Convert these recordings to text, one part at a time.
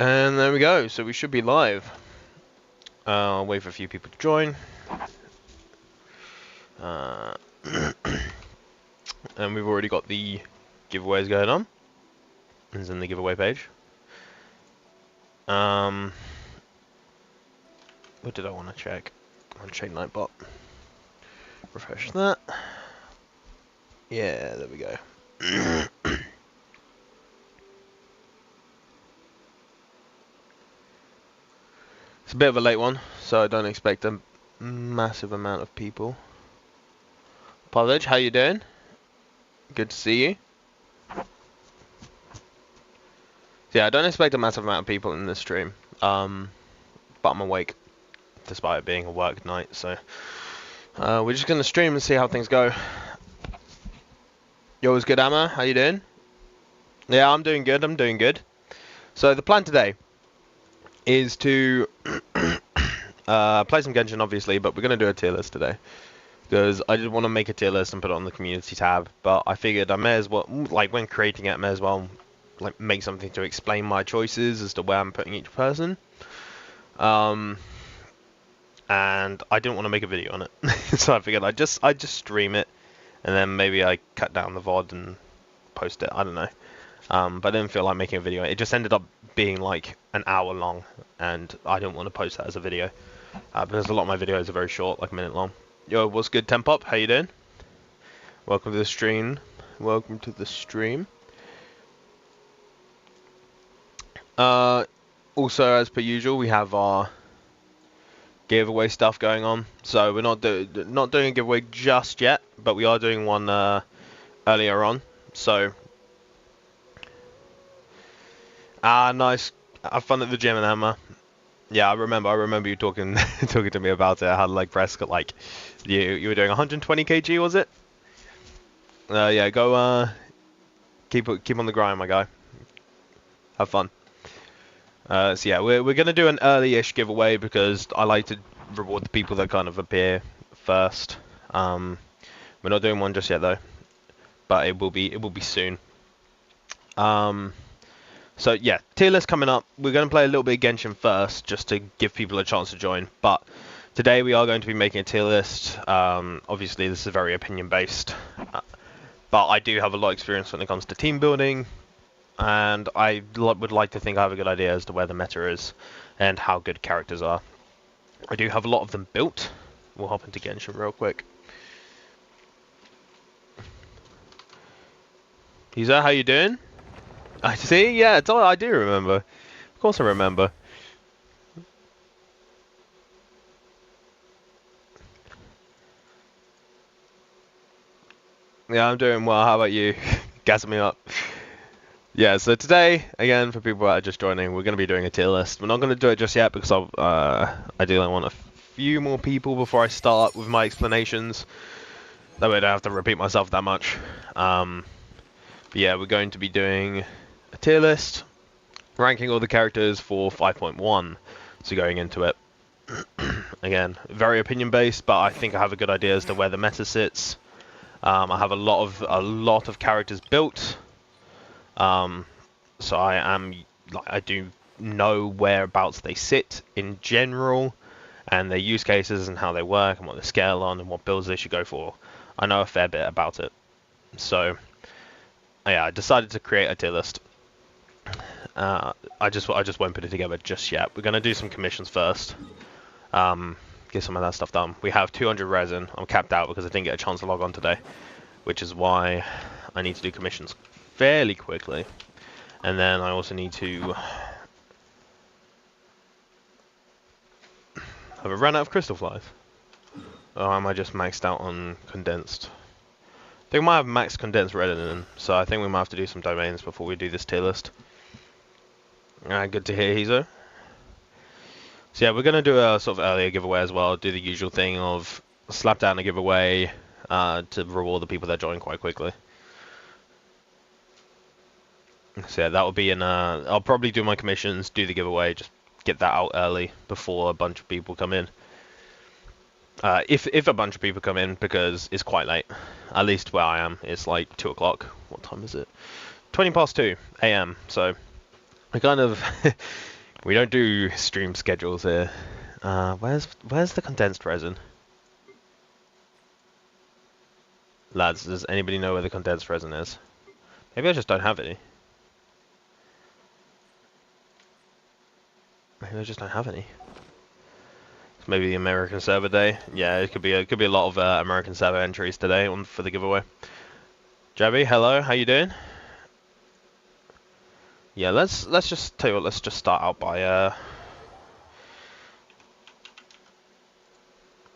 And there we go, so we should be live. I'll wait for a few people to join. And we've already got the giveaways going on. It's in the giveaway page. What did I want to check? I want to check Nightbot. Refresh that. Yeah, there we go. It's a bit of a late one, so I don't expect a massive amount of people. Pavlich, how you doing? Good to see you. Yeah, I don't expect a massive amount of people in this stream, but I'm awake, despite it being a work night, so we're just gonna stream and see how things go. Yo, what's good, Amma? How you doing? Yeah, I'm doing good, So the plan today is to play some Genshin, obviously, but we're gonna do a tier list today. Because I did want to make a tier list and put it on the community tab, but I figured I may as well, like when creating it, I may as well like make something to explain my choices as to where I'm putting each person. And I didn't want to make a video on it, so I figured I'd just stream it, and then maybe I cut down the VOD and post it. I don't know. But I didn't feel like making a video. It just ended up being like an hour long, and I didn't want to post that as a video because a lot of my videos are very short, like a minute long. Yo, what's good, Tempop? How you doing? Welcome to the stream. Welcome to the stream. Also, as per usual, we have our giveaway stuff going on. So we're not doing a giveaway just yet, but we are doing one earlier on. So, nice. Have fun at the gym, and Emma. Yeah, I remember you talking talking to me about it. How like Prescott, like you were doing 120 kg, was it? Yeah, go keep on the grind, my guy. Have fun. So yeah, we're gonna do an early-ish giveaway because I like to reward the people that kind of appear first. We're not doing one just yet though, but it will be soon. So yeah, tier list coming up. We're going to play a little bit of Genshin first, just to give people a chance to join. But today we are going to be making a tier list. Obviously, this is very opinion-based. But I do have a lot of experience when it comes to team building. And I would like to think I have a good idea as to where the meta is and how good characters are. I do have a lot of them built. We'll hop into Genshin real quick. Isa, how you doing? I see, yeah, I do remember. Of course I remember. Yeah, I'm doing well. How about you? Gassing me up. Yeah, so today, again, for people that are just joining, we're going to be doing a tier list. We're not going to do it just yet because I do want a few more people before I start with my explanations. That way I don't have to repeat myself that much. But yeah, we're going to be doing a tier list, ranking all the characters for 5.1. So going into it, again, very opinion based, but I think I have a good idea as to where the meta sits. I have a lot of characters built, so I do know whereabouts they sit in general, and their use cases and how they work and what they scale on and what builds they should go for. I know a fair bit about it, so yeah, I decided to create a tier list. I just won't put it together just yet. We're gonna do some commissions first. Get some of that stuff done. We have 200 resin. I'm capped out because I didn't get a chance to log on today, which is why I need to do commissions fairly quickly. And then I also need to have I run out of crystal flies? Or am I just maxed out on condensed? I think we might have max condensed resin, so I think we might have to do some domains before we do this tier list. Good to hear, Hizo. So yeah, we're going to do a sort of earlier giveaway as well, do the usual thing of slap down a giveaway to reward the people that join quite quickly. So yeah, that will be in, I'll probably do my commissions, do the giveaway, just get that out early before a bunch of people come in. If a bunch of people come in, because it's quite late, at least where I am, it's like 2 o'clock. What time is it? 2 AM, so I kind of We don't do stream schedules here. Where's the condensed resin? Lads, does anybody know where the condensed resin is? Maybe I just don't have any. Maybe I just don't have any. It's maybe the American server day. Yeah, it could be a lot of American server entries today for the giveaway. Jabby, hello, how you doing? Yeah, let's just tell you what. Let's just start out by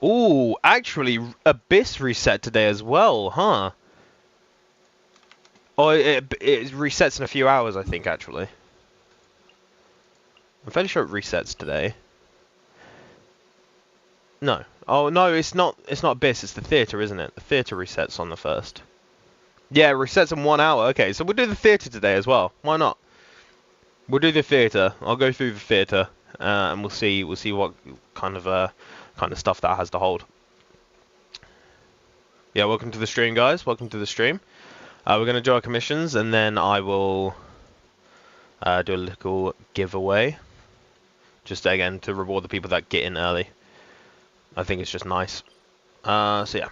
Ooh, actually, Abyss reset today as well, huh? Oh, it resets in a few hours, I think, actually. I'm fairly sure it resets today. No. Oh, no, it's not Abyss, it's the theatre, isn't it? The theatre resets on the 1st. Yeah, it resets in 1 hour. Okay, so we'll do the theatre today as well. Why not? We'll do the theatre. I'll go through the theatre, and we'll see what kind of stuff that has to hold. Yeah, welcome to the stream, guys. Welcome to the stream. We're going to do our commissions, and then I will do a little giveaway. Just, again, to reward the people that get in early. I think it's just nice. So, yeah.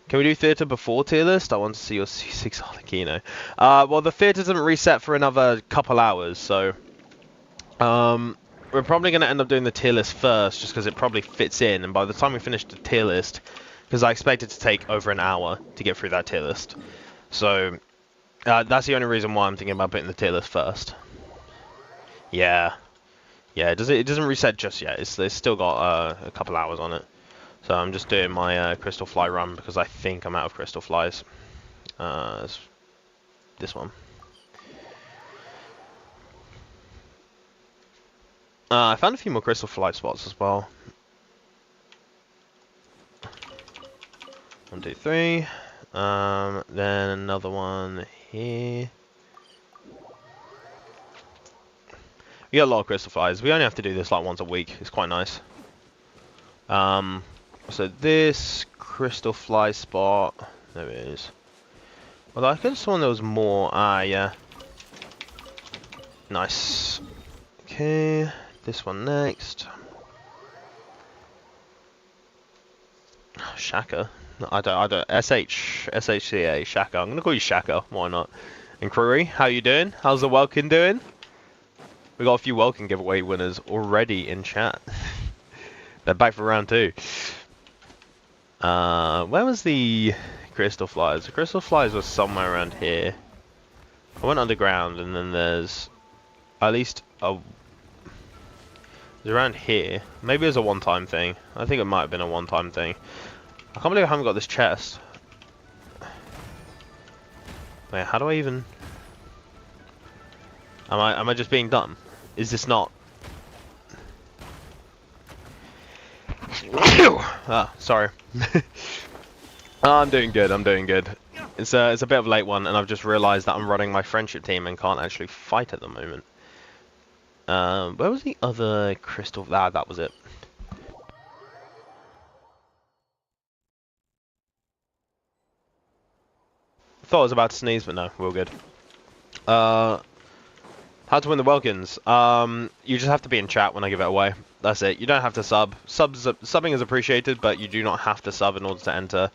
Can we do theatre before tier list? I want to see your C6 Arlecchino. Well, the theatre doesn't reset for another couple hours, so... we're probably going to end up doing the tier list first, just because it probably fits in, and by the time we finish the tier list... Because I expect it to take over an hour to get through that tier list. So, that's the only reason why I'm thinking about putting the tier list first. Yeah. Yeah, it doesn't reset just yet. It's still got a couple hours on it. So I'm just doing my crystal fly run because I think I'm out of crystal flies. This one. I found a few more crystal fly spots as well. 1, 2, 3. Then another one here. We got a lot of crystal flies. We only have to do this like once a week. It's quite nice. So this crystal fly spot, there it is. Well, I could have sworn there was more. Ah, yeah. Nice. Okay, this one next. Shaka. I don't. SHCA, Shaka. I'm gonna call you Shaka. Why not? And Crewy, how you doing? How's the Welkin doing? We got a few Welkin giveaway winners already in chat. They're back for round 2. Where was the crystal flies? The crystal flies were somewhere around here. I went underground, and then there's at least a. It's around here. Maybe it's a one-time thing. I think it might have been a one-time thing. I can't believe I haven't got this chest. Wait, how do I even... Am I just being dumb? Is this not... Ah, sorry. I'm doing good, I'm doing good. It's a bit of a late one, and I've just realised that I'm running my friendship team and can't actually fight at the moment. Where was the other crystal... Ah, that was it. Thought I was about to sneeze, but no, we're all good. How to win the Welkins? You just have to be in chat when I give it away. That's it. You don't have to sub. Subbing is appreciated, but you do not have to sub in order to enter.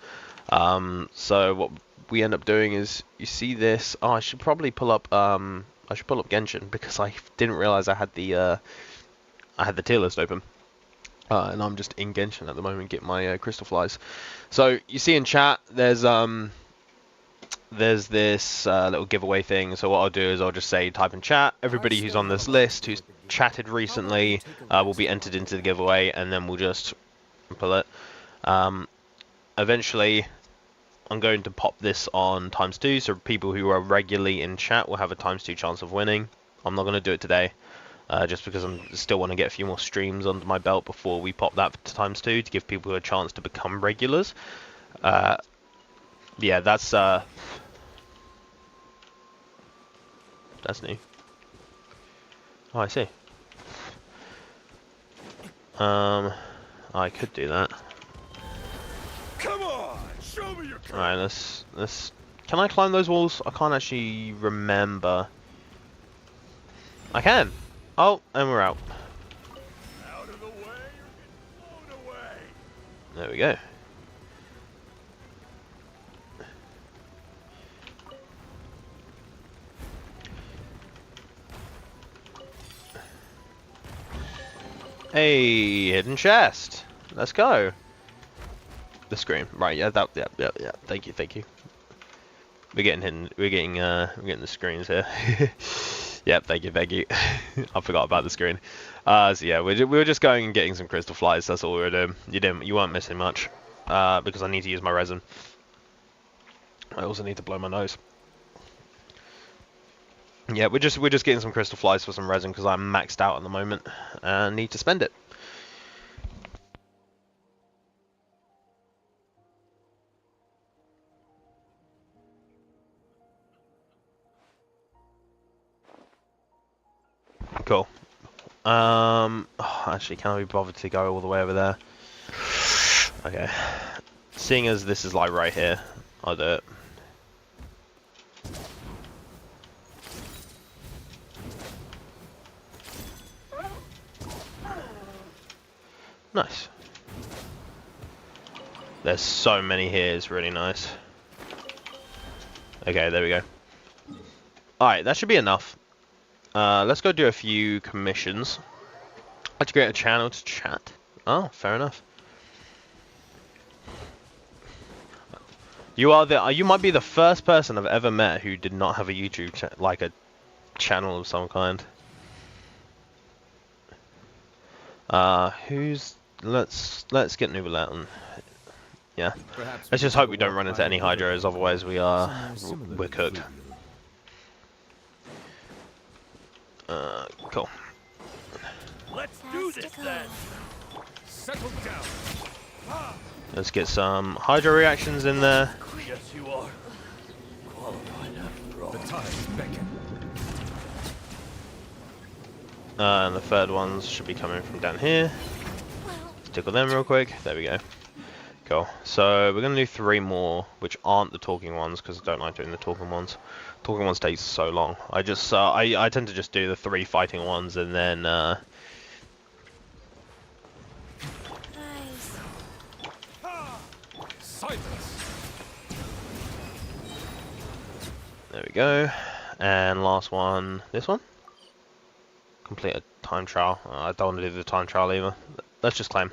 So what we end up doing is, you see this. Oh, I should probably pull up. I should pull up Genshin because I didn't realize I had the tier list open. And I'm just in Genshin at the moment, getting my crystal flies. So you see in chat, there's this little giveaway thing. So what I'll do is I'll just say, type in chat, everybody who's on this list who's chatted recently will be entered into the giveaway, and then we'll just pull it. Eventually I'm going to pop this on ×2, so people who are regularly in chat will have a ×2 chance of winning. I'm not going to do it today, just because I still want to get a few more streams under my belt before we pop that to ×2 to give people a chance to become regulars. Yeah, that's new. Oh, I see. I could do that. Come on, show me your. All right, let's. Can I climb those walls? I can't actually remember. I can. Oh, and we're out. Out of the way or get blown away. There we go. Hey, hidden chest. Let's go. The screen, right? Yeah, that. Yeah. Thank you. We're getting hidden. We're getting the screens here. Yep. Thank you. I forgot about the screen. So yeah, we were just going and getting some crystal flies. That's all we were doing. You weren't missing much. Because I need to use my resin. I also need to blow my nose. Yeah, we're just getting some crystal flies for some resin because I'm maxed out at the moment and need to spend it. Cool. Actually, can I be bothered to go all the way over there? Okay. Seeing as this is like right here, I'll do it. Nice. There's so many here, it's really nice. Okay, there we go. Alright, that should be enough. Let's go do a few commissions. Let's create a channel to chat. Oh, fair enough. You might be the first person I've ever met who did not have a YouTube like a channel of some kind. Let's get Nubalet on. Yeah. Let's just hope we don't run into any hydros, otherwise we're cooked. Cool. Let's do this then. Settle down. Let's get some hydro reactions in there. Yes, you are. Qualified after all. The time beckon. And the third ones should be coming from down here. Let's tickle them real quick. There we go. Cool. So we're gonna do 3 more, which aren't the talking ones, because I don't like doing the talking ones. Talking ones takes so long. I tend to just do the 3 fighting ones and then Silence. there we go. And last one, this one. Complete a time trial. I don't want to do the time trial either. Let's just claim.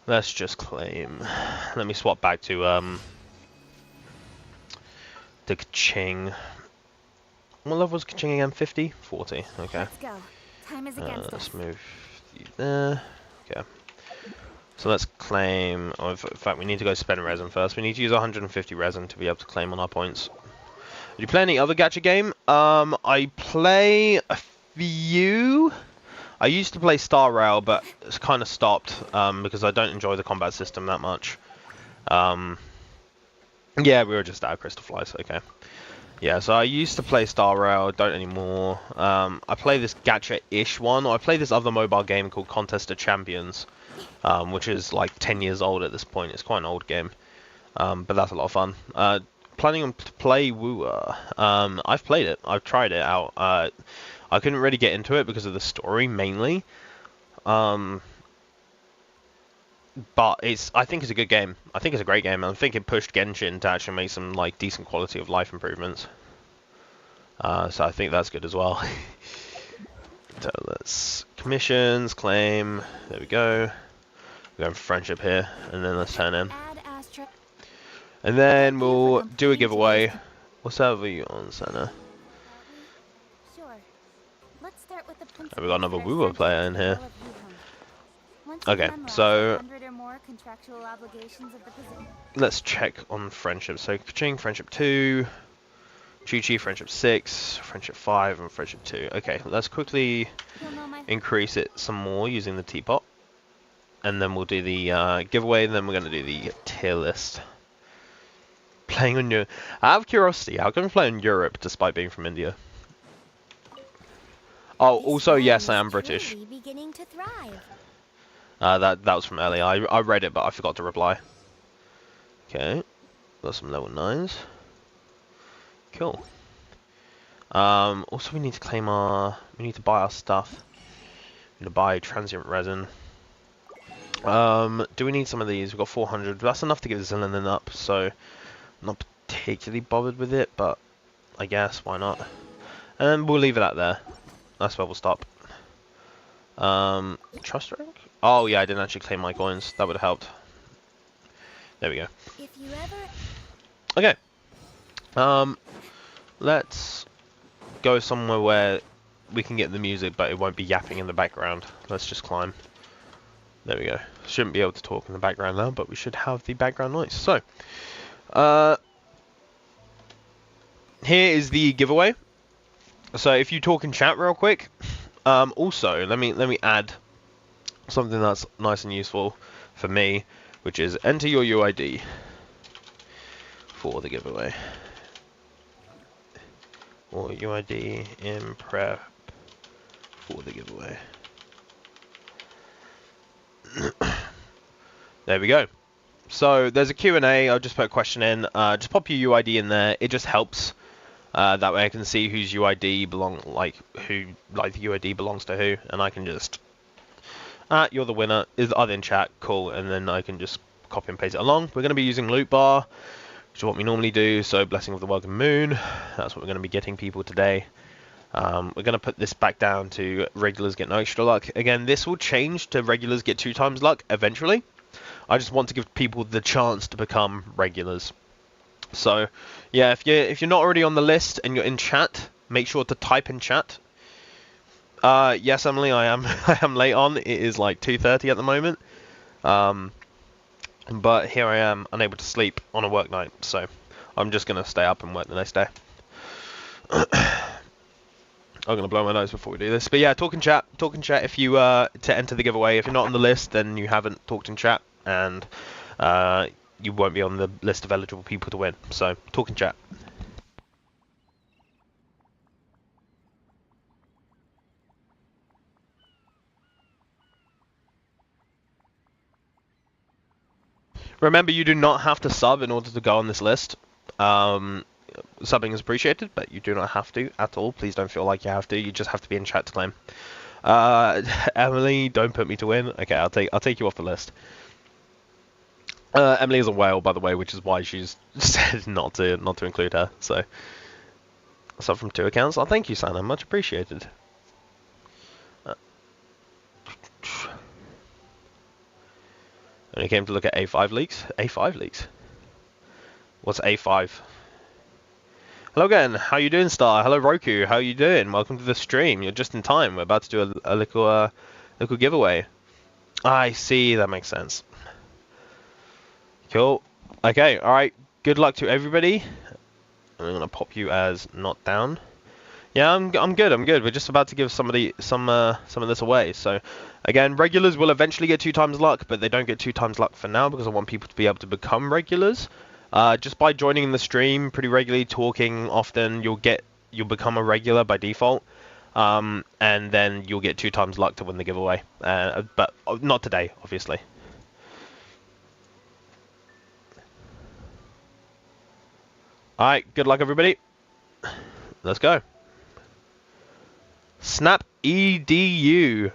Let's just claim. Let me swap back to Kaching. What level was Kaching again? 50? 40. Okay. Let's go. Time is against us. Let's move you there. Okay. So let's claim. Oh, in fact, we need to go spend resin first. We need to use 150 resin to be able to claim on our points. Do you play any other gacha game? I play a few. I used to play Star Rail, but it's kind of stopped because I don't enjoy the combat system that much. Yeah, we were just out of crystal flies. Okay. Yeah, so I used to play Star Rail, don't anymore. I play this gacha-ish one. I play this other mobile game called Contest of Champions, which is like 10 years old at this point. It's quite an old game, but that's a lot of fun. Planning to play Wooer. I've played it. I've tried it out. I couldn't really get into it because of the story mainly. But I think it's a good game. I think it's a great game. I think it pushed Genshin to actually make some like decent quality of life improvements. So I think that's good as well. So let's commissions, claim. There we go. We're going for friendship here, and then let's turn in. And then we'll do a giveaway. What's that for you on, Sana? Sure. Let's start with the Oh, we got another Wooer player in here. Okay, so let's check on friendship. So Kaching, friendship 2, Chi-Chi, friendship 6, friendship 5, and friendship 2. Okay, let's quickly increase it some more using the teapot. And then we'll do the giveaway, and then we're going to do the tier list. Playing on Europe. Out of curiosity, how can we play in Europe despite being from India? Oh, also, yes, I am British. That was from earlier. I read it, but I forgot to reply. Okay, got some level 9s. Cool. Also, we need to claim our... We need to buy our stuff. We need to buy transient resin. Do we need some of these? We've got 400. That's enough to give Zillinen up, so... I'm not particularly bothered with it, but... I guess, why not? And we'll leave it at there. That's where we'll stop. Trust rank? Oh, yeah, I didn't actually claim my coins. That would have helped. There we go. If you ever... Okay. Let's go somewhere where we can get the music, but it won't be yapping in the background. Let's just climb. There we go. Shouldn't be able to talk in the background now, but we should have the background noise. So, here is the giveaway. So if you talk in chat real quick, also let me add something that's nice and useful for me, which is enter your UID for the giveaway. Or UID in prep for the giveaway. There we go. So there's a Q&A. I'll just put a question in. Just pop your UID in there. It just helps. That way I can see whose UID the UID belongs to who, and I can just you're the winner. Is other in chat, cool, and then I can just copy and paste it along. We're going to be using loot bar, which is what we normally do. So blessing of the welcome moon. That's what we're going to be getting people today. We're going to put this back down to regulars get no extra luck. Again, this will change to regulars get 2 times luck eventually. I just want to give people the chance to become regulars. So, yeah, if you're not already on the list and you're in chat, make sure to type in chat. Yes, Emily, I am. I am late on. It is like 2:30 at the moment. But here I am, unable to sleep on a work night. So, I'm just gonna stay up and work the next day. I'm gonna blow my nose before we do this. But yeah, talk in chat. Talk in chat if you to enter the giveaway. If you're not on the list, then you haven't talked in chat, and you won't be on the list of eligible people to win. So, talk in chat. Remember, you do not have to sub in order to go on this list. Subbing is appreciated, but you do not have to at all. Please don't feel like you have to. You just have to be in chat to claim. Emily, don't put me to win. Okay, I'll take you off the list. Emily is a whale, by the way, which is why she's said not to include her. So, sub from 2 accounts. Oh, thank you, Santa. Much appreciated. Only came to look at A5 leaks. A5 leaks. What's A5? Hello again. How you doing, Star? Hello, Roku. How you doing? Welcome to the stream. You're just in time. We're about to do a little giveaway. I see. That makes sense. Cool. Okay. All right. Good luck to everybody. I'm gonna pop you as not down. Yeah, I'm good. I'm good. We're just about to give somebody some of this away. So, again, regulars will eventually get 2 times luck, but they don't get 2 times luck for now because I want people to be able to become regulars. Just by joining the stream pretty regularly, talking often, you'll become a regular by default. And then you'll get 2 times luck to win the giveaway. But not today, obviously. All right. Good luck, everybody. Let's go. Snap EDU.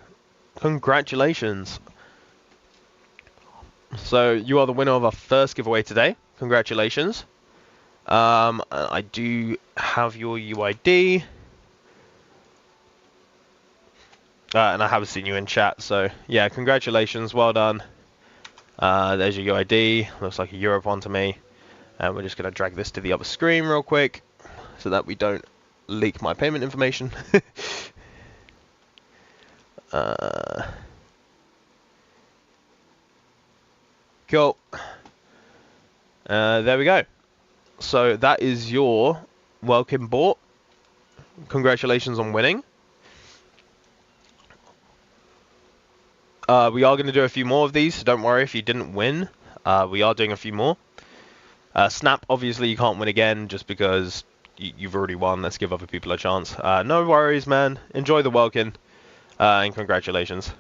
Congratulations. So you are the winner of our first giveaway today. Congratulations. I do have your UID. And I have seen you in chat. So yeah, congratulations. Well done. There's your UID. Looks like a Europon to me. And we're just going to drag this to the other screen real quick so that we don't leak my payment information. Cool. There we go. So that is your welcome bought. Congratulations on winning. We are going to do a few more of these, so don't worry if you didn't win. We are doing a few more. Snap, obviously you can't win again just because you've already won. Let's give other people a chance. No worries, man. Enjoy the welcome. And congratulations.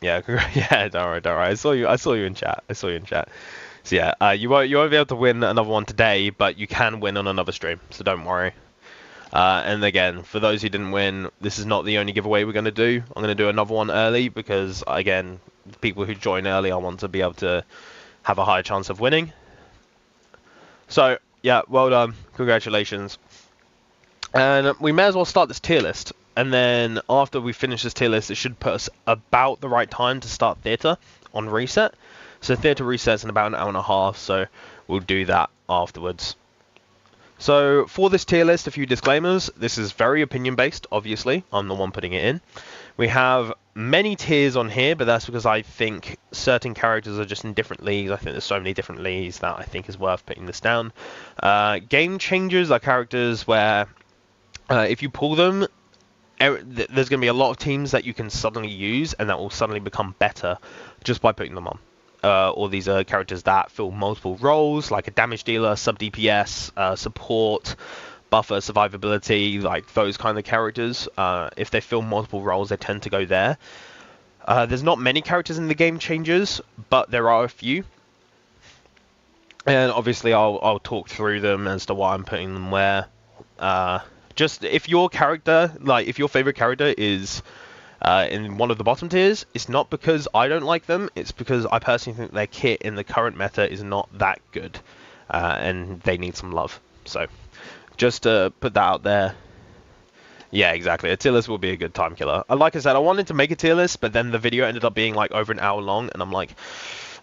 Yeah, yeah, don't worry. I saw you in chat. So yeah, you won't be able to win another one today, but you can win on another stream, so don't worry. And again, for those who didn't win, this is not the only giveaway we're going to do. I'm going to do another one early because, again, people who join early, I want to be able to have a higher chance of winning. So, yeah, well done. Congratulations. And we may as well start this tier list. And then after we finish this tier list, it should put us about the right time to start theatre on reset. So theatre resets in about an hour and a half, so we'll do that afterwards. So for this tier list, a few disclaimers. This is very opinion based, obviously. I'm the one putting it in. We have many tiers on here, but that's because I think certain characters are just in different leagues. I think there's so many different leagues that I think is worth putting this down. Game changers are characters where if you pull them, there's going to be a lot of teams that you can suddenly use and that will suddenly become better just by putting them on. Or these are characters that fill multiple roles, like a damage dealer, sub DPS, support, buffer, survivability, like those kind of characters. If they fill multiple roles, they tend to go there. There's not many characters in the game changers, but there are a few. And obviously I'll talk through them as to why I'm putting them where. Just if your character, like if your favorite character is in one of the bottom tiers, it's not because I don't like them, it's because I personally think their kit in the current meta is not that good, and they need some love. So, just to put that out there. Yeah, exactly. A tier list will be a good time killer. Like I said, I wanted to make a tier list, but then the video ended up being like over an hour long, and I'm like,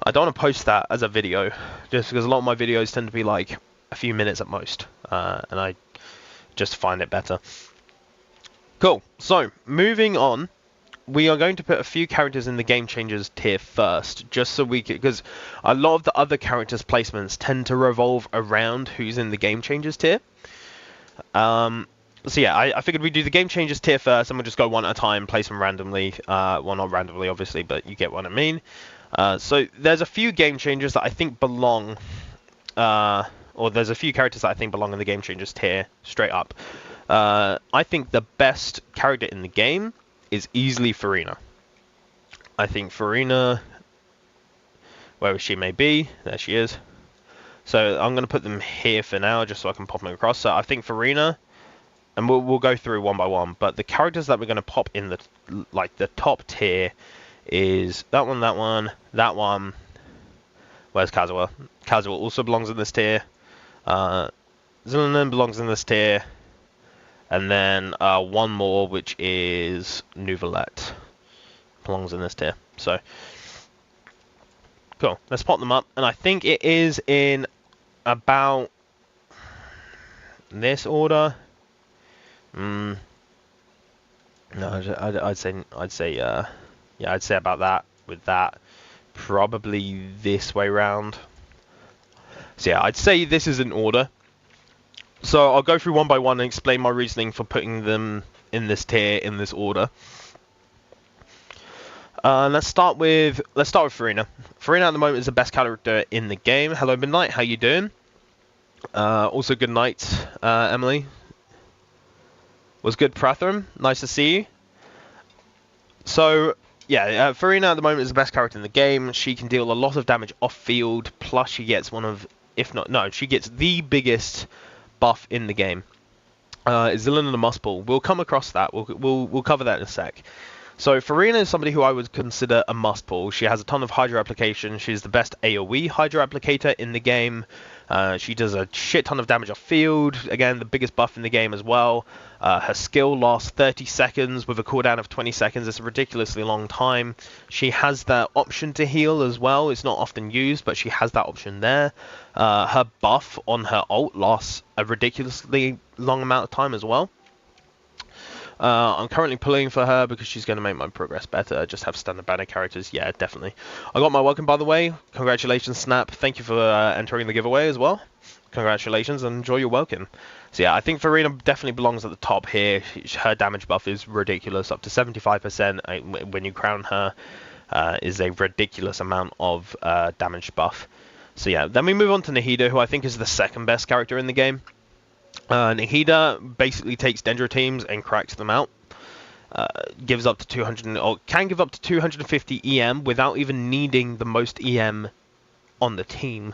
I don't want to post that as a video, just because a lot of my videos tend to be like a few minutes at most, and I just find it better. Cool. So, moving on. We are going to put a few characters in the Game Changers tier first, just so we can, because a lot of the other characters' placements tend to revolve around who's in the Game Changers tier. So yeah, I figured we'd do the Game Changers tier first, and we'll just go one at a time, place them randomly. Well, not randomly, obviously, but you get what I mean. So there's a few Game Changers that I think belong, or there's a few characters that I think belong in the Game Changers tier, straight up. I think the best character in the game is easily Farina. I think Farina, wherever she may be, there she is. So I'm going to put them here for now, just so I can pop them across. So I think Farina, and we'll go through one by one, but the characters that we're going to pop in the top tier is that one, that one, that one. Where's Kazuha? Kazuha also belongs in this tier. Zillion belongs in this tier. And then one more, which is Nouvelette. Belongs in this tier. So, cool. Let's pop them up. And I think it is in about this order. No, I'd say about that. With that, probably this way round. So yeah, I'd say this is in order. So I'll go through one by one and explain my reasoning for putting them in this tier in this order. Let's start with Farina. Farina at the moment is the best character in the game. Hello Midnight, how you doing? Also good night, Emily. Was good, Prathram. Nice to see you. So yeah, Farina at the moment is the best character in the game. She can deal a lot of damage off field. Plus she gets she gets the biggest buff in the game. Is Zillion and the Must Pull. We'll come across that. We'll cover that in a sec. So Farina is somebody who I would consider a must pull. She has a ton of Hydro application. She's the best AoE Hydro applicator in the game. She does a shit ton of damage off field. Again, the biggest buff in the game as well. Her skill lasts 30 seconds with a cooldown of 20 seconds. It's a ridiculously long time. She has that option to heal as well. It's not often used, but she has that option there. Her buff on her ult lasts a ridiculously long amount of time as well. I'm currently pulling for her because she's going to make my progress better. Just have standard banner characters. Yeah, definitely. I got my welcome, by the way. Congratulations, Snap. Thank you for entering the giveaway as well. Congratulations and enjoy your welcome. So yeah, I think Farina definitely belongs at the top here. Her damage buff is ridiculous, up to 75%. When you crown her, is a ridiculous amount of damage buff. So yeah, then we move on to Nahida, who I think is the second best character in the game. Nahida basically takes Dendro teams and cracks them out. Gives up to 200, or can give up to 250 EM without even needing the most EM on the team.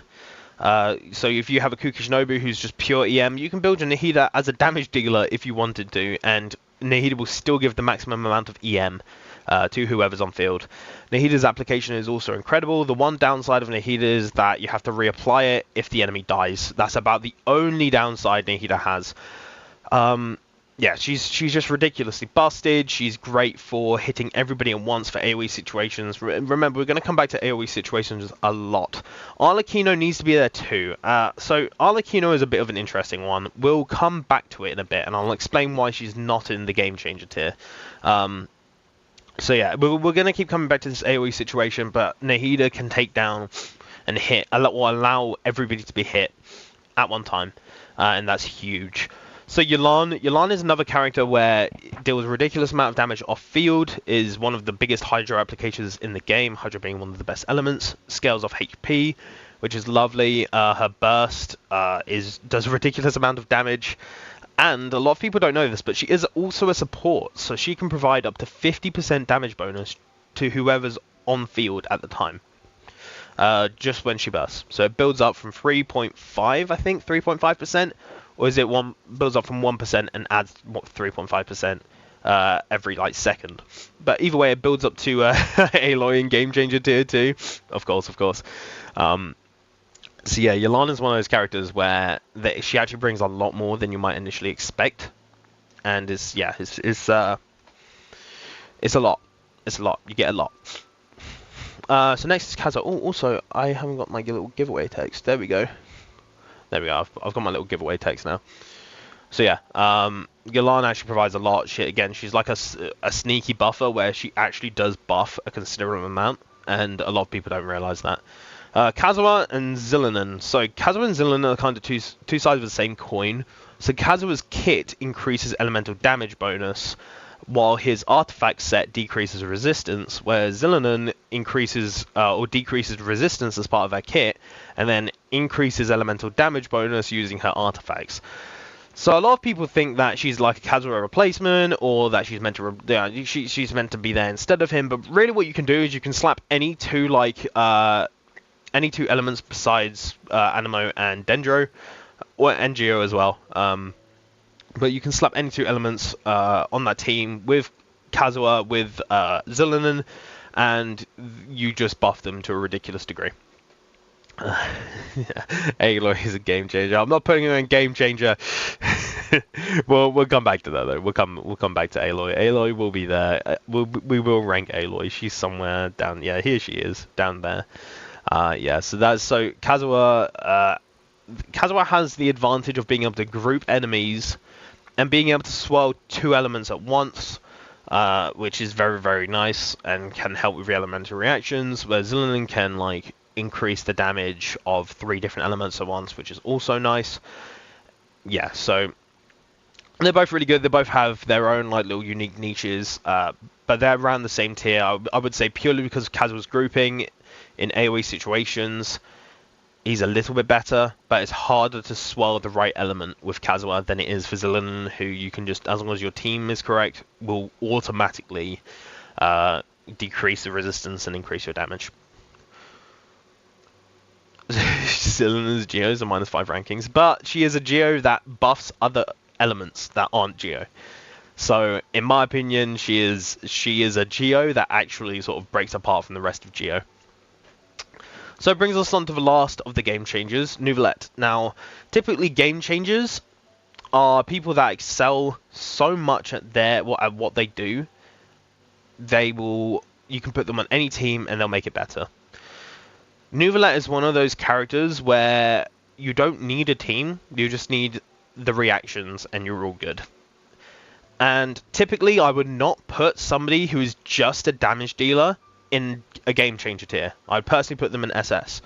So if you have a Kukishinobu who's just pure EM, you can build your Nahida as a damage dealer if you wanted to, and Nahida will still give the maximum amount of EM to whoever's on field. Nahida's application is also incredible. The one downside of Nahida is that you have to reapply it if the enemy dies. That's about the only downside Nahida has. Yeah, she's just ridiculously busted. She's great for hitting everybody at once for AoE situations. Remember, we're going to come back to AoE situations a lot. Arlecchino needs to be there too. So Arlecchino is a bit of an interesting one. We'll come back to it in a bit, and I'll explain why she's not in the Game Changer tier. So yeah, we're going to keep coming back to this AoE situation, but Nahida can take down and hit, or allow everybody to be hit at one time, and that's huge. So Yelan is another character where it deals a ridiculous amount of damage off field, is one of the biggest Hydro applications in the game, Hydro being one of the best elements, scales off HP, which is lovely. Her burst does a ridiculous amount of damage, and a lot of people don't know this, but she is also a support, so she can provide up to 50% damage bonus to whoever's on field at the time. Just when she bursts. So it builds up from 3.5, I think, 3.5%. Or is it builds up from 1% and adds 3.5% every second? But either way, it builds up to Aloy in Game Changer tier 2. Of course. So yeah, Yelan is one of those characters where she actually brings a lot more than you might initially expect, and it's a lot. It's a lot. You get a lot. So next is Kazuha. Oh, also I haven't got my little giveaway text. There we go. There we go, I've got my little giveaway text now. So yeah, Yelan actually provides a lot. She's like a sneaky buffer where she actually does buff a considerable amount, and a lot of people don't realise that. Kazuha and Zillanen. So Kazuha and Zillanen are kind of two sides of the same coin. So Kazuha's kit increases elemental damage bonus, while his artifact set decreases resistance, where Zillanen increases or decreases resistance as part of her kit, and then increases elemental damage bonus using her artifacts. So a lot of people think that she's like a Kazuha replacement, or that she's meant to she's meant to be there instead of him. But really, what you can do is you can slap any two elements besides Anemo and Dendro, or Ngio as well. But you can slap any two elements on that team with Kazuha, with Zillanen, and you just buff them to a ridiculous degree. Aloy is a game changer. I'm not putting her in game changer. Well, we'll come back to that though. We'll come back to Aloy. Aloy will be there. We will rank Aloy. She's somewhere down. Yeah, here she is, down there. Yeah. So Kazuha. Kazuha has the advantage of being able to group enemies and being able to swirl two elements at once, which is very, very nice and can help with elemental reactions, where Zillanen can increase the damage of 3 different elements at once, which is also nice. Yeah, so they're both really good. They both have their own little unique niches, but they're around the same tier. I would say purely because of Kazuha's grouping in AoE situations, he's a little bit better, but it's harder to swirl the right element with Kazuha than it is for Zillanen, who you can just, as long as your team is correct, will automatically decrease the resistance and increase your damage. Zillanen's Geos are -5 rankings, but she is a Geo that buffs other elements that aren't Geo. So, in my opinion, she is a Geo that actually sort of breaks apart from the rest of Geo. So it brings us on to the last of the game changers, Neuvillette. Now, typically game changers are people that excel so much at what they do. You can put them on any team and they'll make it better. Neuvillette is one of those characters where you don't need a team, you just need the reactions and you're all good. And typically I would not put somebody who is just a damage dealer in a game changer tier. I'd personally put them in SS.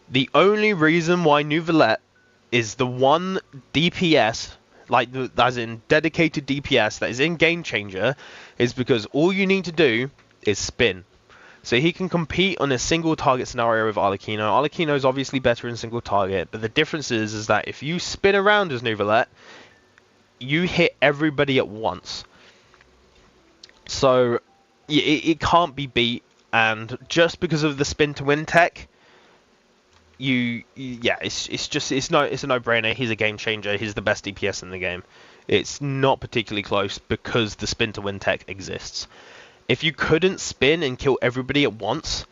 The only reason why Neuvillette is the one DPS, as in dedicated DPS that is in game changer, is because all you need to do is spin. So he can compete on a single target scenario with Arlecchino. Arlecchino is obviously better in single target, but the difference is that if you spin around as Neuvillette, you hit everybody at once. So it can't be beat, and just because of the spin to win tech, yeah, it's a no-brainer. He's a game changer. He's the best DPS in the game. It's not particularly close because the spin to win tech exists. If you couldn't spin and kill everybody at once,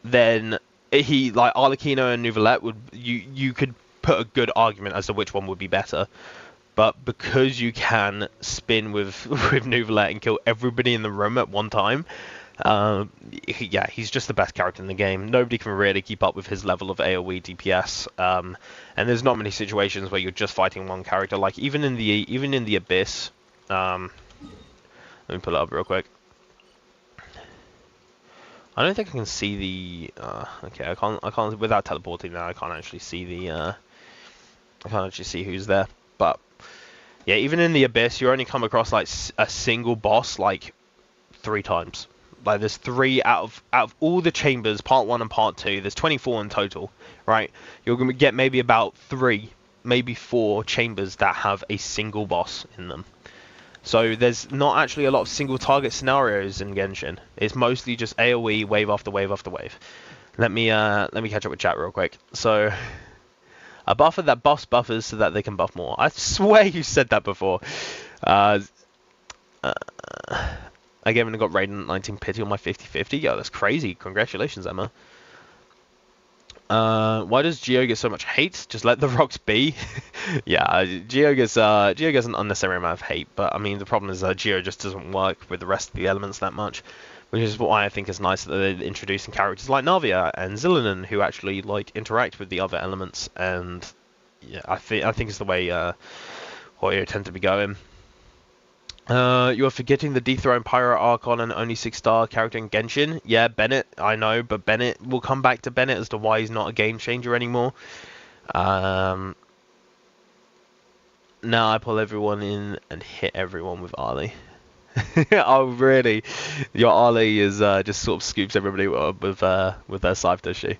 then he, like Arlecchino and Neuvillette, you could put a good argument as to which one would be better. But because you can spin with Neuvillette and kill everybody in the room at one time, yeah, he's just the best character in the game. Nobody can really keep up with his level of AoE DPS. And there's not many situations where you're just fighting one character. Like even in the Abyss, let me pull it up real quick. I don't think I can see the. Okay, I can't without teleporting now. I can't actually see the. I can't actually see who's there. But yeah, even in the Abyss, you only come across like a single boss like 3 times. Like there's 3 out of all the chambers, part 1 and part 2. There's 24 in total, right? You're gonna get maybe about 3, maybe 4 chambers that have a single boss in them. So there's not actually a lot of single target scenarios in Genshin. It's mostly just AoE, wave after wave after wave. Let me catch up with chat real quick. So a buffer that buffs buffers so that they can buff more. I swear you said that before. I gave got Raiden 19 pity on my 50/50. Yo, that's crazy. Congratulations, Emma. Why does Geo get so much hate? Just let the rocks be. Yeah, Geo gets an unnecessary amount of hate, but I mean the problem is that Geo just doesn't work with the rest of the elements that much, which is why I think it's nice that they're introducing characters like Navia and Zillinon who actually like interact with the other elements, and yeah, I think it's the way Hoyo tend to be going. You are forgetting the dethroned Pyro Archon and only 6-star character in Genshin. Yeah, Bennett, I know, but Bennett, we'll come back to Bennett as to why he's not a game changer anymore. Now I pull everyone in and hit everyone with Ali. Oh, really? Your Ali is just sort of scoops everybody with her scythe, does she?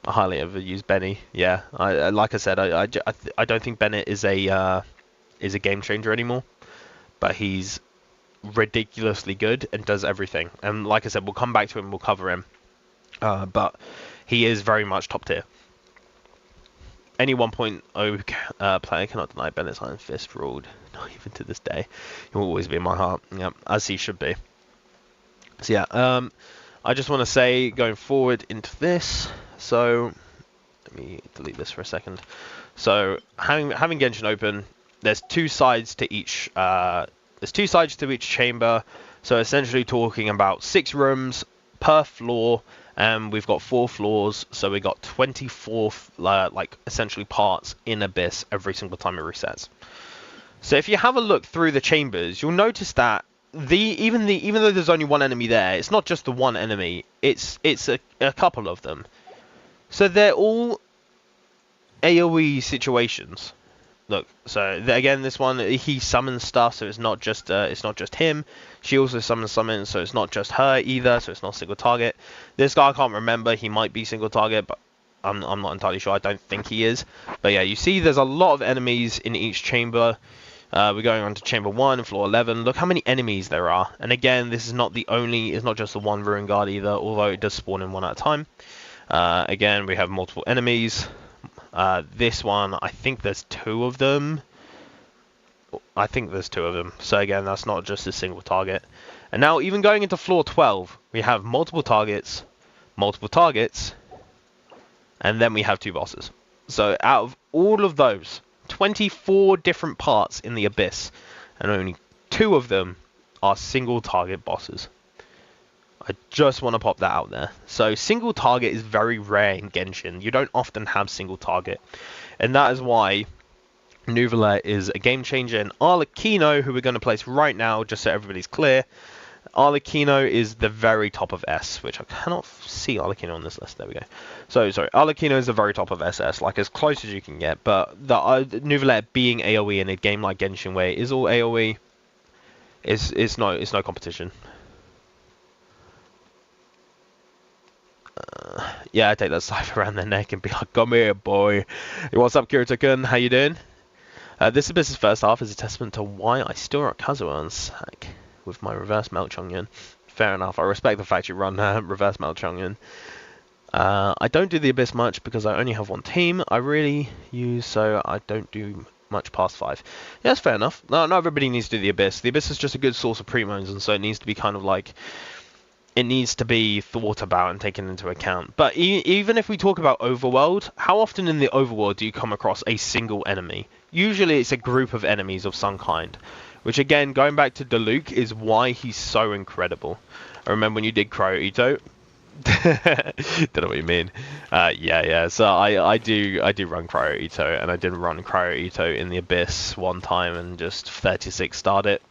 I hardly ever use Benny. Yeah, like I said, I don't think Bennett is a game changer anymore. But he's ridiculously good and does everything. And like I said, we'll come back to him, we'll cover him. But he is very much top tier. Any 1.0 player cannot deny Bennett's Iron Fist ruled. Not even to this day. He will always be in my heart. Yep, as he should be. So yeah, I just want to say, going forward into this, so let me delete this for a second. So having Genshin open, there's 2 sides to each. There's 2 sides to each chamber. So essentially talking about 6 rooms per floor, and we've got 4 floors. So we got 24 like essentially parts in Abyss every single time it resets. So if you have a look through the chambers, you'll notice that even though there's only 1 enemy there, it's not just the 1 enemy. It's a couple of them. So they're all AoE situations. Look, so again, this one he summons stuff, so it's not just him. She also summons, so it's not just her either, so it's not single target. This guy I can't remember. He might be single target, but I'm not entirely sure. I don't think he is. But yeah, you see, there's a lot of enemies in each chamber. We're going on to chamber 1 and floor 11. Look how many enemies there are. And again, this is not the only. It's not just the 1 Ruin Guard either, although it does spawn in 1 at a time. Again, we have multiple enemies. This one, I think there's 2 of them. So again, that's not just a single target. And now, even going into floor 12, we have multiple targets, and then we have 2 bosses. So out of all of those, 24 different parts in the Abyss, and only 2 of them are single target bosses. I just want to pop that out there. So single target is very rare in Genshin. You don't often have single target. And that is why Neuvillette is a game changer. And Arlecchino, who we're going to place right now, just so everybody's clear, Arlecchino is the very top of S, which I cannot see Arlecchino on this list. There we go. So, sorry, Arlecchino is the very top of SS, like as close as you can get. But the Neuvillette being AoE in a game like Genshin, where it is all AoE, it's no competition. Yeah, I take that scythe around their neck and be like, "Come here, boy." Hey, what's up, Kirito-kun? How you doing? This Abyss's first half is a testament to why I still rock Kazuha on sack with my reverse Melt Chongyun. Fair enough. I respect the fact you run reverse Melt Chongyun. I don't do the Abyss much because I only have one team I really use, so I don't do much past 5. Yeah, that's fair enough. No, not everybody needs to do the Abyss. The Abyss is just a good source of primos, and so it needs to be kind of like... It needs to be thought about and taken into account. But even if we talk about Overworld, how often in the Overworld do you come across a single enemy? Usually it's a group of enemies of some kind. Which again, going back to Diluc, is why he's so incredible. I remember when you did Cryo Ito. Don't know what you mean. Yeah. So I do run Cryo Ito, and I did run Cryo Ito in the Abyss one time and just 36 starred it.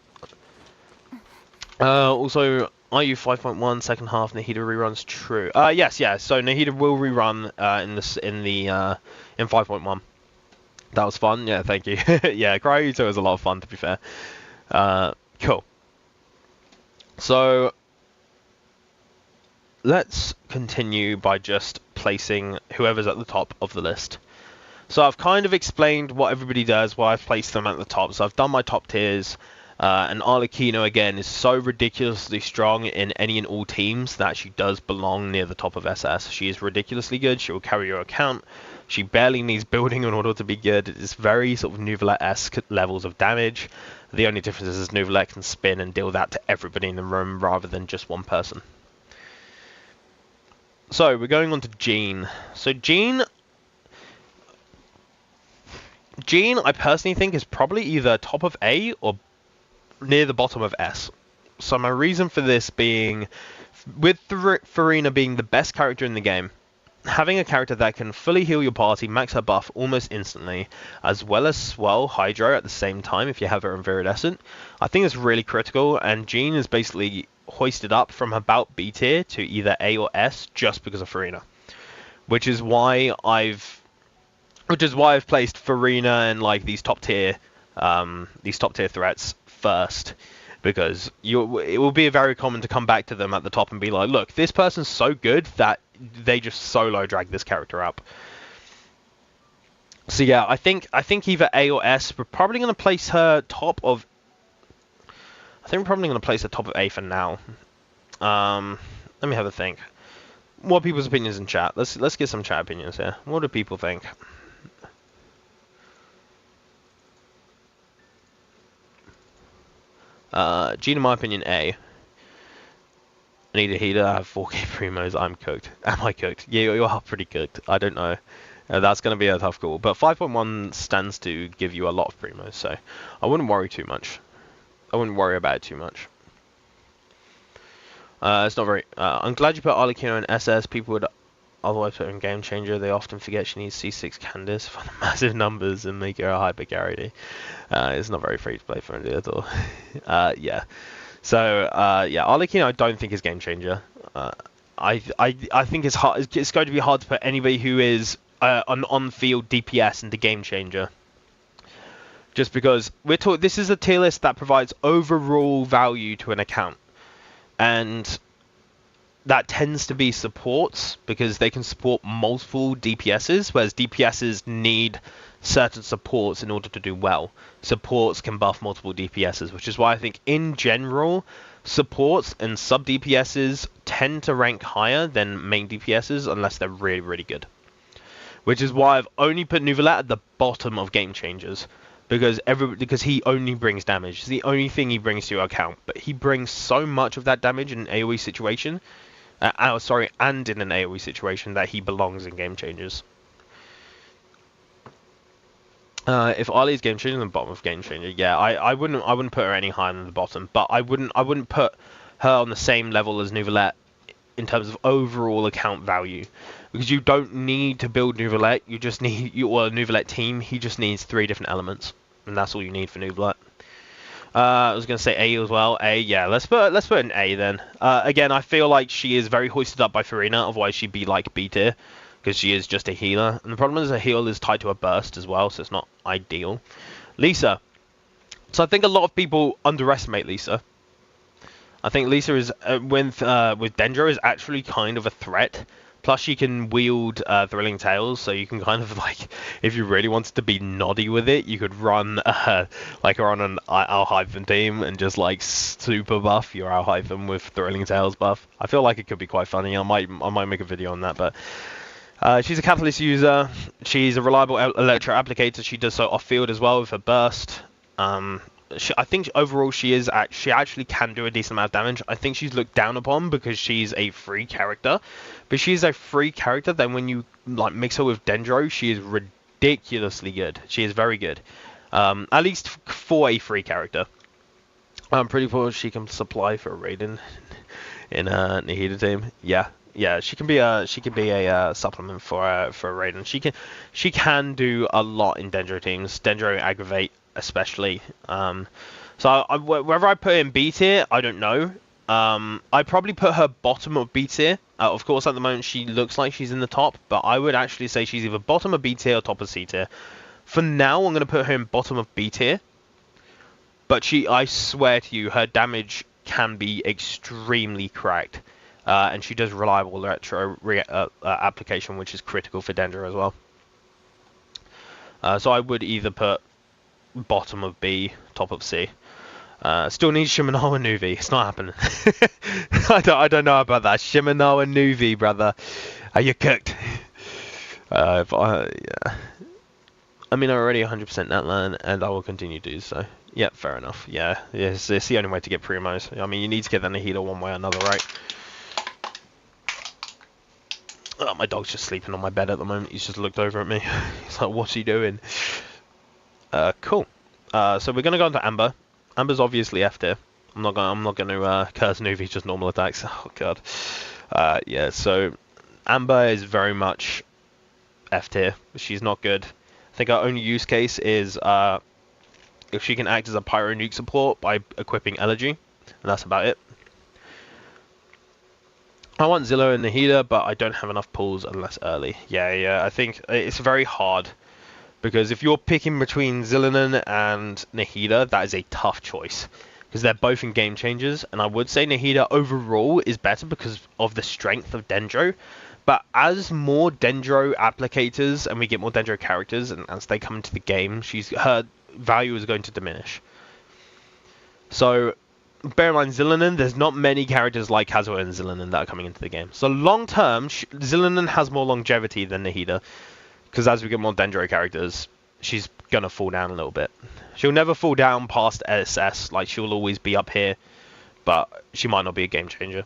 Also, IU 5.1 second half Nahida reruns true. Yes. So Nahida will rerun in 5.1. That was fun. Yeah, thank you. Yeah, Cryo Ito was a lot of fun, to be fair. Cool. So let's continue by just placing whoever's at the top of the list. So I've kind of explained what everybody does, why I've placed them at the top. So I've done my top tiers, and Arlecchino again is so ridiculously strong in any and all teams that she does belong near the top of SS. She is ridiculously good. She will carry your account. She barely needs building in order to be good. It's very sort of Neuvillette-esque levels of damage. The only difference is Neuvillette can spin and deal that to everybody in the room rather than just one person. So we're going on to Jean. So Jean, I personally think is probably either top of A or near the bottom of S. So my reason for this being, with Farina being the best character in the game, having a character that can fully heal your party, max her buff almost instantly, as well as swell Hydro at the same time if you have her in Viridescent, I think is really critical, and Jean is basically hoisted up from about B tier to either A or S just because of Farina. Which is why I've placed Farina and like these top tier threats first, because it will be very common to come back to them at the top and be like, look, this person's so good that they just solo drag this character up. So yeah, I think either A or S. We're probably going to place her top of... I think we're probably going to place her top of A for now. Let me have a think. What are people's opinions in chat? Let's get some chat opinions here. What do people think? Jean, in my opinion, A. Anita Heater, I have 4k primos. I'm cooked. Am I cooked? Yeah, you are pretty cooked. I don't know. That's going to be a tough call. But 5.1 stands to give you a lot of primos, so I wouldn't worry too much. I wouldn't worry about it too much. It's not very... I'm glad you put Arlecchino in SS. People would otherwise put her in Game Changer. They often forget she needs C6 Candice for the massive numbers and make her a hyper carry. It's not very free to play for India at all. Yeah. So, yeah, Arlecchino I don't think is Game Changer. I think it's hard. It's going to be hard to put anybody who is an on-field DPS into Game Changer. Just because this is a tier list that provides overall value to an account. And that tends to be supports, because they can support multiple DPSs, whereas DPSs need certain supports in order to do well. Supports can buff multiple DPSs, which is why I think in general, supports and sub DPSs tend to rank higher than main DPSs unless they're really, really good. Which is why I've only put Neuvillette at the bottom of Game Changers. Because he only brings damage. It's the only thing he brings to your account. But he brings so much of that damage in an AoE situation. And in an AoE situation that he belongs in Game Changers. If Arlie is Game Changer, then bottom of Game Changer. Yeah, I wouldn't put her any higher than the bottom. But I wouldn't put her on the same level as Neuvillette in terms of overall account value. Because you don't need to build Neuvillette, you just need a Neuvillette team. He just needs 3 different elements, and that's all you need for Neuvillette. I was going to say A as well. A, yeah, let's put an A then. Again, I feel like she is very hoisted up by Farina, otherwise she'd be like B tier, because she is just a healer. And the problem is a heal is tied to a burst as well, so it's not ideal. Lisa. So I think a lot of people underestimate Lisa. I think Lisa is with Dendro is actually kind of a threat Plus, she can wield Thrilling Tales, so you can kind of like, if you really wanted to be noddy with it, you could run like her on an Alhythen team and just like super buff your Alhythen with Thrilling Tales buff. I feel like it could be quite funny. I might make a video on that, but she's a Catalyst user. She's a reliable electro applicator. She does so off field as well with her burst. I think overall she actually can do a decent amount of damage. I think she's looked down upon because she's a free character, but she's a free character. Then when you like mix her with Dendro, she is ridiculously good. She is very good, at least for a free character. I'm pretty sure she can supply for a Raiden in a Nahida team. Yeah, she can be a supplement for a Raiden. She can do a lot in Dendro teams. Dendro aggravate especially. So whether I put her in B tier, I don't know. I'd probably put her bottom of B tier. Of course, at the moment she looks like she's in the top, but I would actually say she's either bottom of B tier or top of C tier. For now, I'm going to put her in bottom of B tier. But I swear to you, her damage can be extremely cracked. And she does reliable electro application, which is critical for Dendro as well. So I would either put bottom of B, top of C. Still need Shimanoa Nuvi. It's not happening. I don't know about that. Shimanoa Nuvi, brother. Are you cooked? Yeah. I mean, I'm already 100% Netland, and I will continue to do so. Yeah, fair enough. Yeah, it's the only way to get primos. I mean, you need to get the Nahida one way or another, right? Oh, my dog's just sleeping on my bed at the moment. He's just looked over at me. He's like, what's he doing? Cool. So we're gonna go into Amber. Amber's obviously F tier. I'm not gonna curse Nuvi, just normal attacks. Oh god. Yeah. So Amber is very much F tier. She's not good. I think our only use case is if she can act as a pyro nuke support by equipping Elegy, and that's about it. I want Zillow and Nahida, but I don't have enough pulls unless early. Yeah. I think it's very hard. Because if you're picking between Zillanen and Nahida, that is a tough choice. Because they're both in game changers. And I would say Nahida overall is better because of the strength of Dendro. But as more Dendro applicators and we get more Dendro characters, and as they come into the game, her value is going to diminish. So bear in mind, Zillanen, there's not many characters like Kazuha and Zillanen that are coming into the game. So long term, Zillanen has more longevity than Nahida. Because as we get more Dendro characters, she's going to fall down a little bit. She'll never fall down past SS. Like, she'll always be up here. But she might not be a game changer.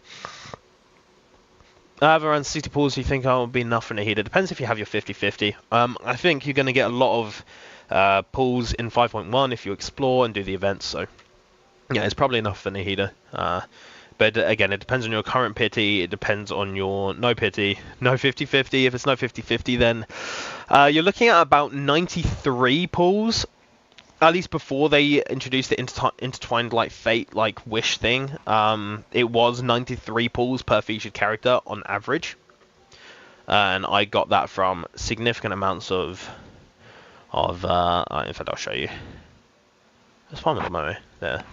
I have around 60 pulls you think will be enough for Nahida. Depends if you have your 50-50. I think you're going to get a lot of pulls in 5.1 if you explore and do the events. So, yeah, it's probably enough for Nahida. But again, it depends on your current pity, it depends on your no pity, no 50-50. If it's no 50-50, then you're looking at about 93 pulls, at least before they introduced the intertwined like fate, like wish thing. It was 93 pulls per featured character on average. And I got that from significant amounts of in fact, I'll show you. Let's find the Moe there.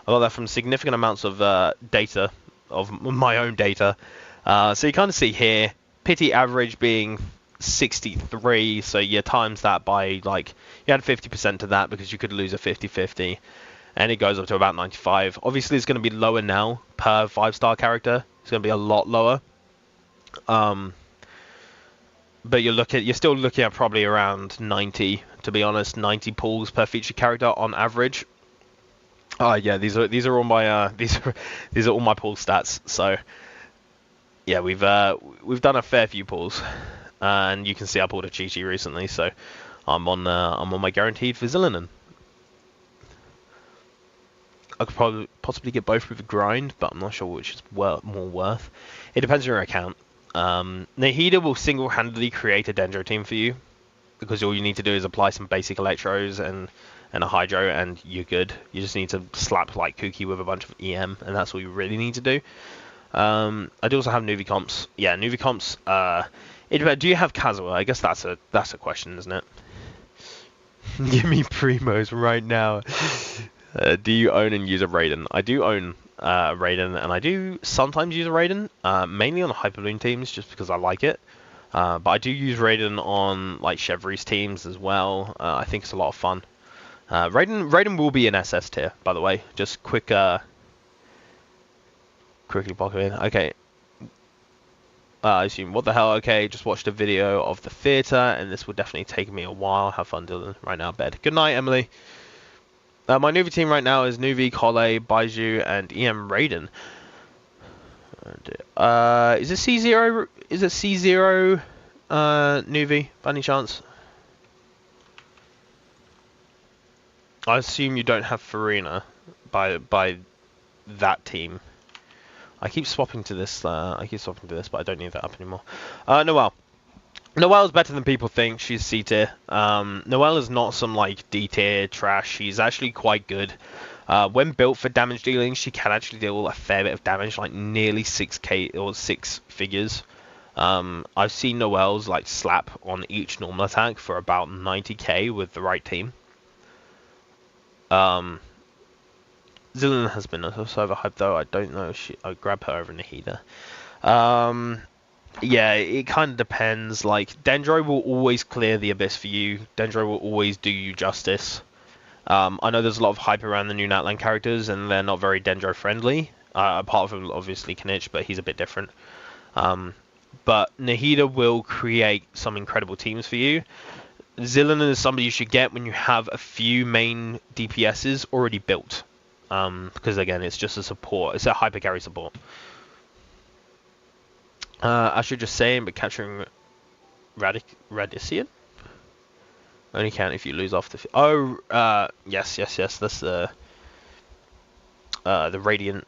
I got that from significant amounts of data, of my own data. So you kind of see here, pity average being 63, so you times that by, like, you add 50% to that because you could lose a 50-50, and it goes up to about 95. Obviously, it's going to be lower now per 5-star character. It's going to be a lot lower. But you're still looking at probably around 90, to be honest, 90 pulls per featured character on average. Yeah, these are all my these are all my pull stats. So yeah, we've done a fair few pulls, and you can see I pulled a Chi-Chi recently, so I'm on my guaranteed for Zillanen. I could possibly get both with a grind, but I'm not sure which is more worth. It depends on your account. Nahida will single-handedly create a Dendro team for you, because all you need to do is apply some basic electros and a hydro, and you're good. You just need to slap like Kuki with a bunch of EM, and that's all you really need to do. I do also have Nuvi comps. Yeah, Nuvi comps. Do you have Kazuha? I guess that's a question, isn't it? Give me primos right now. Do you own and use a Raiden? I do own Raiden, and I do sometimes use a Raiden, mainly on Hyperloon teams just because I like it. But I do use Raiden on like Chevry's teams as well. I think it's a lot of fun. Raiden will be in SS tier, by the way. Just quickly pop it in. Okay. I assume, what the hell? Okay, just watched a video of the theater, and this will definitely take me a while. Have fun, Dylan. Right now, bed. Good night, Emily. My Nuvi team right now is Nuvi, Kole, Baiju, and EM Raiden. Is it C0? Is it C0 Nuvi, by any chance? I assume you don't have Farina by that team. I keep swapping to this. But I don't need that up anymore. Noelle. Noelle's better than people think. She's C tier. Noelle is not some like D tier trash. She's actually quite good. When built for damage dealing, she can actually deal a fair bit of damage, like nearly 6k or 6 figures. I've seen Noelle's like slap on each normal attack for about 90k with the right team. Zillion has been so overhyped though. I don't know if I'd grab her over Nahida. Yeah, it kind of depends. Like, Dendro will always clear the abyss for you. Dendro will always do you justice. I know there's a lot of hype around the new Natlan characters, and they're not very Dendro friendly. Apart from, obviously, Kanich, but he's a bit different. But Nahida will create some incredible teams for you. Zillion is somebody you should get when you have a few main DPSs already built. Because, again, it's just a support. It's a hyper carry support. I should just say, but capturing Radician? Only count if you lose off the... yes. That's the Radiant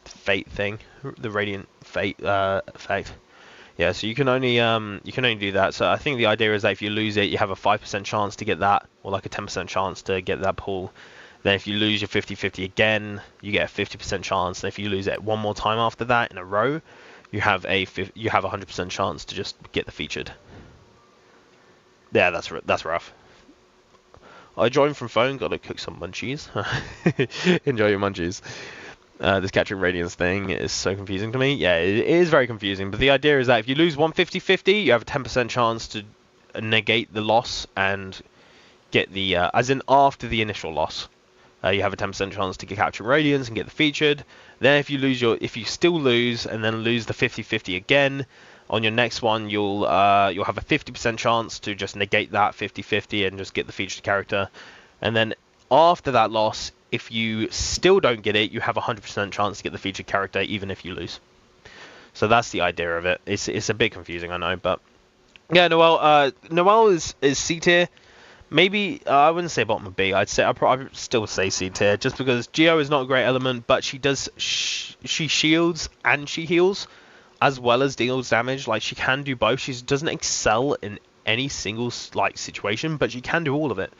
Fate thing. The Radiant Fate effect. Yeah, so you can only do that. So I think the idea is that if you lose it, you have a 5% chance to get that, or like a 10% chance to get that pull. Then if you lose your 50-50 again, you get a 50% chance. And if you lose it one more time after that in a row, you have a 100% chance to just get the featured. Yeah, that's rough. I joined from phone. Gotta cook some munchies. Enjoy your munchies. This capturing radiance thing is so confusing to me. Yeah, it is very confusing. But the idea is that if you lose 150-50, you have a 10% chance to negate the loss and get the as in after the initial loss. You have a 10% chance to get capturing radiance and get the featured. Then if you still lose and then lose the 50-50 again, on your next one you'll have a 50% chance to just negate that 50-50 and just get the featured character. And then after that loss, if you still don't get it, you have a 100% chance to get the featured character even if you lose. So that's the idea of it. It's a bit confusing, I know, but yeah, Noelle is C tier. Maybe I wouldn't say bottom of B. I'd still say C tier, just because Geo is not a great element, but she shields and she heals, as well as deals damage. Like, she can do both. She doesn't excel in any single like situation, but she can do all of it.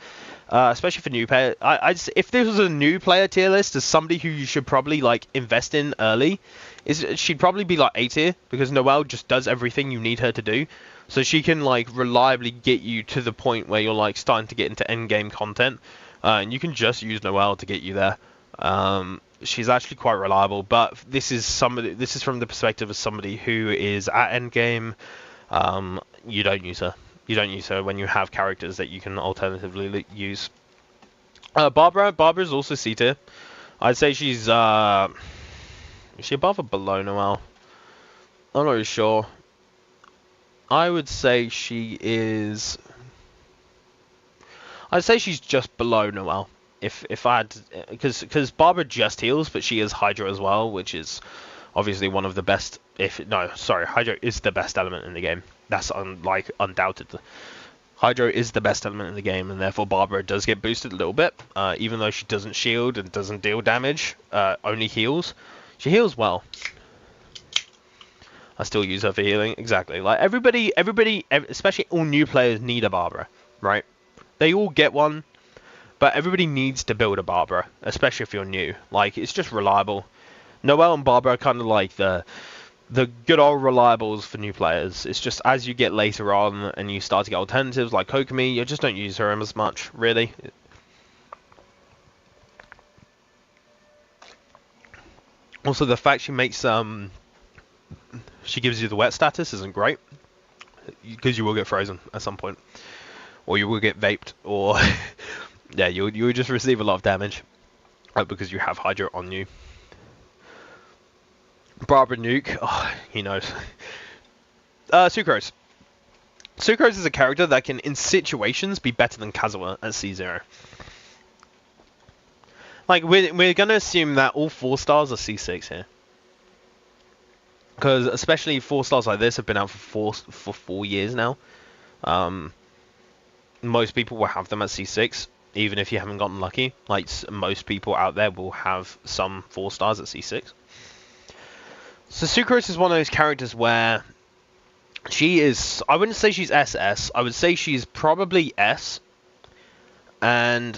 Especially for new player. If this was a new player tier list, as somebody who you should probably like invest in early, she'd probably be like A tier, because Noelle just does everything you need her to do. So she can like reliably get you to the point where you're like starting to get into end game content, and you can just use Noelle to get you there. She's actually quite reliable, but this is from the perspective of somebody who is at end game. You don't use her. You don't use her when you have characters that you can alternatively use. Barbara is also C tier. I'd say she's is she above or below Noelle? I'm not really sure. I would say she is... I'd say she's just below Noelle. If I had... Because Barbara just heals, but she is Hydra as well, which is obviously one of the best... Hydra is the best element in the game. That's undoubted. Hydra is the best element in the game, and therefore Barbara does get boosted a little bit. Even though she doesn't shield and doesn't deal damage, only heals. She heals well. I still use her for healing. Exactly. Like everybody, especially all new players need a Barbara, right? They all get one, but everybody needs to build a Barbara, especially if you're new. Like, it's just reliable. Noelle and Barbara are kind of like the good old reliables for new players. It's just as you get later on and you start to get alternatives like Kokomi, you just don't use her as much, really. Also, the fact she makes she gives you the wet status isn't great, because you will get frozen at some point, or you will get vaped, or yeah, you will just receive a lot of damage because you have Hydra on you. Barbara Nuke, oh, he knows. Sucrose. Sucrose is a character that can, in situations, be better than Kazuha at C0. Like, we're going to assume that all 4 stars are C6 here. Because especially 4 stars like this have been out for 4 years now. Most people will have them at C6, even if you haven't gotten lucky. Like, most people out there will have some 4 stars at C6. So Sucrose is one of those characters where she is, I wouldn't say she's SS, I would say she's probably S. And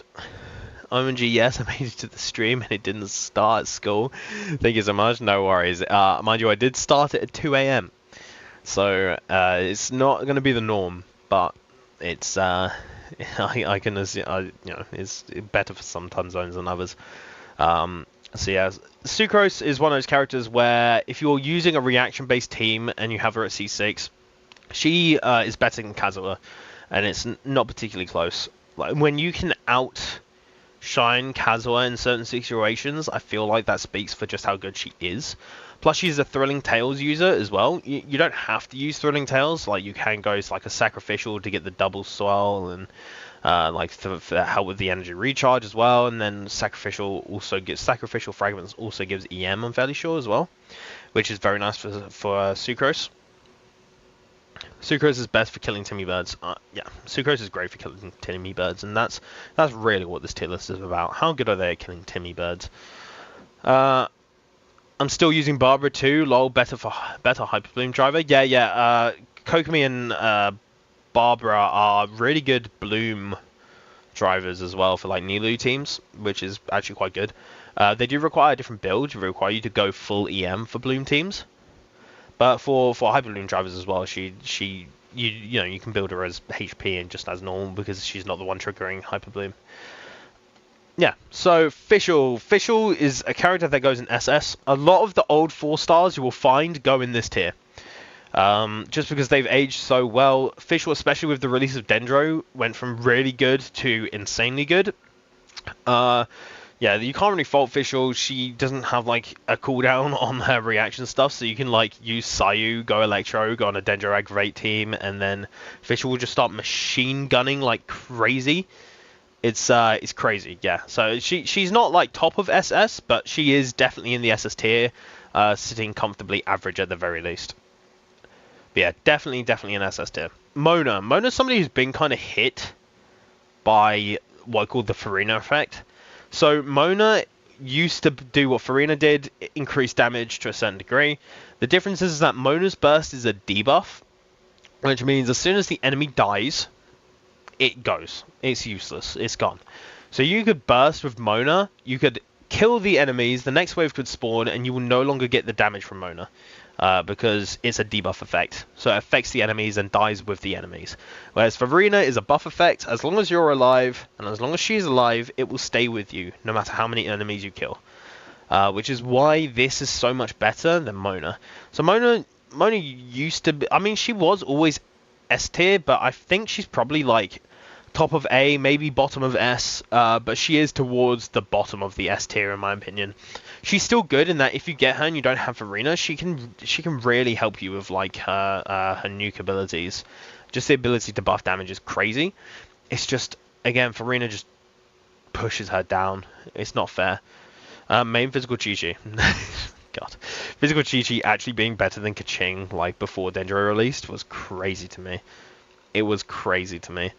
OMG, yes, I made it to the stream and it didn't start at school. Thank you so much, no worries. Mind you, I did start it at 2 AM. So it's not going to be the norm, but it's I can assume, you know, it's better for some time zones than others. So yeah, Sucrose is one of those characters where if you're using a reaction-based team and you have her at C6, she is better than Kazuha, and it's not particularly close. Like, when you can outshine Kazuha in certain situations, I feel like that speaks for just how good she is. Plus, she's a Thrilling Tales user as well. You don't have to use Thrilling Tales. Like, you can go like a Sacrificial to get the double swell, and like for help with the energy recharge as well. And then Sacrificial Fragments also gives EM, I'm fairly sure, as well, which is very nice for Sucrose. Sucrose is best for killing Timmy birds. Yeah, Sucrose is great for killing Timmy birds, and that's really what this tier list is about. How good are they at killing Timmy birds? I'm still using Barbara too. Lol, better Hyper Bloom driver. Yeah. Kokomi and Barbara are really good Bloom drivers as well for like Nilou teams, which is actually quite good. They do require a different build. They require you to go full EM for Bloom teams. But for Hyper Bloom drivers as well, you know, you can build her as HP and just as normal because she's not the one triggering Hyper Bloom. Yeah, so Fischl. Fischl is a character that goes in SS. A lot of the old 4 stars you will find go in this tier. Just because they've aged so well. Fischl, especially with the release of Dendro, went from really good to insanely good. Yeah, you can't really fault Fischl. She doesn't have like a cooldown on her reaction stuff, so you can like use Sayu, go Electro, go on a Dendro Aggravate team, and then Fischl will just start machine gunning like crazy. It's crazy, yeah. So she's not like top of SS, but she is definitely in the SS tier, sitting comfortably average at the very least. But yeah, definitely an SS tier. Mona's somebody who's been kind of hit by what I call the Farina effect. So Mona used to do what Farina did, increase damage to a certain degree. The difference is that Mona's burst is a debuff, which means as soon as the enemy dies, it goes. It's useless. It's gone. So you could burst with Mona, you could kill the enemies, the next wave could spawn, and you will no longer get the damage from Mona. Because it's a debuff effect. So it affects the enemies and dies with the enemies. Whereas Farina is a buff effect. As long as you're alive, and as long as she's alive, it will stay with you, no matter how many enemies you kill. Which is why this is so much better than Mona. So Mona used to be... I mean, she was always S tier, but I think she's probably like top of A, maybe bottom of S, but she is towards the bottom of the S tier in my opinion. She's still good in that if you get her and you don't have Farina, she can really help you with like her nuke abilities. Just the ability to buff damage is crazy. It's just, again, Farina just pushes her down. It's not fair. Main physical Chi-Chi. God. Physical Chi-Chi actually being better than Kaching like before Dendro released was crazy to me. It was crazy to me.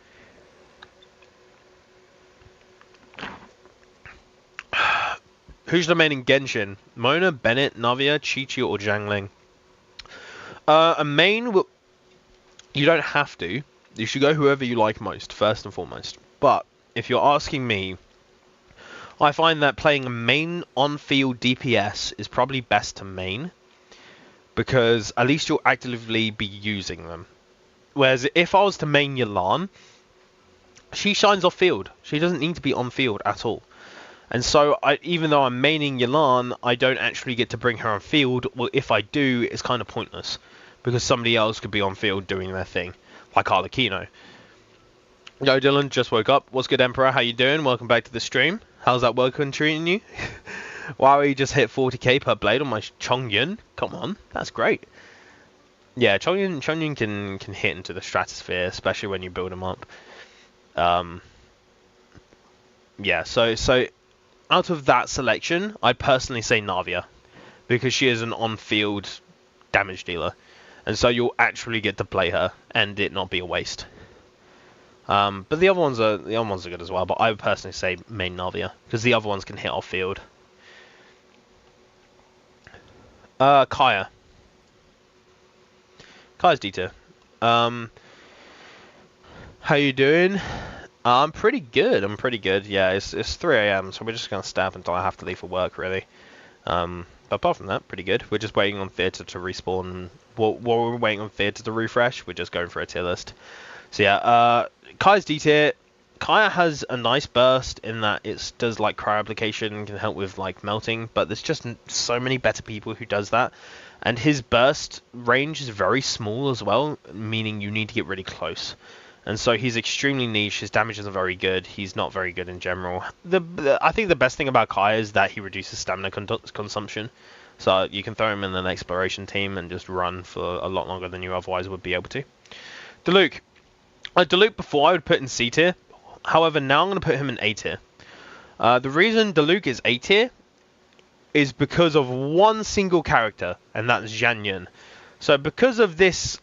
Who's the main in Genshin? Mona, Bennett, Navia, Chi-Chi, or Jiangling? A main will... You don't have to. You should go whoever you like most, first and foremost. But, if you're asking me, I find that playing a main on-field DPS is probably best to main. Because at least you'll actively be using them. Whereas if I was to main Yelan, she shines off-field. She doesn't need to be on-field at all. And so, even though I'm maining Yelan, I don't actually get to bring her on field. Well, if I do, it's kind of pointless. Because somebody else could be on field doing their thing. Like Arlecchino. Yo, Dylan, just woke up. What's good, Emperor? How you doing? Welcome back to the stream. How's that working treating you? Wow, he just hit 40k per blade on my Chongyun. Come on, that's great. Yeah, Chongyun can hit into the stratosphere, especially when you build him up. Yeah, so out of that selection, I'd personally say Navia, because she is an on-field damage dealer, and so you'll actually get to play her and it not be a waste. But the other ones are good as well. But I would personally say main Navia because the other ones can hit off field. Kaya's D tier. How you doing? I'm pretty good. Yeah, it's 3 AM, so we're just gonna stay up until I have to leave for work, really. But apart from that, pretty good. We're just waiting on theatre to respawn. While we're waiting on theatre to refresh, we're just going for a tier list. So yeah, Kaya's D tier. Kaya has a nice burst in that it does like cryo application, can help with like melting, but there's just so many better people who does that. And his burst range is very small as well, meaning you need to get really close. And so he's extremely niche, his damage isn't very good, he's not very good in general. I think the best thing about Kaya is that he reduces stamina consumption. So you can throw him in an exploration team and just run for a lot longer than you otherwise would be able to. Diluc. Diluc before I would put in C tier. However, now I'm going to put him in A tier. The reason Diluc is A tier is because of one single character, and that's Zhang Yun. So because of this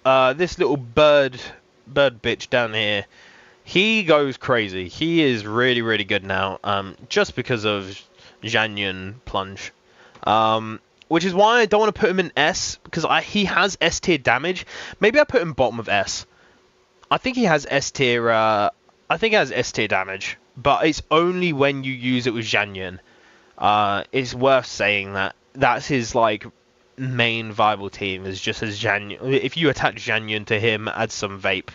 this little bird bitch down here, he goes crazy. He is really, really good now, just because of Zhang Yun plunge. Which is why I don't want to put him in S, because he has S tier damage. Maybe I put him bottom of S. I think he has S tier. I think he has S tier damage, but it's only when you use it with Zhang Yun. It's worth saying that that's his like main viable team is just as Zhang Yun. If you attach Zhang Yun to him, add some vape,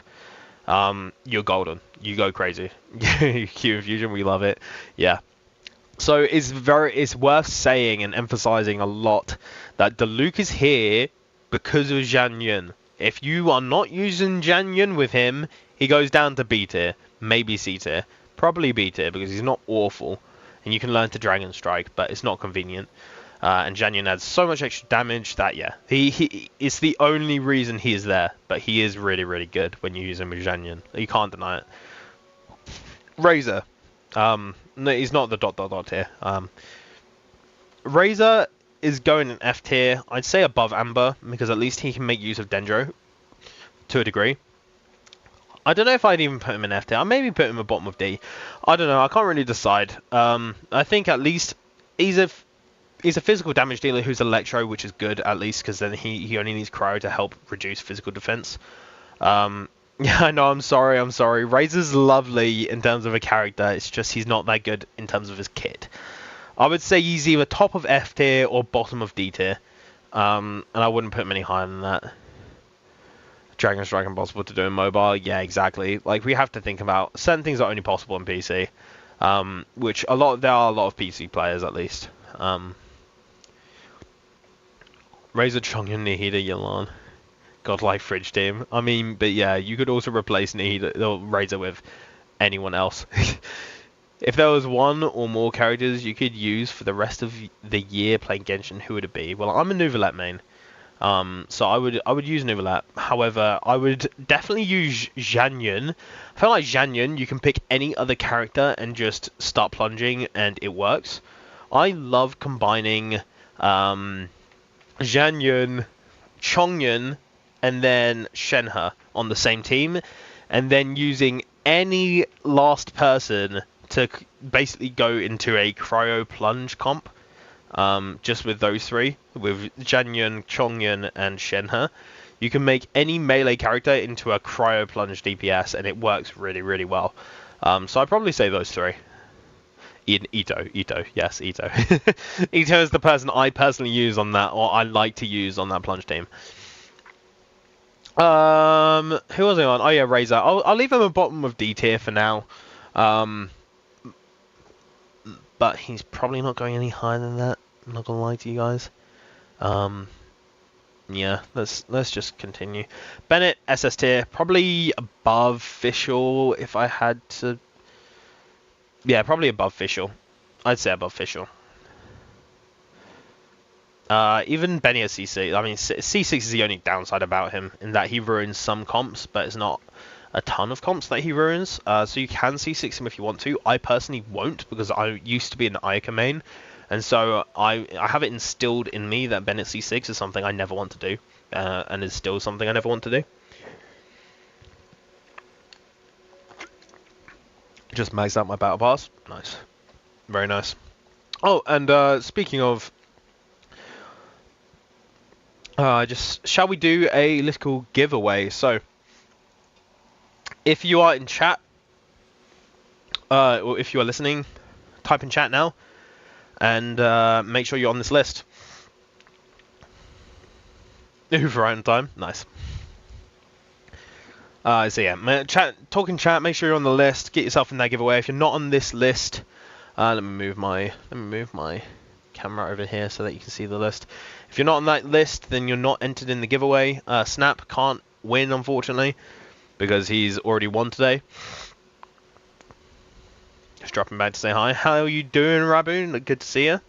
you're golden. You go crazy. Q Infusion, we love it. Yeah. So it's worth saying and emphasizing a lot that Diluc is here because of Zhang Yun. If you are not using Zhang Yun with him, he goes down to B tier, maybe C tier, probably B tier because he's not awful, and you can learn to Dragon Strike, but it's not convenient. And Zhang Yun adds so much extra damage that yeah, it's the only reason he is there, but he is really, really good when you use him with Zhang Yun. You can't deny it. Razor. No, he's not the ... tier. Razor is going in F tier. I'd say above Amber, because at least he can make use of Dendro to a degree. I don't know if I'd even put him in F tier. I'd maybe put him at bottom of D. I don't know. I can't really decide. I think at least he's a physical damage dealer who's Electro, which is good at least, because then he only needs Cryo to help reduce physical defense. Yeah, I know, I'm sorry. Razor's lovely in terms of a character, it's just he's not that good in terms of his kit. I would say he's either top of F tier or bottom of D tier. And I wouldn't put him any higher than that. Dragon Strike impossible to do in mobile, yeah, exactly. Like, we have to think about certain things are only possible in PC. Which there are a lot of PC players at least. Razor, Chongyun, Nihida, Yelan. Godlike fridge team. I mean, but yeah, you could also replace Nihida or Razor with anyone else. If there was one or more characters you could use for the rest of the year playing Genshin, who would it be? Well, I'm a Nuvalet main. So I would use Nuvalet. However, I would definitely use Zhang Yun. I feel like Zhang Yun, you can pick any other character and just start plunging and it works. I love combining Zhang Yun, Chongyun, and then Shenhe on the same team, and then using any last person to basically go into a cryo plunge comp, just with those three, with Zhang Yun, Chongyun, and Shenhe. You can make any melee character into a cryo plunge DPS, and it works really, really well. So I'd probably say those three. Ito, yes, Ito. Ito is the person I personally use on that, or I like to use on that plunge team. Who was I on? Oh yeah, Razor. I'll leave him at bottom of D tier for now. but he's probably not going any higher than that. I'm not gonna lie to you guys. Yeah, let's just continue. Bennett SS tier, probably above Fischl if I had to. Yeah, probably above Fischl. I'd say above Fischl. Even Benny at C6. I mean, C6 is the only downside about him in that he ruins some comps, but it's not a ton of comps that he ruins. So you can C6 him if you want to. I personally won't because I used to be an Ica main, and so I have it instilled in me that Bennett C6 is something I never want to do, and is still something I never want to do. Just maxed out my battle pass. Nice, very nice. Oh, and speaking of. Shall we do a little giveaway? So, if you are in chat, or if you are listening, type in chat now, and make sure you're on this list. Ooh, right on time. Nice. So yeah, talk in chat. Make sure you're on the list. Get yourself in that giveaway. If you're not on this list, let me move my camera over here so that you can see the list. If you're not on that list, then you're not entered in the giveaway. Snap can't win, unfortunately, because he's already won today. Just dropping back to say hi. How are you doing, Raboon? Good to see you.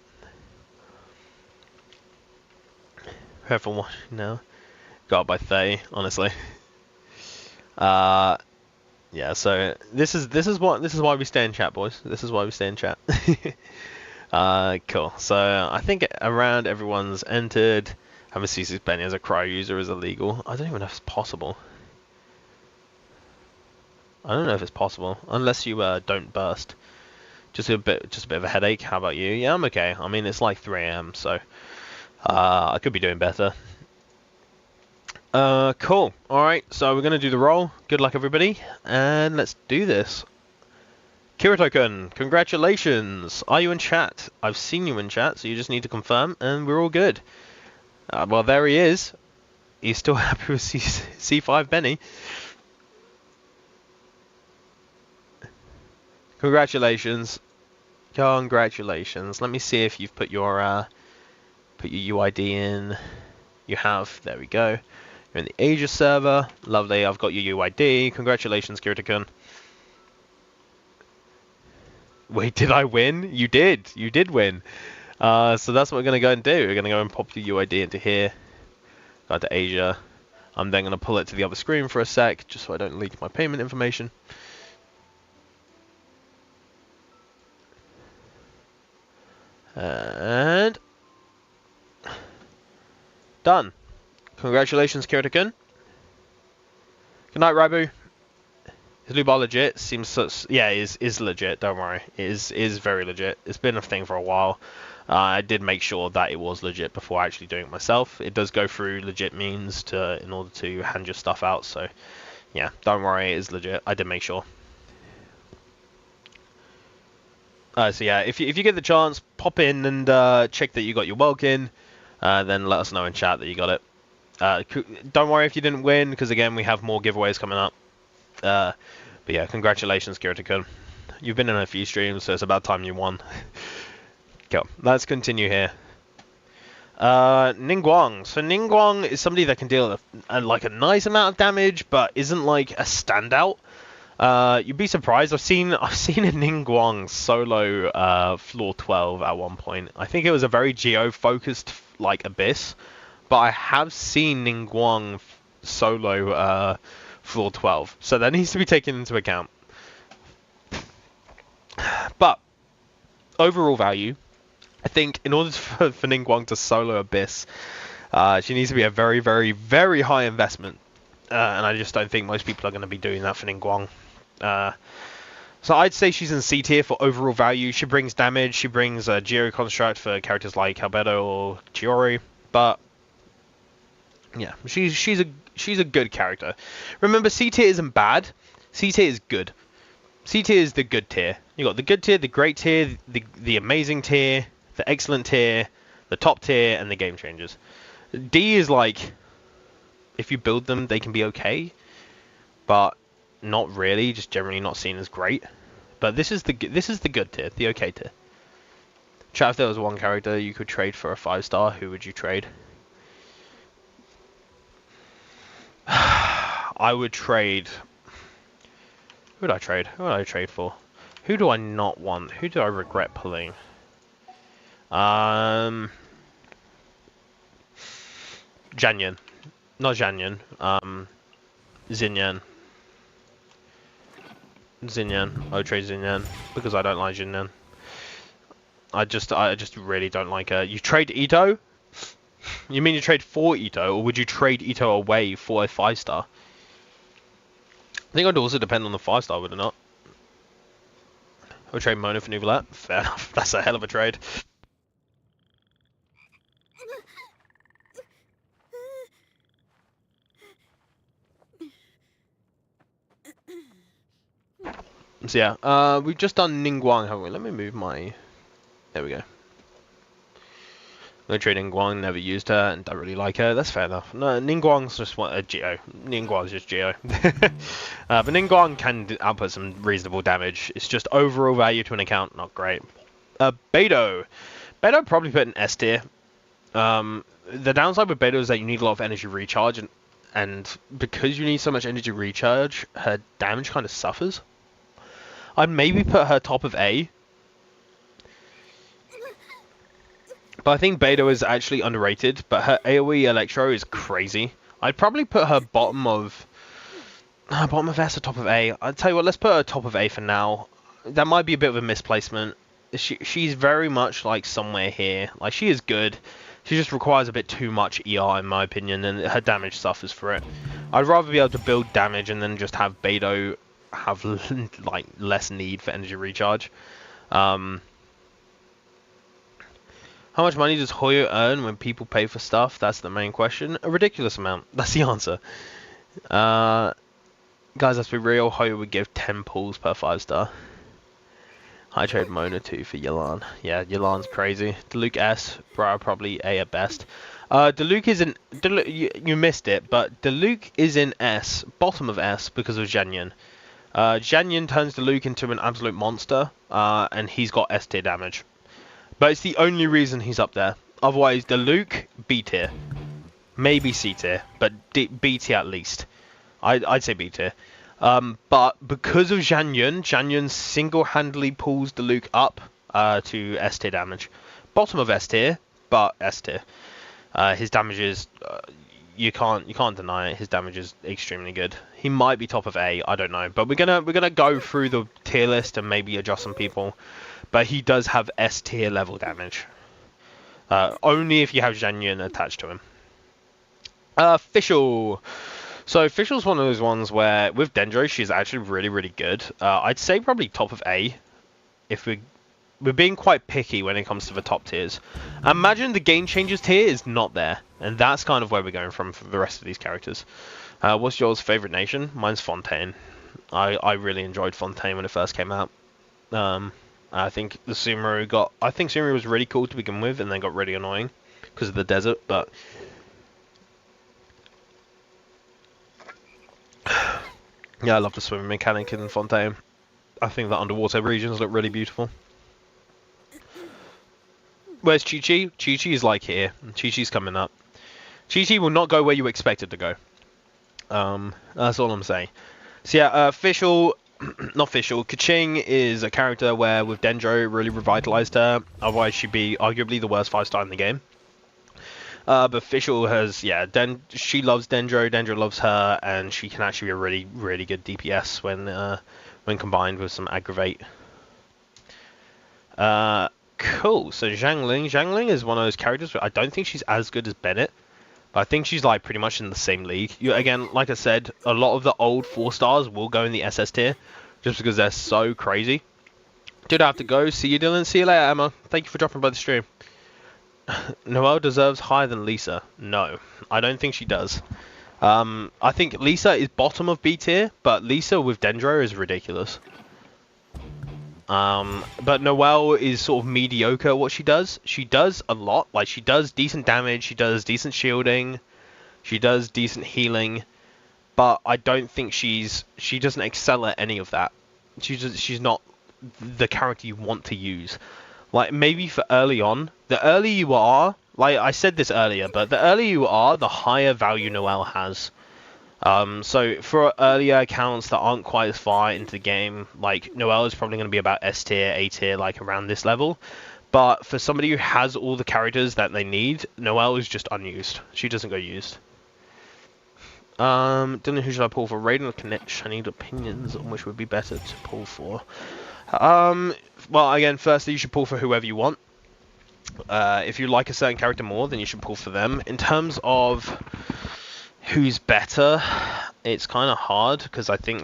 Whoever watching now. Got up by 30, honestly. Yeah, so this is why we stay in chat, boys. This is why we stay in chat. Cool. So I think around everyone's entered. Having C6 Benny as a cryo user is illegal. I don't even know if it's possible. I don't know if it's possible unless you don't burst. Just a bit of a headache. How about you? Yeah, I'm okay. I mean, it's like 3 AM, so I could be doing better. Cool. All right. So we're gonna do the roll. Good luck, everybody, and let's do this. Kirito-kun, congratulations! Are you in chat? I've seen you in chat, so you just need to confirm, and we're all good. Well, there he is. He's still happy with C5 Benny. Congratulations. Congratulations. Let me see if you've put your UID in. You have. There we go. You're in the Asia server. Lovely. I've got your UID. Congratulations, Kirito-kun. Wait, did I win? You did. You did win. So that's what we're going to go and do. We're going to go and pop your UID into here. Go to Asia. I'm then going to pull it to the other screen for a sec, just so I don't leak my payment information. And... done. Congratulations, Kirito-kun. Good night, Rabu. Is Lubar legit? Seems such... yeah, it is legit, don't worry. It is very legit. It's been a thing for a while. I did make sure that it was legit before actually doing it myself. It does go through legit means in order to hand your stuff out, so... yeah, don't worry, it is legit. I did make sure. So yeah, if you get the chance, pop in and check that you got your Welkin. Then let us know in chat that you got it. Don't worry if you didn't win, because again, we have more giveaways coming up. But yeah, congratulations, Kirito-kun. You've been in a few streams, so it's about time you won. Cool. Let's continue here. Ningguang. So Ningguang is somebody that can deal like a nice amount of damage, but isn't like a standout. You'd be surprised. I've seen a Ningguang solo floor 12 at one point. I think it was a very geo-focused like abyss, but I have seen Ningguang solo floor 12, so that needs to be taken into account. But overall value, I think in order for Ningguang to solo abyss, she needs to be a very, very, very high investment, and I just don't think most people are going to be doing that for Ningguang. So I'd say she's in C tier for overall value. She brings damage, she brings a Geo construct for characters like Albedo or Chiori, but yeah, she's a good character. Remember, C tier isn't bad. C tier is good. C tier is the good tier. You got the good tier, the great tier, the amazing tier, the excellent tier, the top tier, and the game changers. D is like, if you build them, they can be okay, but not really. Just generally not seen as great. But this is the good tier, the okay tier. Chat, if there was one character you could trade for a 5-star, who would you trade? I would trade... Who would I trade? Who would I trade for? Who do I not want? Who do I regret pulling? Janyan. Not Janyan. Xinyan. Xinyan. I would trade Xinyan because I don't like Xinyan. I just really don't like her. You trade Ito? You mean you trade for Ito, or would you trade Ito away for a 5-star? I think it would also depend on the 5-star, would it not? I would trade Mona for Nuvolet. Fair enough. That's a hell of a trade. So yeah, we've just done Ningguang, haven't we? Let me move my... There we go. No trade Ningguang, never used her, and don't really like her. That's fair enough. No, Ningguang's just a Geo. Ningguang's just Geo. But Ningguang can output some reasonable damage. It's just overall value to an account, not great. Beidou. Beidou probably put in S tier. The downside with Beidou is that you need a lot of energy recharge, and because you need so much energy recharge, her damage kind of suffers. I'd maybe put her top of A. But I think Beidou is actually underrated, but her AoE Electro is crazy. I'd probably put her bottom of S or top of A. I'd tell you what, let's put her top of A for now. That might be a bit of a misplacement. She's very much like somewhere here. Like, she is good. She just requires a bit too much ER in my opinion, and her damage suffers for it. I'd rather be able to build damage and then just have Beidou have like less need for energy recharge. How much money does Hoyo earn when people pay for stuff? That's the main question. A ridiculous amount. That's the answer. Guys, let's be real. Hoyo would give 10 pulls per 5-star. I trade Mona 2 for Yelan. Yeah, Yelan's crazy. Diluc S, probably A at best. Diluc is in... you missed it, but Diluc is in S, bottom of S, because of Janyan. Janyan turns Diluc into an absolute monster, and he's got S tier damage. But it's the only reason he's up there. Otherwise, Diluc, B tier. Maybe C tier, but B tier at least. I'd say B tier. But because of Janyan single-handedly pulls Diluc up to S tier damage. Bottom of S tier, but S tier. His damage is... you can't deny it. His damage is extremely good. He might be top of A, I don't know. But we're gonna go through the tier list and maybe adjust some people. But he does have S tier level damage. Only if you have Janyan attached to him. Fischl. So Fischl's one of those ones where with Dendro she's actually really, really good. I'd say probably top of A. If we're being quite picky when it comes to the top tiers. Imagine the Game Changers tier is not there. And that's kind of where we're going from for the rest of these characters. What's yours favorite nation? Mine's Fontaine. I really enjoyed Fontaine when it first came out. I think the Sumeru Sumeru was really cool to begin with, and then got really annoying because of the desert. But yeah, I love the swimming mechanic in Fontaine. I think the underwater regions look really beautiful. Where's Chi-Chi? Chi-Chi is like here. Chi-Chi's coming up. Chi-Chi will not go where you expect it to go. That's all I'm saying. So yeah, Fischl. Not Fischl. Keqing is a character where with Dendro really revitalized her. Otherwise she'd be arguably the worst 5-star in the game. But Fischl has, yeah, she loves Dendro, Dendro loves her, and she can actually be a really, really good DPS when combined with some aggravate. Cool. So Zhangling is one of those characters where I don't think she's as good as Bennett. I think she's like pretty much in the same league. Again, like I said, a lot of the old 4-stars will go in the SS tier just because they're so crazy. Dude, I have to go. See you, Dylan. See you later, Emma. Thank you for dropping by the stream. Noelle deserves higher than Lisa. No, I don't think she does. I think Lisa is bottom of B tier, but Lisa with Dendro is ridiculous. But Noelle is sort of mediocre at what she does. She does a lot. Like, she does decent damage, she does decent shielding, she does decent healing, but I don't think she doesn't excel at any of that. She's not the character you want to use. Like, maybe for early on. The earlier you are, like I said this earlier, but the earlier you are, the higher value Noelle has. So for earlier accounts that aren't quite as far into the game, like Noelle is probably going to be about S tier, A tier, like around this level. But for somebody who has all the characters that they need, Noelle is just unused. She doesn't go used. Don't know who should I pull for. Raiden or Kinich? I need opinions on which would be better to pull for. Well, again, firstly, you should pull for whoever you want. If you like a certain character more, then you should pull for them. In terms of who's better, it's kind of hard because I think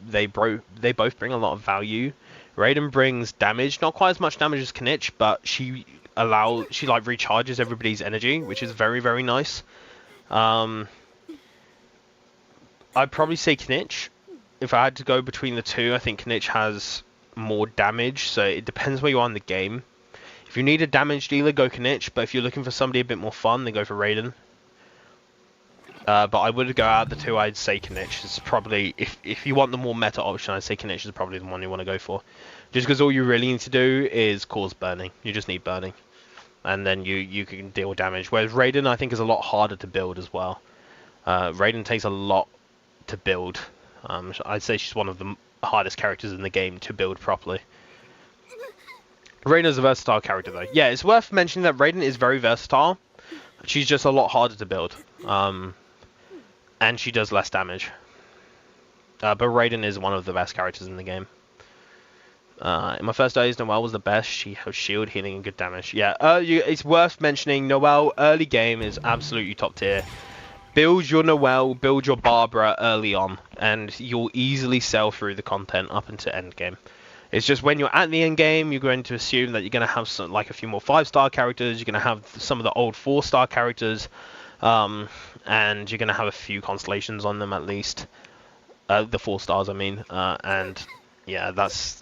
they both bring a lot of value. Raiden brings damage, not quite as much damage as Kinich, but she like recharges everybody's energy, which is very, very nice. I'd probably say Kinich. If I had to go between the two, I think Kinich has more damage, so it depends where you are in the game. If you need a damage dealer, go Kinich, but if you're looking for somebody a bit more fun, then go for Raiden. But I would go out of the two, I'd say Kinich is probably, if you want the more meta option, I'd say Kinich is probably the one you want to go for. Just because all you really need to do is cause burning. You just need burning. And then you can deal damage. Whereas Raiden, I think, is a lot harder to build as well. Raiden takes a lot to build. I'd say she's one of the hardest characters in the game to build properly. Raiden's a versatile character though. Yeah, it's worth mentioning that Raiden is very versatile. She's just a lot harder to build. And she does less damage. But Raiden is one of the best characters in the game. In my first days, Noelle was the best. She has shield, healing, and good damage. Yeah, it's worth mentioning Noelle early game is absolutely top tier. Build your Noelle, build your Barbara early on, and you'll easily sell through the content up into end game. It's just when you're at the end game, you're going to assume that you're going to have some, like a few more 5-star characters. You're going to have some of the old 4-star characters, and you're going to have a few constellations on them at least. The 4 stars, I mean, and yeah,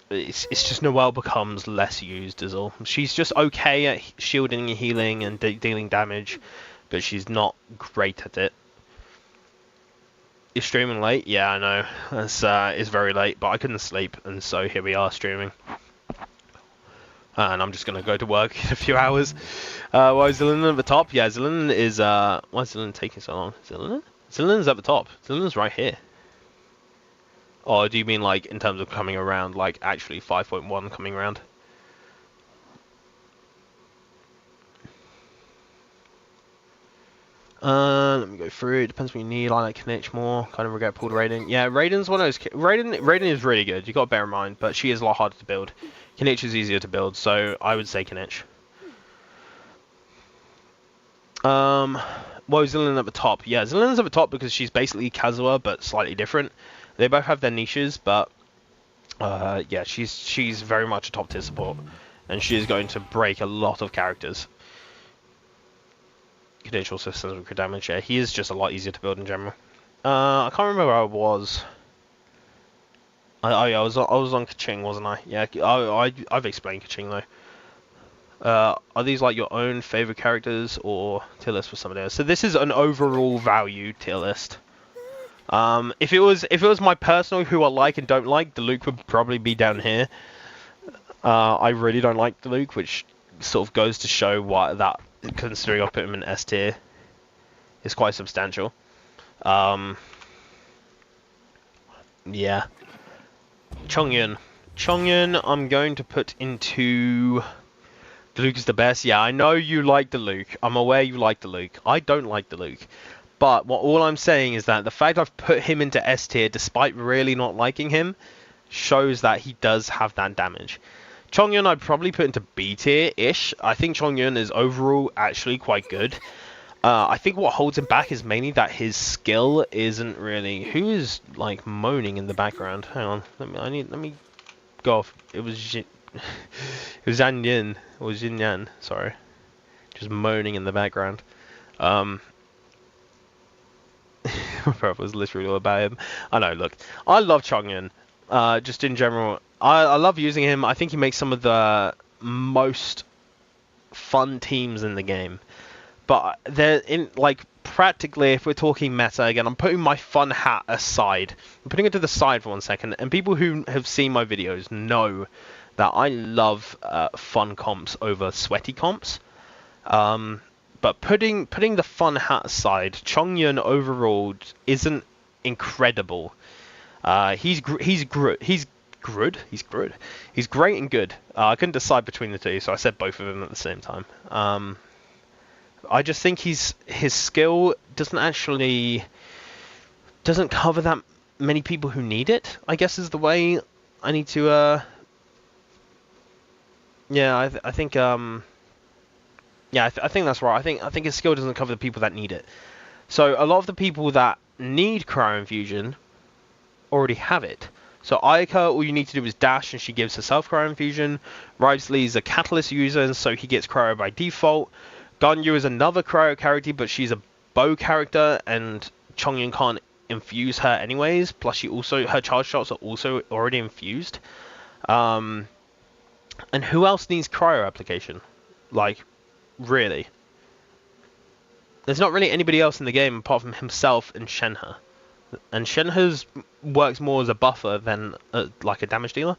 it's just Noelle becomes less used as all. She's just okay at shielding and healing and dealing damage, but she's not great at it. You're streaming late? Yeah, I know. It's very late, but I couldn't sleep, and so here we are streaming. And I'm just going to go to work in a few hours. Why is Zillion at the top? Yeah, Zillion is... why is Zillion taking so long? Zillion? Zillion's at the top. Zillion's right here. Or do you mean, like, in terms of coming around, like, actually 5.1 coming around? Let me go through. It depends what you need. I like Kinich more. Kind of regret pulled Raiden. Yeah, Raiden's one of those... Raiden is really good. You got to bear in mind, but she is a lot harder to build. Kinich is easier to build, so I would say Kinich. Well, Zillion at the top. Yeah, Zillion's at the top because she's basically Kazuha, but slightly different. They both have their niches, but yeah, she's very much a top tier support, and she is going to break a lot of characters. Kinich also says with good damage. Yeah, he is just a lot easier to build in general. I can't remember where I was. I was on Kaching, wasn't I? Yeah, I've explained Kaching though. Are these like your own favorite characters or tier list for somebody else? So this is an overall value tier list. If it was my personal who I like and don't like, Diluc would probably be down here. I really don't like Diluc, which sort of goes to show why that, considering I put him in S tier, is quite substantial. Yeah. Chongyun, I'm going to put into... Diluc is the best. Yeah, I know you like Diluc. I'm aware you like Diluc. I don't like Diluc. But all I'm saying is that the fact I've put him into S tier, despite really not liking him, shows that he does have that damage. Chongyun I'd probably put into B tier-ish. I think Chongyun is overall actually quite good. I think what holds him back is mainly that his skill isn't really... Who is, like, moaning in the background? Hang on. Let me go off. It was... it was Zhan Yin. Or Jin Yan. Sorry. Just moaning in the background. My brother was literally all about him. I know, look. I love Chongyun. Just in general. I love using him. I think he makes some of the most fun teams in the game. But they're in, like, practically, if we're talking meta again, I'm putting my fun hat aside. I'm putting it to the side for 1 second. And people who have seen my videos know that I love fun comps over sweaty comps. But putting the fun hat aside, Chongyun overall isn't incredible. He's great and good. I couldn't decide between the two, so I said both of them at the same time. I just think his skill doesn't cover that many people who need it, I guess, is the way I need to. I think I think that's right. I think his skill doesn't cover the people that need it. So a lot of the people that need Cryo Infusion already have it. So Ayaka, all you need to do is dash and she gives herself Cryo Infusion. Wriothesley's a Catalyst user, and so he gets Cryo by default. Ganyu is another Cryo character, but she's a bow character, and Chongyun can't infuse her anyways. Plus, her charge shots are also already infused. And who else needs Cryo application? Like, really? There's not really anybody else in the game apart from himself and Shenhe. And Shenhe's works more as a buffer than like a damage dealer.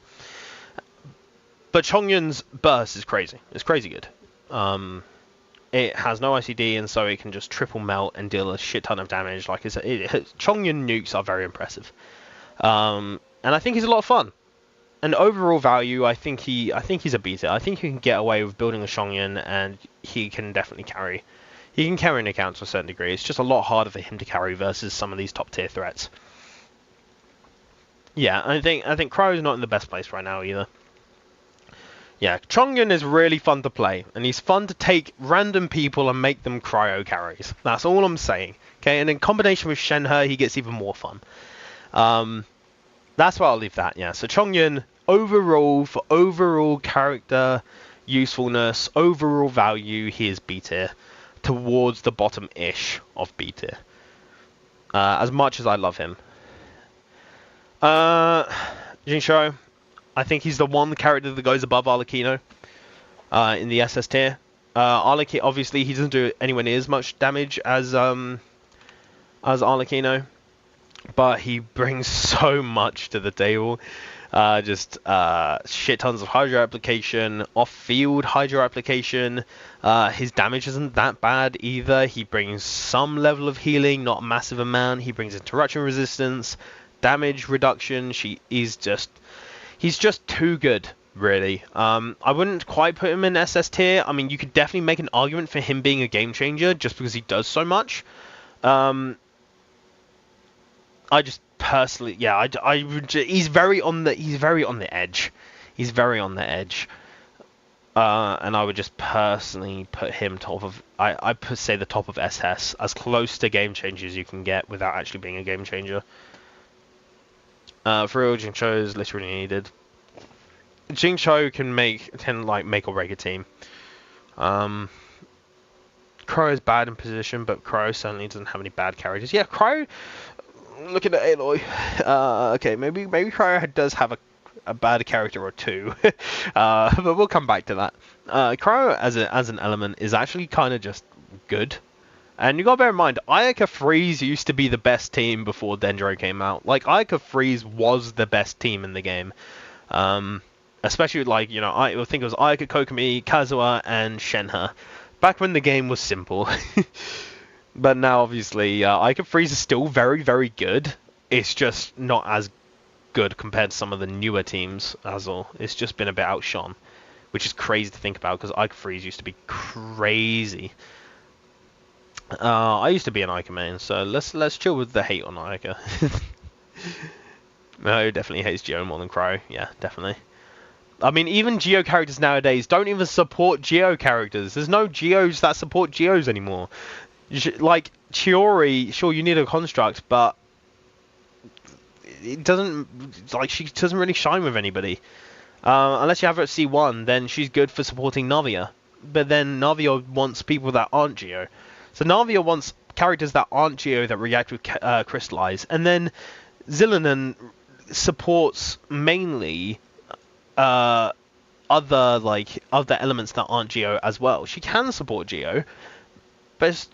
But Chongyun's burst is crazy. It's crazy good. It has no ICD, and so it can just triple melt and deal a shit ton of damage. Like Chongyun nukes are very impressive. And I think he's a lot of fun. And overall value, I think he's a beater. I think he can get away with building a Chongyun, and he can definitely carry. He can carry an account to a certain degree. It's just a lot harder for him to carry versus some of these top tier threats. Yeah, I think Cryo's not in the best place right now either. Yeah, Chongyun is really fun to play, and he's fun to take random people and make them Cryo carries. That's all I'm saying. Okay, and in combination with Shenhe, he gets even more fun. That's why I'll leave that. Yeah, so Chongyun overall, for overall character usefulness, overall value, he is B tier. Towards the bottom-ish of B tier. As much as I love him. Jinshou, I think he's the one character that goes above Arlecchino in the SS tier. Arlecchino, obviously, he doesn't do anywhere near as much damage as Arlecchino, but he brings so much to the table. Just shit tons of Hydro application, off-field Hydro application. His damage isn't that bad either. He brings some level of healing, not a massive amount. He brings interruption resistance, damage reduction. He's just too good, really. I wouldn't quite put him in SS tier. I mean, you could definitely make an argument for him being a game changer just because he does so much. I just personally, yeah, he's very on the edge. He's very on the edge. And I would just personally put him top of, I say the top of SS, as close to game changer as you can get without actually being a game changer. For real, Jinshou is literally needed. Jinshou can make or break a team. Crow is bad in position, but Crow certainly doesn't have any bad characters. Yeah, Crow. Looking at Aloy, okay, maybe Crow does have a bad character or two, but we'll come back to that. Crow as an element is actually kind of just good, and you gotta bear in mind, Ayaka Freeze used to be the best team before Dendro came out. Like Ayaka Freeze was the best team in the game, especially like I think it was Ayaka, Kokomi, Kazuha, and Shenhe, back when the game was simple. But now, obviously, Ayaka Freeze is still very, very good. It's just not as good compared to some of the newer teams, as all. It's just been a bit outshone, which is crazy to think about, because Ayaka Freeze used to be crazy. I used to be an Ayaka main, so let's chill with the hate on Ayaka. No, definitely hates Geo more than Crow. Yeah, definitely. I mean, even Geo characters nowadays don't even support Geo characters. There's no Geos that support Geos anymore. Like Chiori, sure you need a construct, but it doesn't, like, she doesn't really shine with anybody. Unless you have her at C1, then she's good for supporting Navia. But then Navia wants people that aren't Geo. So Navia wants characters that aren't Geo that react with Crystallize. And then Zillinan supports mainly other elements that aren't Geo as well. She can support Geo, but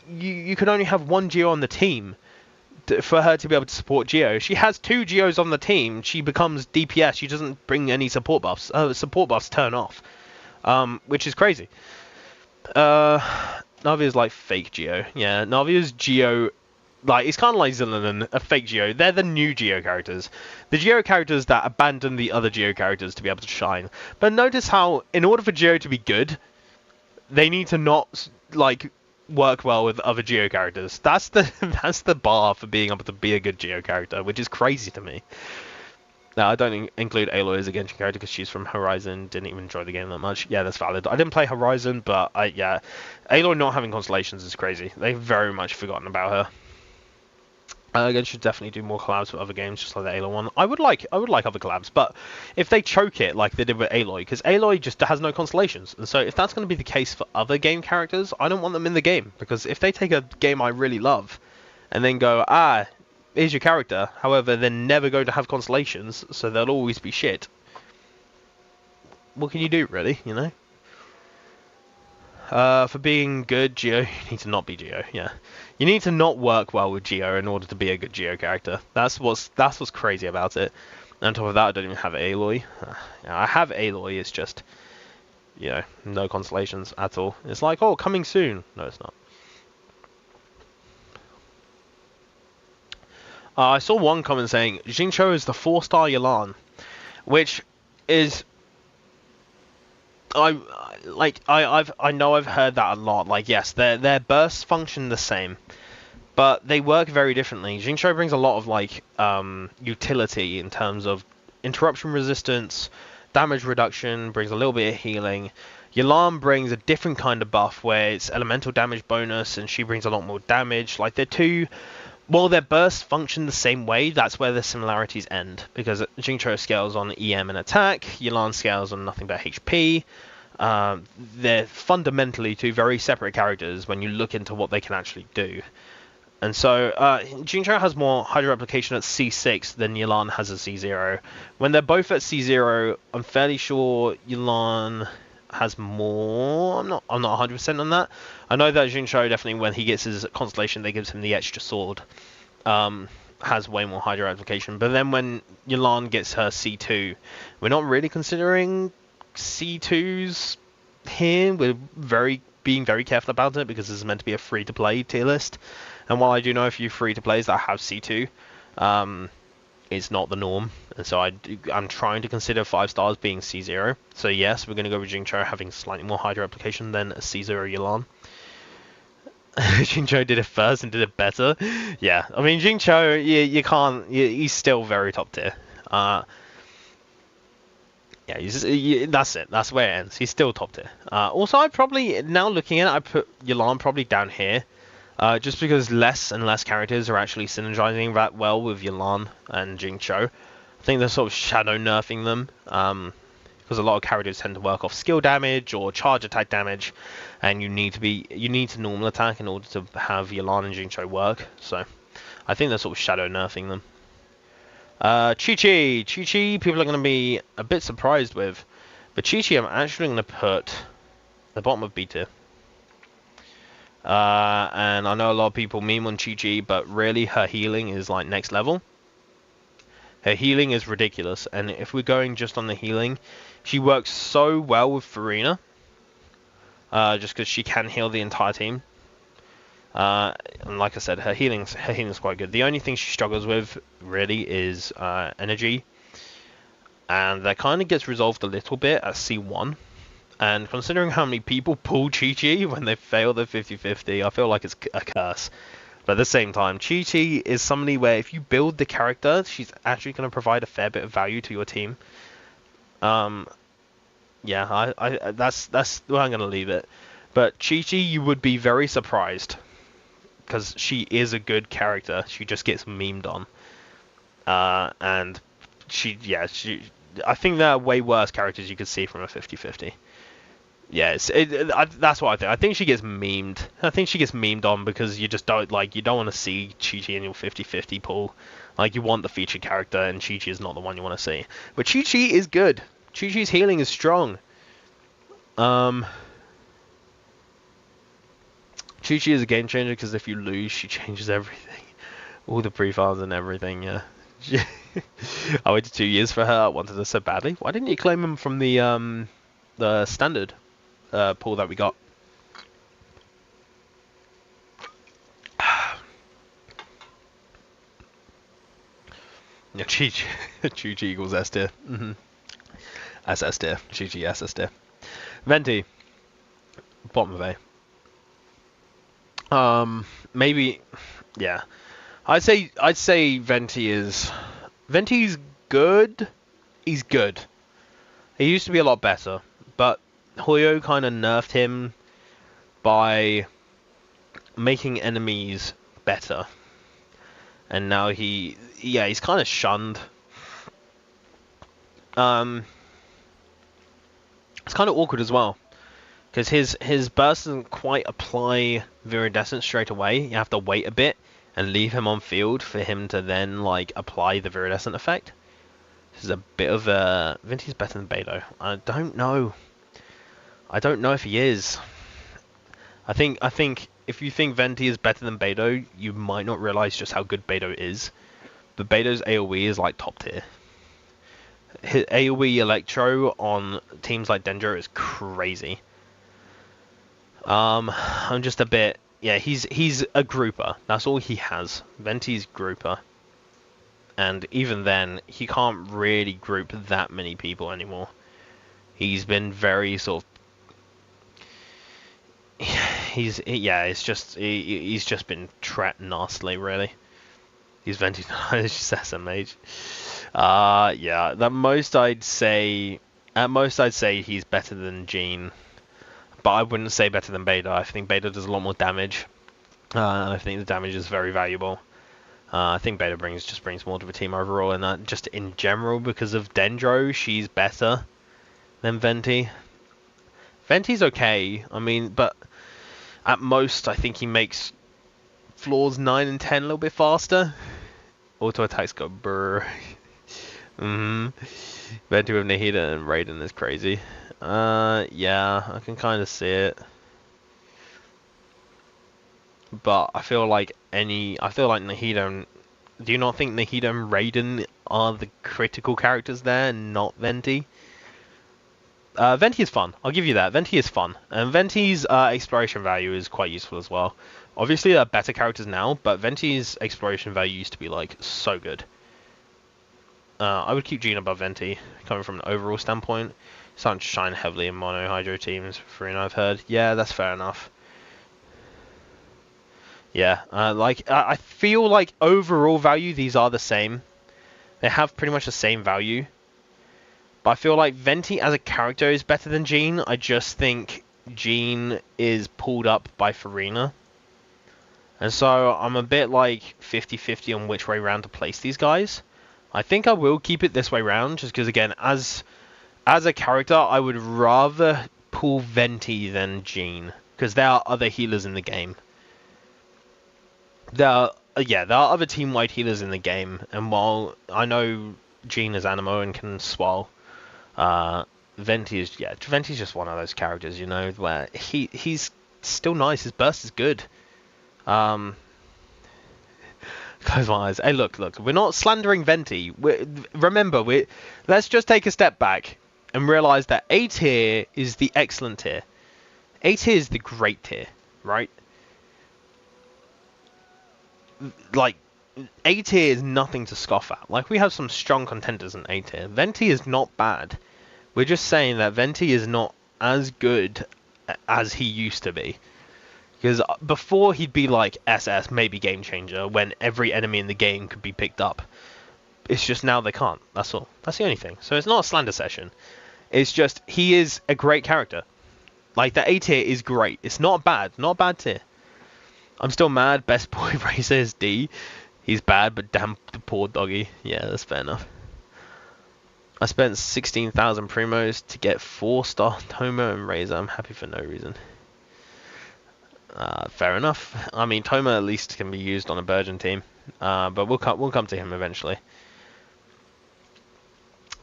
you can only have one Geo on the team. for her to be able to support Geo. She has 2 Geos on the team. She becomes DPS. She doesn't bring any support buffs. Support buffs turn off, which is crazy. Navia's like fake Geo. Yeah, Navia's Geo, like, it's kind of like Zillion, a fake Geo. They're the new Geo characters. The Geo characters that abandon the other Geo characters to be able to shine. But notice how, in order for Geo to be good, they need to not, like, work well with other Geo characters. That's the bar for being able to be a good Geo character, which is crazy to me. Now, I don't include Aloy as a Genshin character because she's from Horizon, didn't even enjoy the game that much. Yeah, that's valid. I didn't play Horizon, but yeah, Aloy not having constellations is crazy. They've very much forgotten about her. Again, should definitely do more collabs with other games, just like the Aloy one. I would like other collabs, but if they choke it like they did with Aloy, because Aloy just has no constellations, and so if that's going to be the case for other game characters, I don't want them in the game, because if they take a game I really love, and then go, here's your character, however, they're never going to have constellations, so they'll always be shit. What can you do, really, you know? For being good, Geo, you need to not be Geo, yeah. You need to not work well with Geo in order to be a good Geo character. That's what's crazy about it. And on top of that, I don't even have Aloy. I have Aloy, it's just, you know, no constellations at all. It's like, oh, coming soon. No, it's not. I saw one comment saying, Xingqiu is the 4-star Yelan, which is... I know I've heard that a lot. Like, yes, their bursts function the same, but they work very differently. Xingqiu brings a lot of like utility in terms of interruption resistance, damage reduction, brings a little bit of healing. Yelan brings a different kind of buff where it's elemental damage bonus, and she brings a lot more damage. Like, they're two. While their bursts function the same way, that's where the similarities end, because Xingqiu scales on EM and attack, Yelan scales on nothing but HP. They're fundamentally 2 very separate characters when you look into what they can actually do. And so, Xingqiu has more Hydro Replication at C6 than Yelan has at C0. When they're both at C0, I'm fairly sure Yelan has more. I'm not 100% on that. I know that Xingqiu definitely, when he gets his constellation, that gives him the extra sword. Has way more Hydro Replication. But then when Yelan gets her C2, we're not really considering C2s here. We're being very careful about it because this is meant to be a free-to-play tier list. And while I do know a few free-to-plays that have C2, it's not the norm. And so I'm trying to consider 5 stars being C0. So yes, we're going to go with Xingqiu having slightly more Hydro Replication than a C0 Yelan. Xingqiu did it first and did it better. Yeah, I mean, Xingqiu, you can't... he's still very top tier. Yeah, that's it. That's where it ends. He's still top tier. Also, I probably... Now looking at it, I put Yelan probably down here. Just because less and less characters are actually synergizing that well with Yelan and Xingqiu. I think they're sort of shadow nerfing them. Because a lot of characters tend to work off skill damage or charge attack damage, and you need to normal attack in order to have Yelan and Xingqiu work. So I think they're sort of shadow nerfing them. Chi-Chi, people are going to be a bit surprised with, but Chi-Chi I'm actually going to put at the bottom of B tier. And I know a lot of people meme on Chi-Chi, but really her healing is like next level. Her healing is ridiculous, and if we're going just on the healing, she works so well with Farina. Just because she can heal the entire team. And like I said, her healing's quite good. The only thing she struggles with really is energy, and that kind of gets resolved a little bit at C1. And considering how many people pull Chi-Chi when they fail their 50-50, I feel like it's a curse. But at the same time, Chi-Chi is somebody where if you build the character, she's actually going to provide a fair bit of value to your team. Yeah, that's where I'm going to leave it. But Chi-Chi, you would be very surprised, because she is a good character. She just gets memed on. And I think there are way worse characters you could see from a 50-50. Yeah, that's what I think. I think she gets memed. I think she gets memed on because you just don't want to see Chi-Chi in your 50-50 pool. Like, you want the featured character, and Chi-Chi is not the one you want to see. But Chi-Chi is good. Chi-Chi's healing is strong. Chi-Chi is a game changer because if you lose, she changes everything. All the pre-files and everything, yeah. I waited 2 years for her. I wanted her so badly. Why didn't you claim him from the standard pool that we got? Yeah, Chi equals S tier. SS tier. Chi SS tier. Venti, bottom of A. Maybe, yeah. I'd say Venti's good. He's good. He used to be a lot better, but Hoyo kind of nerfed him by making enemies better, and now he's kind of shunned. It's kind of awkward as well, because his burst doesn't quite apply Viridescent straight away. You have to wait a bit and leave him on field for him to then like apply the Viridescent effect. This is a bit of a... Venti's better than Beidou. I don't know. I don't know if he is. I think if you think Venti is better than Beidou, you might not realize just how good Beidou is. But Beidou's AoE is like top tier. His AoE Electro on teams like Dendro is crazy. I'm just a bit... Yeah, he's a grouper. That's all he has. Venti's grouper. And even then, he can't really group that many people anymore. He's been very sort of... He's just been trapped nastily, really. He's Venti, it's just SMH. Yeah, at most I'd say he's better than Jean. But I wouldn't say better than Beidou. I think Beidou does a lot more damage. And I think the damage is very valuable. I think Beidou brings more to the team overall, and that just in general, because of Dendro, she's better than Venti. Venti's okay, I mean, but at most I think he makes floors 9 and 10 a little bit faster. Auto attacks go brrr. Venti with Nahida and Raiden is crazy. Yeah, I can kind of see it. But I feel like Nahida and... Do you not think Nahida and Raiden are the critical characters there, and not Venti? Venti is fun. I'll give you that. Venti is fun. And Venti's exploration value is quite useful as well. Obviously, they're better characters now, but Venti's exploration value used to be, like, so good. I would keep Jean above Venti, coming from an overall standpoint. Starting to shine heavily in mono hydro teams, for I've heard. Yeah, that's fair enough. Yeah, I feel like overall value, these are the same. They have pretty much the same value. But I feel like Venti as a character is better than Jean. I just think Jean is pulled up by Farina. And so I'm a bit like 50-50 on which way round to place these guys. I think I will keep it this way round, just because, again, as a character, I would rather pull Venti than Jean, because there are other healers in the game. There are other team-wide healers in the game, and while I know Jean is Animo and can swallow, Venti's just one of those characters, you know, where he's still nice. His burst is good. Close my eyes. Hey, look, we're not slandering Venti. Remember, let's just take a step back and realize that A tier is the excellent tier. A tier is the great tier, right? Like, A tier is nothing to scoff at. Like, we have some strong contenders in A tier. Venti is not bad. We're just saying that Venti is not as good as he used to be. Because before he'd be like SS, maybe Game Changer, when every enemy in the game could be picked up. It's just now they can't. That's all. That's the only thing. So it's not a slander session. It's just, he is a great character. Like, the A tier is great. It's not bad. Not a bad tier. I'm still mad. Best boy racer is D. He's bad, but damn the poor doggy. Yeah, that's fair enough. I spent 16,000 primos to get 4-star Tomo and Razor. I'm happy for no reason. Fair enough. I mean, Toma at least can be used on a Burgeon team, but we'll come to him eventually.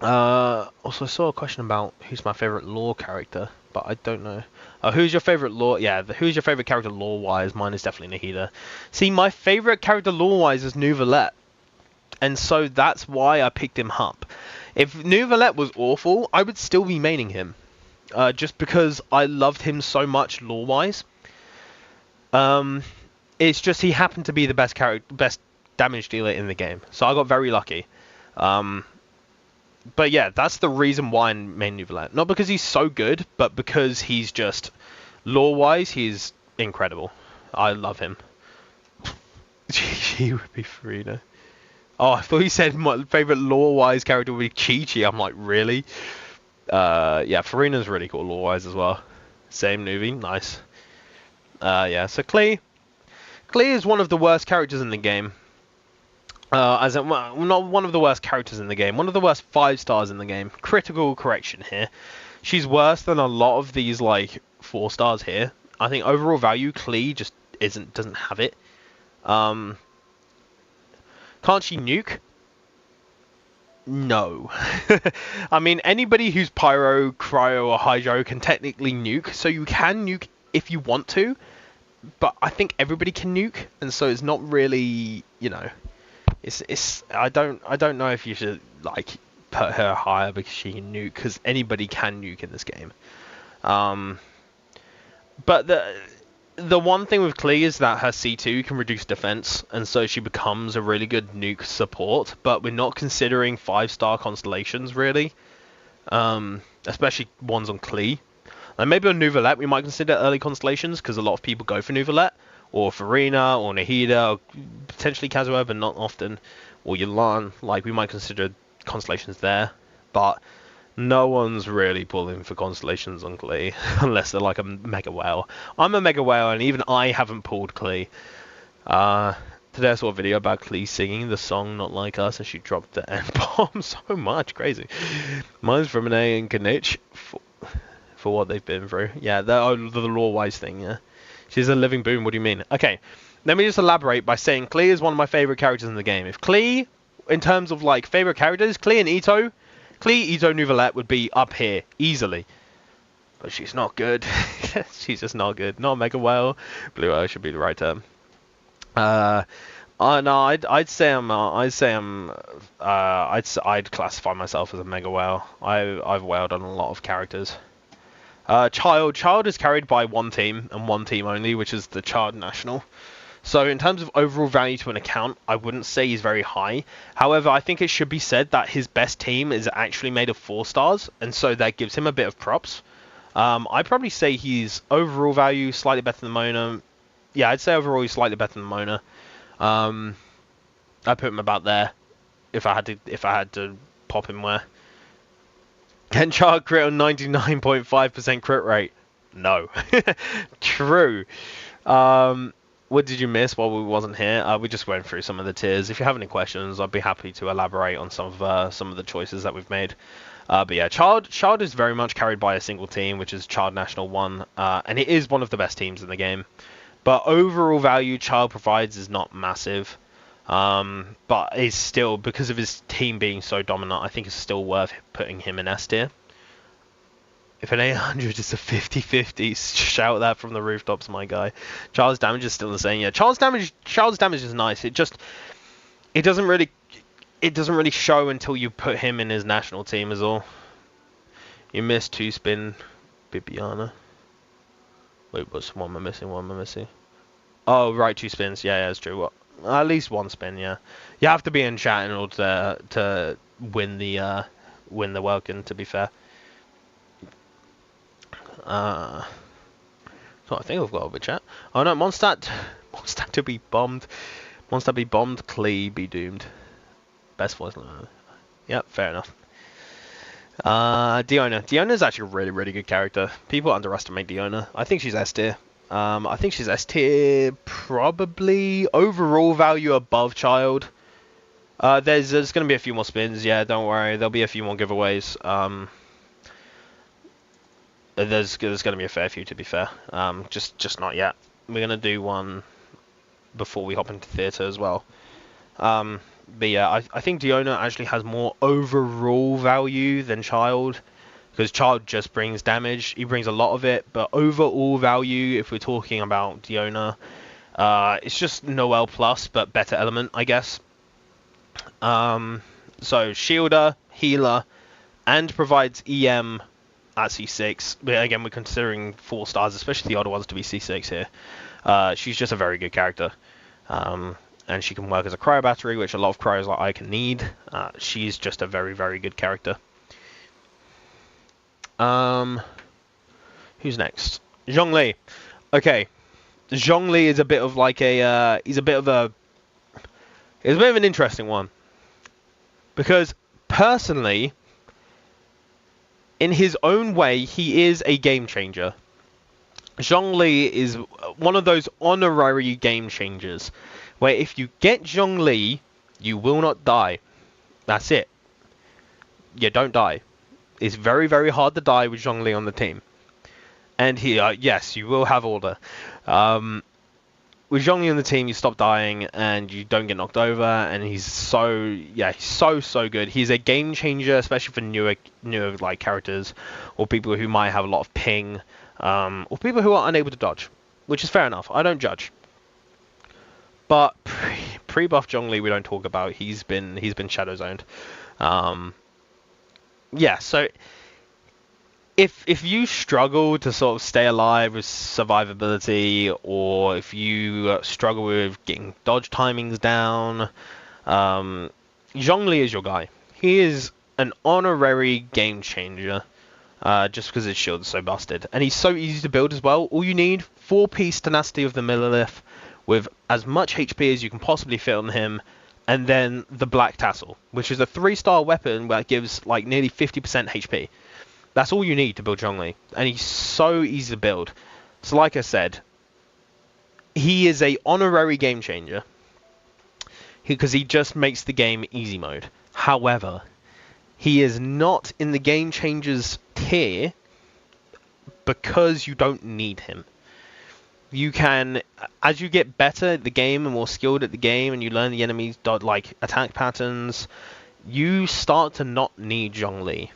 Also, I saw a question about who's my favorite lore character, but I don't know. Who's your favorite lore? Yeah, who's your favorite character lore-wise? Mine is definitely Nahida. See, my favorite character lore-wise is Nouvelette, and so that's why I picked him up. If Nouvelette was awful, I would still be maining him, just because I loved him so much lore-wise. It's just he happened to be the best damage dealer in the game, so I got very lucky. But yeah, that's the reason why I main Nouvelette. Not because he's so good, but because he's just, lore-wise, he's incredible. I love him. Chi-Chi would be Farina. Oh, I thought you said my favourite lore-wise character would be Chi-Chi. I'm like, really? Yeah, Farina's really cool lore-wise as well. Same Nuvi, nice. Yeah, so Klee is one of the worst characters in the game. As in, well, not one of the worst characters in the game, one of the worst 5 stars in the game. Critical correction here. She's worse than a lot of these like 4 stars here. I think overall value, Klee just doesn't have it. Can't she nuke? No. I mean, anybody who's pyro, cryo, or hydro can technically nuke, so you can nuke if you want to, but I think everybody can nuke, and so it's not really, you know. I don't know if you should like put her higher because she can nuke, because anybody can nuke in this game. But the one thing with Klee is that her C2 can reduce defense, and so she becomes a really good nuke support. But we're not considering 5-star constellations really, especially ones on Klee. And maybe on Nouvelette we might consider early constellations because a lot of people go for Nouvelette. Or Farina, or Nahida, or potentially Kazuha, but not often. Or Yulan, like we might consider constellations there. But no one's really pulling for constellations on Klee, unless they're like a Mega Whale. I'm a Mega Whale, and even I haven't pulled Klee. Today I saw a video about Klee singing the song Not Like Us, and she dropped the N-bomb so much. Crazy. Mine's from Renee and Kanich for what they've been through. Yeah, the lore-wise thing, yeah. She's a living boom, what do you mean? Okay, let me just elaborate by saying Klee is one of my favourite characters in the game. If Klee, in terms of like favourite characters, Klee, Ito, Nouvelette would be up here, easily. But she's not good. She's just not good. Not Mega Whale. Blue Whale should be the right term. No, I'd classify myself as a Mega Whale. I've whaled on a lot of characters. Child is carried by one team, and one team only, which is the Child National. So in terms of overall value to an account, I wouldn't say he's very high. However, I think it should be said that his best team is actually made of 4 stars, and so that gives him a bit of props. I'd probably say he's overall value slightly better than Mona. Yeah, I'd say overall he's slightly better than Mona. I'd put him about there if I had to pop him where. Can Char crit on 99.5% crit rate? No. True. What did you miss while we wasn't here? We just went through some of the tiers. If you have any questions, I'd be happy to elaborate on some of the choices that we've made. But yeah, Child is very much carried by a single team, which is Child National 1, and it is one of the best teams in the game. But overall value Child provides is not massive. But is still, because of his team being so dominant, I think it's still worth putting him in S tier. If an 800 is a 50-50, shout that from the rooftops, my guy. Child's damage is still the same. Yeah, Child's damage is nice. It doesn't really show until you put him in his national team is all. You missed 2 spin Bibiana. Wait, what's one am I missing? Oh, right, 2 spins. Yeah, that's true. What? At least 1 spin, yeah. You have to be in chat in order to win the welcome, to be fair. So I think I've got over chat. Oh no, Mondstadt to be bombed. Mondstadt be bombed, Klee be doomed. Best voice line. Yep, fair enough. Diona is actually a really, really good character. People underestimate Diona. I think she's S tier. I think she's S tier, probably overall value above Child. There's going to be a few more spins. Yeah, don't worry. There'll be a few more giveaways. There's going to be a fair few, to be fair. Just not yet. We're going to do one before we hop into theatre as well. But yeah, I think Diona actually has more overall value than Child, because Child just brings damage. He brings a lot of it, but overall value, if we're talking about Diona, it's just Noel plus, but better element, I guess. So shielder, healer, and provides EM at C6. But again, we're considering 4 stars, especially the other ones, to be C6 here. She's just a very good character. And she can work as a cryo battery, which a lot of cryos like I can need. She's just a very, very good character. Who's next? Zhongli. Okay, Zhongli is a bit of like a he's a bit of an interesting one, because personally, in his own way, he is a game changer. Zhongli is one of those honorary game changers, where if you get Zhongli, you will not die. That's it. You don't die. It's very, very hard to die with Zhongli on the team. And here, yes, you will have order. With Zhongli on the team, you stop dying and you don't get knocked over. And he's so good. He's a game changer, especially for newer like characters, or people who might have a lot of ping, or people who are unable to dodge, which is fair enough. I don't judge. But pre-buff Zhongli, we don't talk about. He's been shadow zoned. Yeah, so if you struggle to sort of stay alive with survivability, or if you struggle with getting dodge timings down, Zhongli is your guy. He is an honorary game changer, just because his shield is so busted. And he's so easy to build as well. All you need, 4-piece Tenacity of the Millilith, with as much HP as you can possibly fit on him, and then the Black Tassel, which is a 3-star weapon that gives like nearly 50% HP. That's all you need to build Zhongli, and he's so easy to build. So like I said, he is a honorary game changer, because he just makes the game easy mode. However, he is not in the game changers tier because you don't need him. You can, as you get better at the game and more skilled at the game, and you learn the enemy's like attack patterns, you start to not need Zhongli.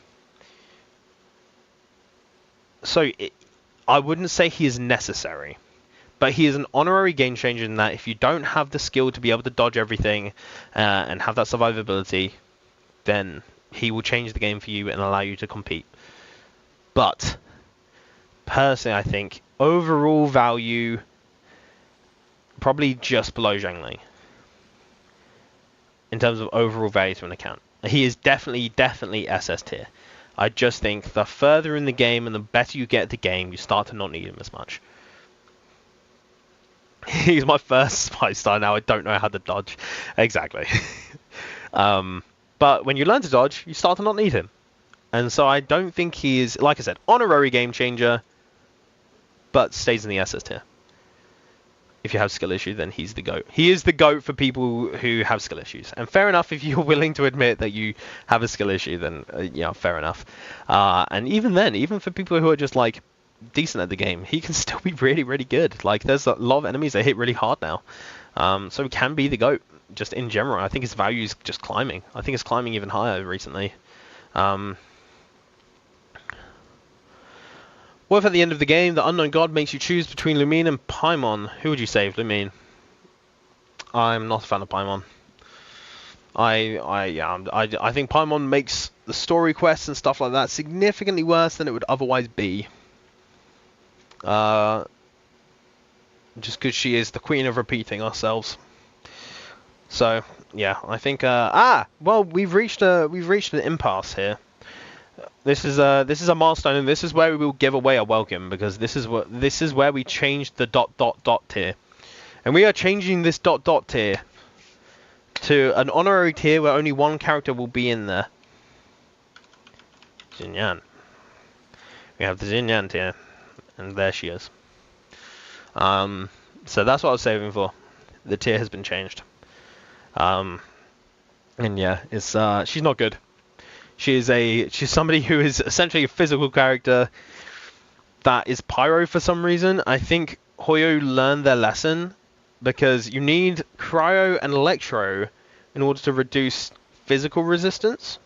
So I wouldn't say he is necessary, but he is an honorary game changer in that if you don't have the skill to be able to dodge everything and have that survivability, then he will change the game for you and allow you to compete. But personally, I think overall value probably just below Zhongli in terms of overall value to an account. He is definitely SS tier. I just think the further in the game and the better you get at the game, you start to not need him as much. He's my first 5-star now. I don't know how to dodge. Exactly. But when you learn to dodge, you start to not need him. And so I don't think he is, like I said, honorary game changer, but stays in the SS tier. If you have skill issue, then he's the GOAT. He is the GOAT for people who have skill issues. And fair enough, if you're willing to admit that you have a skill issue, then, yeah, fair enough. And even then, even for people who are just, like, decent at the game, he can still be really, really good. Like, there's a lot of enemies that hit really hard now. So he can be the GOAT, just in general. I think his value is just climbing. I think it's climbing even higher recently. What if at the end of the game, the unknown god makes you choose between Lumine and Paimon? Who would you save? Lumine. I'm not a fan of Paimon. I think Paimon makes the story quests and stuff like that significantly worse than it would otherwise be. Just because she is the queen of repeating ourselves. So yeah, I think. Well, we've reached an impasse here. This is a milestone, and this is where we will give away a welcome, because this is where we changed the ... tier, and we are changing this ... tier to an honorary tier where only one character will be in there. Xinyan. We have the Xinyan tier, and there she is. So that's what I was saving for. The tier has been changed. And yeah, it's she's not good. She's somebody who is essentially a physical character that is pyro for some reason. I think Hoyo learned their lesson, because you need cryo and electro in order to reduce physical resistance.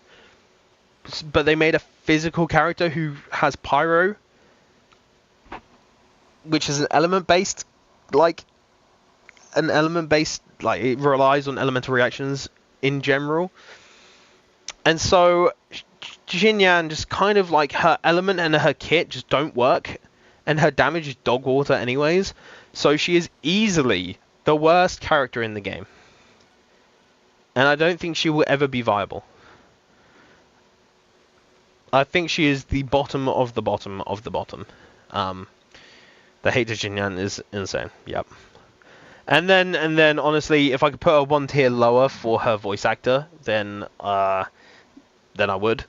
But they made a physical character who has pyro, which is an element based, like it relies on elemental reactions in general. And so Xinyan just kind of like her element and her kit just don't work, and her damage is dog water anyways. So she is easily the worst character in the game, and I don't think she will ever be viable. I think she is the bottom of the bottom of the bottom. The hate to Xinyan is insane. Yep. And then honestly, if I could put her one tier lower for her voice actor, then I would,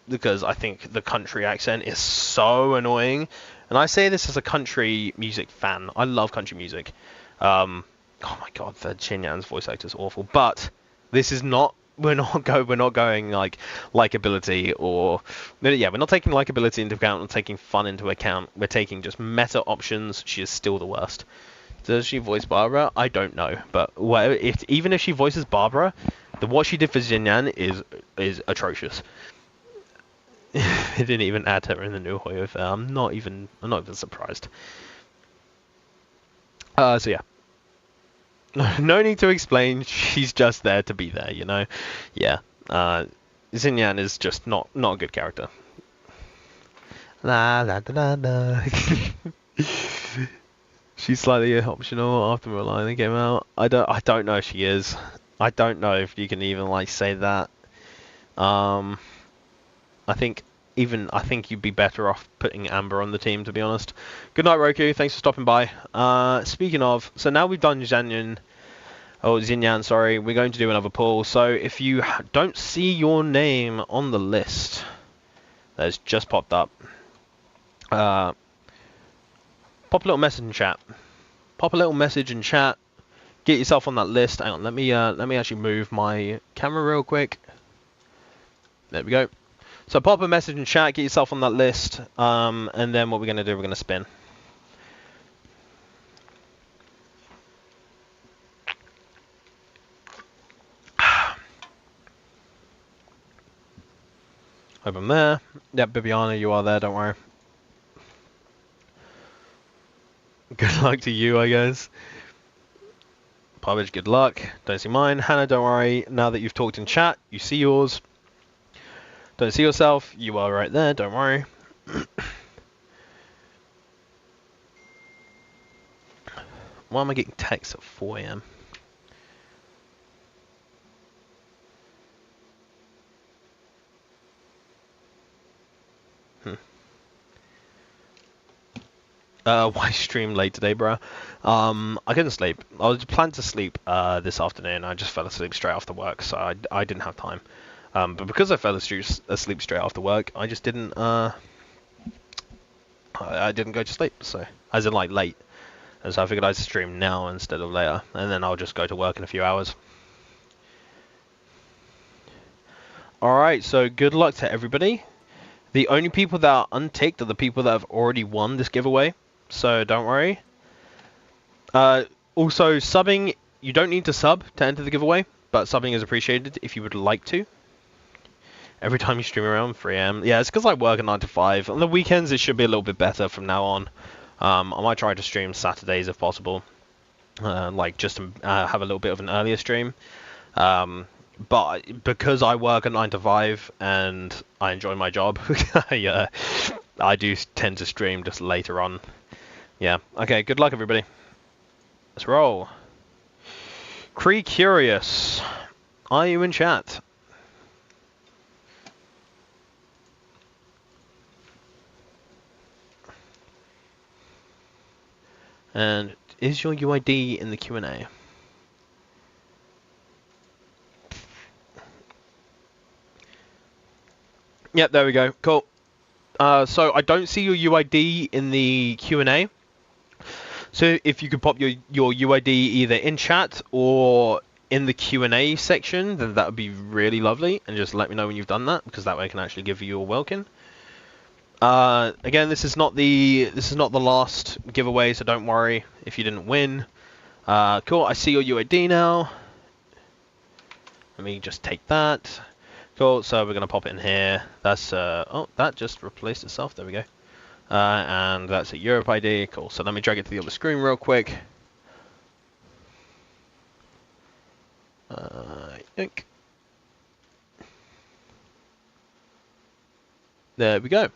because I think the country accent is so annoying. And I say this as a country music fan. I love country music. Oh my god, the Xinyan's voice actor is awful. But this is not. We're not going like likability or yeah. We're not taking likability into account. We're not taking fun into account. We're taking just meta options. She is still the worst. Does she voice Barbara? I don't know. But even if she voices Barbara, what she did for Xinyan is atrocious. They didn't even add her in the new Hoyo fair. I'm not even surprised. So yeah. No need to explain. She's just there to be there, you know. Yeah. Xinyan is just not a good character. La la da da da. She's slightly optional after Merlina came out. I don't know if she is. I don't know if you can even like say that. I think you'd be better off putting Amber on the team, to be honest. Good night, Roku. Thanks for stopping by. Speaking of, so now we've done Xinyan, sorry, we're going to do another poll. So if you don't see your name on the list that has just popped up, pop a little message in chat. Pop a little message in chat. Get yourself on that list. Hang on, let me actually move my camera real quick. There we go. So pop a message in chat, get yourself on that list, and then what we're going to do, we're going to spin. Open there. Yep, Bibiana, you are there, don't worry. Good luck to you, I guess. Pavage, good luck. Don't see mine. Hannah, don't worry. Now that you've talked in chat, you see yours. Don't see yourself, you are right there, don't worry. Why am I getting texts at 4 AM? Why stream late today, bro? I couldn't sleep. I was planned to sleep this afternoon. I just fell asleep straight after work, so I didn't have time. But because I fell asleep straight after work, I just didn't. I didn't go to sleep. So, as in like late, and so I figured I'd stream now instead of later, and then I'll just go to work in a few hours. All right. So good luck to everybody. The only people that are unticked are the people that have already won this giveaway. So don't worry. Also, subbing. You don't need to sub to enter the giveaway, but subbing is appreciated if you would like to. Every time you stream around 3 AM. Yeah, it's because I work at 9 to 5. On the weekends, it should be a little bit better from now on. I might try to stream Saturdays if possible. Like, just to have a little bit of an earlier stream. But because I work at 9 to 5 and I enjoy my job, I do tend to stream just later on. Yeah. Okay, good luck, everybody. Let's roll. Cree Curious. Are you in chat? And is your UID in the Q&A? Yep, there we go. Cool. So I don't see your UID in the Q&A. So if you could pop your UID either in chat or in the Q&A section, then that would be really lovely. And just let me know when you've done that, because that way I can actually give you a welcome. Again, this is not the last giveaway, so don't worry if you didn't win. Cool, I see your UID now. Let me just take that. Cool, so we're going to pop it in here. That's, oh, that just replaced itself. There we go. And that's a Europe ID. Cool, so let me drag it to the other screen real quick. Yoink. There we go.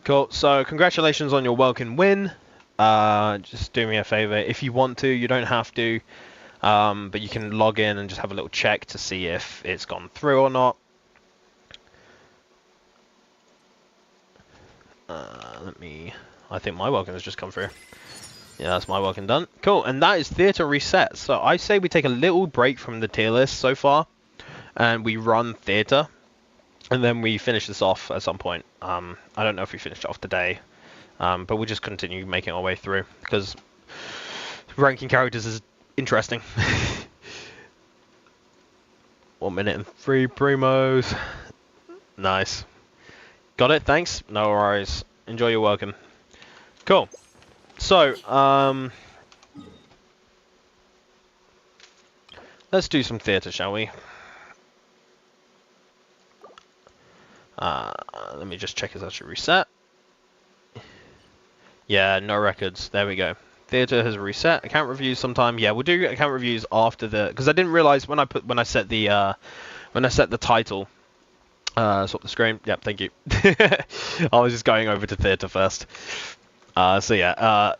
Cool, so congratulations on your welcome win. Just do me a favor. If you want to, you don't have to. But you can log in and just have a little check to see if it's gone through or not. I think my welcome has just come through. Yeah, that's my welcome done. Cool, and that is theatre reset. So I say we take a little break from the tier list so far, and we run theatre, and then we finish this off at some point. I don't know if we finished it off today, but we'll just continue making our way through, because ranking characters is interesting. 1 minute and 3 primos. Nice. Got it, thanks. No worries. Enjoy your welcome. Cool. So, let's do some theatre, shall we? Let me just check if that should reset. Yeah, no records. There we go. Theatre has reset. Account reviews sometime. Yeah, we'll do account reviews after the, because I didn't realize when I set the title. Swap the screen. Yep, thank you. I was just going over to theatre first. So yeah,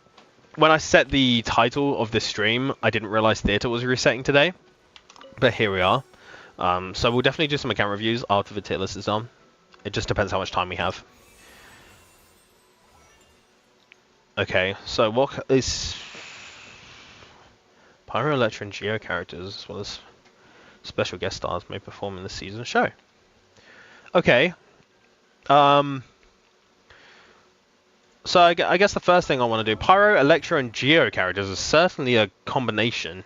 when I set the title of this stream, I didn't realize theatre was resetting today, but here we are. So we'll definitely do some account reviews after the tier list is on. It just depends how much time we have. Okay, so what is Pyro, Electro, and Geo characters, as well as special guest stars, may perform in the season show. Okay. So I guess the first thing I want to do, Pyro, Electro, and Geo characters is certainly a combination.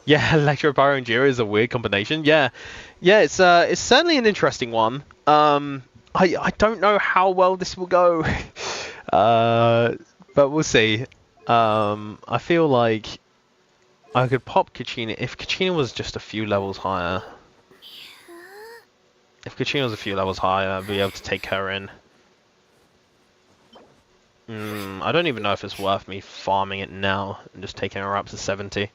Yeah, Electro, Pyro, and Geo is a weird combination. Yeah, it's certainly an interesting one. I don't know how well this will go, but we'll see. I feel like I could pop Kachina if Kachina was just a few levels higher. If Kachina was a few levels higher, I'd be able to take her in. I don't even know if it's worth me farming it now and just taking her up to 70.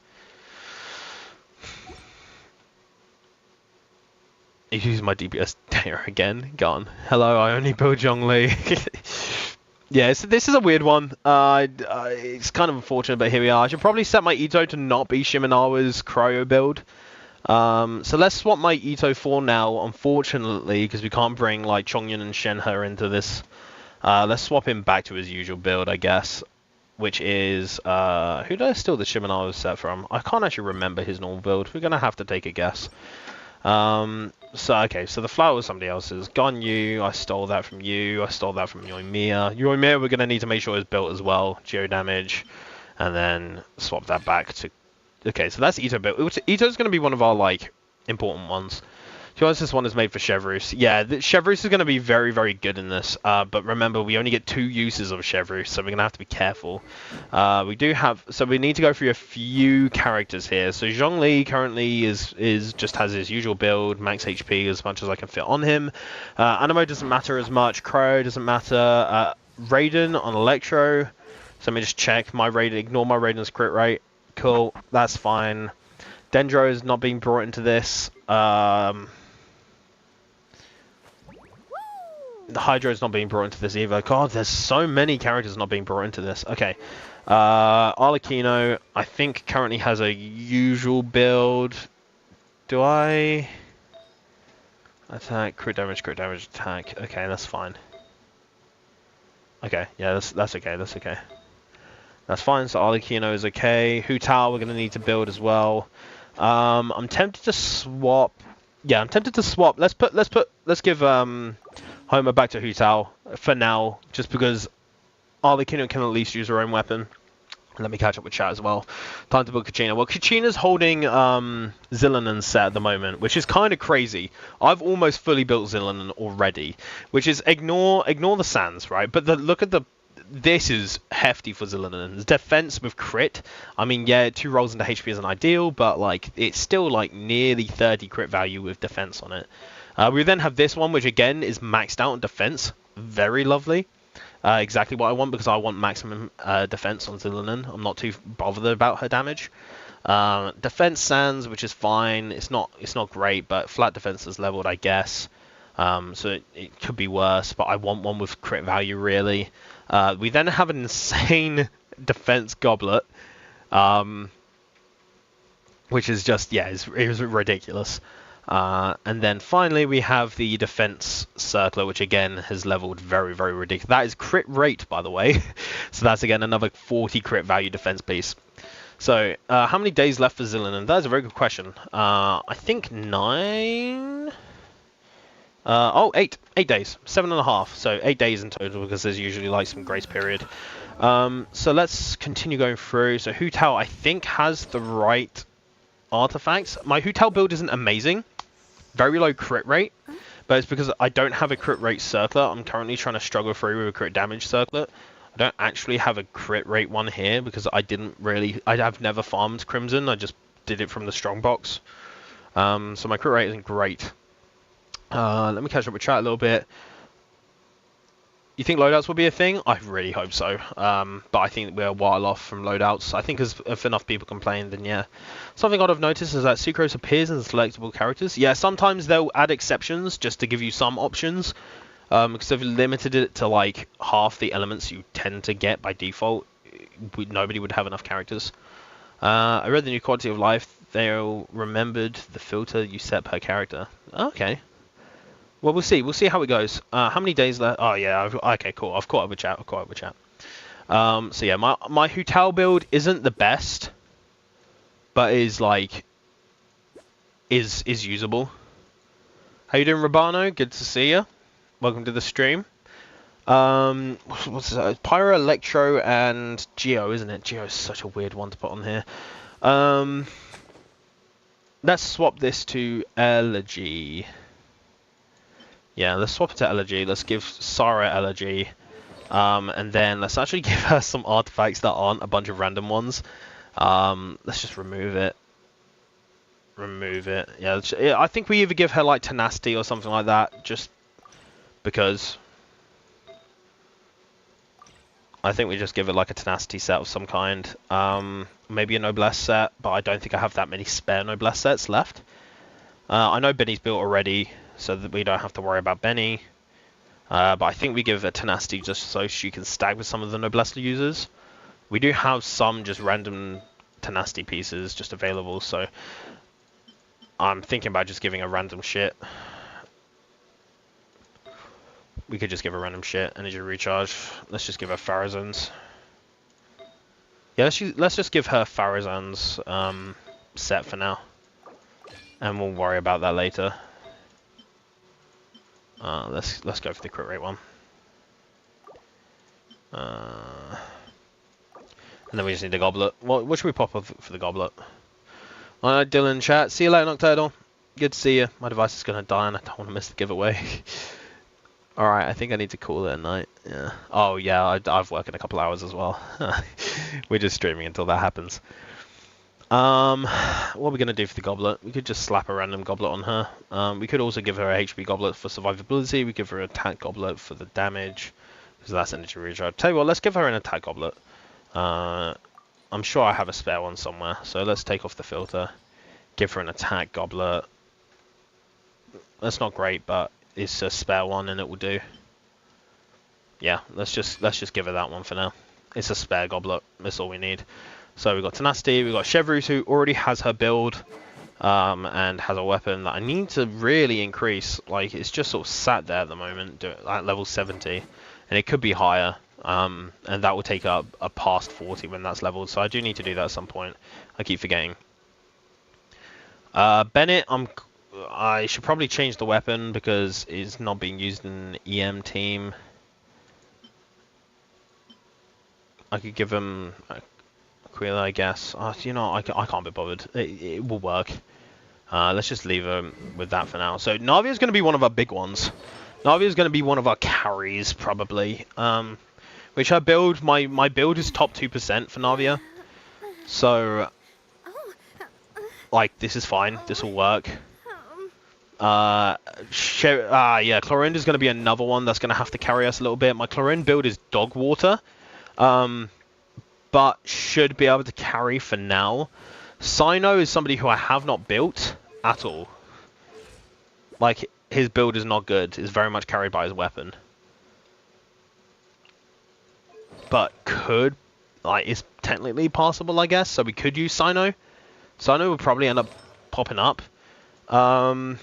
You use my DPS data again? Gone. Hello, I only build Zhongli. Yeah, so this is a weird one. It's kind of unfortunate, but here we are. I should probably set my Ito to not be Shimenawa's cryo build. So let's swap my Ito for now, unfortunately, because we can't bring like Chongyun and Shenhe into this. Let's swap him back to his usual build, I guess, which is, who did I steal the Shimenawa set from? I can't actually remember his normal build. We're going to have to take a guess. Okay, so the flower was somebody else's. Ganyu, I stole that from you. I stole that from Yoimiya. Yoimiya, we're going to need to make sure is built as well. Geo damage, and then swap that back to... Okay, so that's Ito built. Ito's going to be one of our, like, important ones. To be honest, this one is made for Chevreuse. Yeah, Chevreuse is going to be very, very good in this. But remember, we only get 2 uses of Chevreuse, so we're going to have to be careful. We do have... So we need to go through a few characters here. So Zhongli currently just has his usual build, max HP as much as I can fit on him. Animo doesn't matter as much. Crow doesn't matter. Raiden on Electro. So let me just check. Ignore my Raiden's crit rate. Cool, that's fine. Dendro is not being brought into this. The Hydra is not being brought into this either. God, there's so many characters not being brought into this. Okay. Arlecchino, I think, currently has a usual build. Do I... Attack, crit damage, attack. Okay, that's fine. Okay, yeah, that's okay, that's okay. That's fine, so Arlecchino is okay. Hu Tao we're going to need to build as well. I'm tempted to swap... Yeah, I'm tempted to swap. Let's give Homer back to Hu Tao for now, just because Arlecchino can at least use her own weapon. Let me catch up with chat as well. Time to build Kachina. Well, Kachina's holding Zillinan's set at the moment, which is kind of crazy. I've almost fully built Zillinan already, which is ignore the sands, right? But look at this is hefty for Zillion. Defense with crit. I mean, yeah, 2 rolls into HP isn't ideal, but like it's still like nearly 30 crit value with defense on it. We then have this one, which again is maxed out on defense. Very lovely. Exactly what I want, because I want maximum defense on Zillion. I'm not too bothered about her damage. Defense Sands, which is fine. It's not great, but flat defense is leveled, I guess. So it could be worse, but I want one with crit value, really. We then have an insane defense goblet, which is just, yeah, it was ridiculous. And then finally we have the defense circler, which again has leveled very, very ridiculous. That is crit rate, by the way. So that's again another 40 crit value defense piece. So how many days left for Zillion? That is a very good question. I think 9. Oh, 8 days, 7.5. So 8 days in total, because there's usually like some grace period. So let's continue going through. So Hu Tao, I think, has the right artifacts. My Hu Tao build isn't amazing. Very low crit rate, but it's because I don't have a crit rate circlet. I'm currently trying to struggle through with a crit damage circlet. I don't actually have a crit rate one here because I've never farmed Crimson. I just did it from the strong box. So my crit rate isn't great. Let me catch up with chat a little bit. You think loadouts will be a thing? I really hope so. But I think we're a while off from loadouts. I think if enough people complain, then yeah. Something I've noticed is that Sucrose appears in selectable characters. Yeah, sometimes they'll add exceptions just to give you some options. Because they've limited it to like half the elements you tend to get by default. Nobody would have enough characters. I read the new quality of life. They'll remembered the filter you set per character. Okay. Well, we'll see. We'll see how it goes. How many days left? Oh, yeah. Okay, cool. I've caught up with chat. So, yeah, my Hu Tao build isn't the best, but is, like, is usable. How you doing, Rabano? Good to see you. Welcome to the stream. What's that? Pyro, Electro, and Geo, isn't it? Geo is such a weird one to put on here. Let's swap this to Elegy. Yeah, let's swap it to Elegy. Let's give Sarah Elegy. And then let's actually give her some artifacts that aren't a bunch of random ones. Let's just remove it. Yeah, I think we either give her like Tenacity or something like that, just because. I think we just give it like a Tenacity set of some kind. Maybe a Noblesse set, but I don't think I have that many spare Noblesse sets left. I know Benny's built already, so that we don't have to worry about Benny. But I think we give a Tenacity just so she can stack with some of the Noblesse users. We do have some just random Tenacity pieces just available, so I'm thinking about just giving a random shit. We could just give a random shit, energy recharge. Let's just give her Farazan's. Yeah, let's just give her Farazan's set for now. And we'll worry about that later. Let's go for the crit rate one. And then we just need the goblet. What should we pop up for the goblet? Alright, Dylan chat. See you later, Nocturnal. Good to see you. My device is gonna die and I don't want to miss the giveaway. Alright, I think I need to call it at night. Yeah. Oh yeah, I've worked in a couple hours as well. We're just streaming until that happens. What are we going to do for the goblet? We could just slap a random goblet on her. We could also give her a HP goblet for survivability. We give her an attack goblet for the damage, because that's energy recharge. Tell you what, let's give her an attack goblet. I'm sure I have a spare one somewhere, so let's take off the filter. Give her an attack goblet. That's not great, but it's a spare one and it will do. Yeah, let's just give her that one for now. It's a spare goblet. That's all we need. So we've got Tenacity, we've got Chevrus, who already has her build, and has a weapon that I need to really increase. Like, it's just sort of sat there at the moment, at level 70, and it could be higher, and that will take up a past 40 when that's leveled, so I do need to do that at some point. I keep forgetting. Bennett, I should probably change the weapon, because it's not being used in EM team. I could give him Aquila, I guess. You know, I can't be bothered. It will work. Let's just leave her with that for now. So Navia's going to be one of our big ones. Navia's going to be one of our carries, probably. We're going Which her build, my build is top 2% for Navia. So, like, this is fine. This will work. Yeah, Clorinda's going to be another one that's going to have to carry us a little bit. My Clorinda build is dog water. But should be able to carry for now. Sino is somebody who I have not built at all. Like, his build is not good. It's very much carried by his weapon. But could, like, is technically possible, I guess. So we could use Sino. Sino would probably end up popping up. Yeah,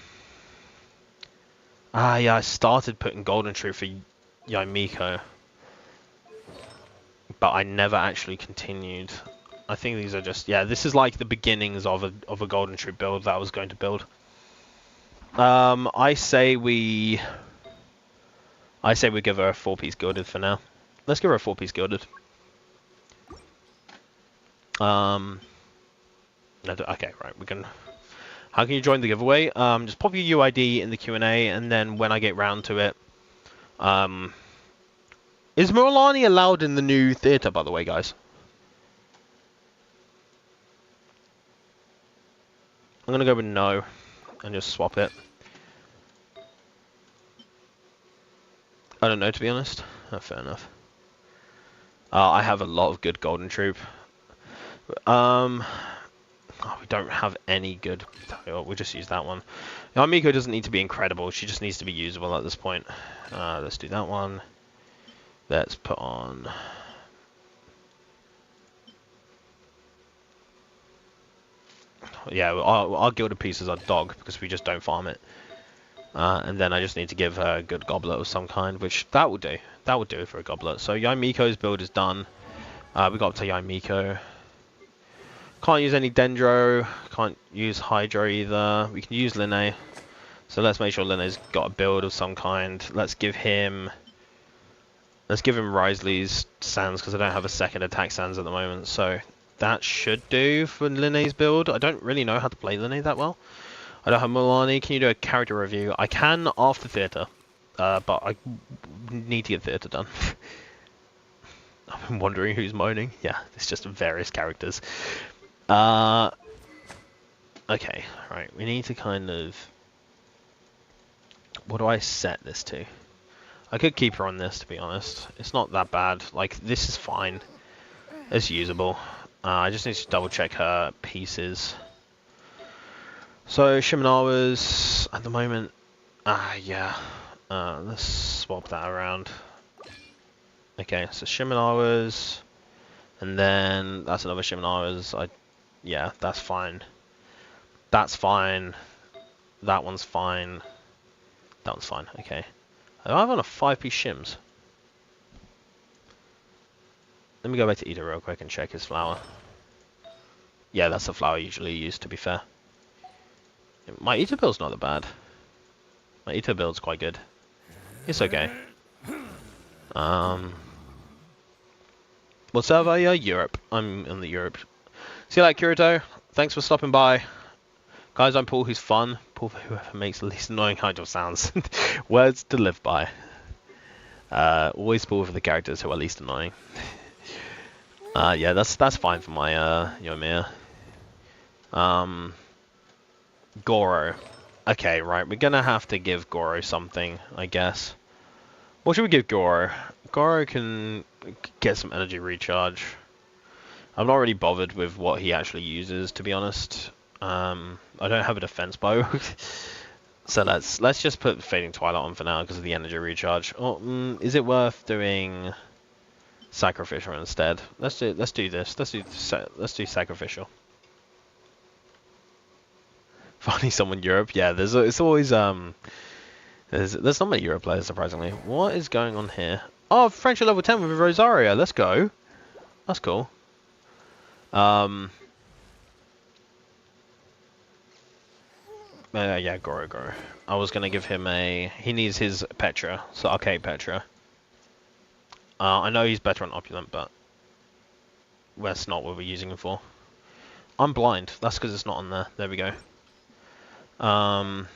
I started putting Golden Truth for Yaimiko. But I never actually continued. I think these are just, yeah, this is like the beginnings of a Golden Troop build that I was going to build. I say we give her a 4-piece gilded for now. Let's give her a 4-piece gilded. No, okay, right, we can. How can you join the giveaway? Just pop your UID in the Q&A, and then when I get round to it, is Milani allowed in the new theatre, by the way, guys? I'm going to go with no and just swap it. I don't know, to be honest. Oh, fair enough. I have a lot of good Golden Troop. Oh, we don't have any good. We'll just use that one. Miko doesn't need to be incredible. She just needs to be usable at this point. Let's do that one. Let's put on... Yeah, our gilded pieces are dog because we just don't farm it. And then I just need to give her a good goblet of some kind, which that will do. That will do for a goblet. So Yaimiko's build is done. We got up to Yaimiko. Can't use any Dendro. Can't use Hydro either. We can use Linne. So let's make sure Linne's got a build of some kind. Let's give him Risley's Sands because I don't have a second attack Sands at the moment. So that should do for Linne's build. I don't really know how to play Linne that well. I don't have Milani. Can you do a character review? I can after theatre, but I need to get theatre done. I'm wondering who's moaning. Yeah, it's just various characters. Okay, right. We need to kind of... What do I set this to? I could keep her on this, to be honest. It's not that bad. Like, this is fine. It's usable. I just need to double check her pieces. So, Shiminawa's at the moment... yeah. Let's swap that around. Okay, so Shiminawa's... And then that's another Shiminawa's. Yeah, that's fine. That's fine. That one's fine. That one's fine, okay. I have on a 5-piece shims. Let me go back to Ida real quick and check his flower. Yeah, that's the flower I usually use, to be fair. My Ita build's not that bad. My Ita build's quite good. It's okay. What server are you? Europe. I'm in the Europe. See you later, Kirito. Thanks for stopping by. Guys, I'm Paul, who's fun. Paul, whoever makes the least annoying hydro sounds. Words to live by. Always Paul for the characters who are least annoying. Yeah, that's fine for my Yomiya. Goro. Okay, right. We're gonna have to give Goro something, I guess. What should we give Goro? Goro can get some energy recharge. I'm not really bothered with what he actually uses, to be honest. I don't have a defense bow. So let's just put Fading Twilight on for now because of the energy recharge. Oh, is it worth doing Sacrificial instead? Let's do this. Let's do Sacrificial. Finding someone Europe, yeah. It's always there's not many Europe players, surprisingly. What is going on here? Oh, French at level 10 with Rosario. Let's go. That's cool. Yeah, Goro. I was gonna give him a... He needs his Petra, so Arcade Petra. I know he's better on Opulent, but that's not what we're using him for. I'm blind. That's because it's not on there. There we go. Chongyun.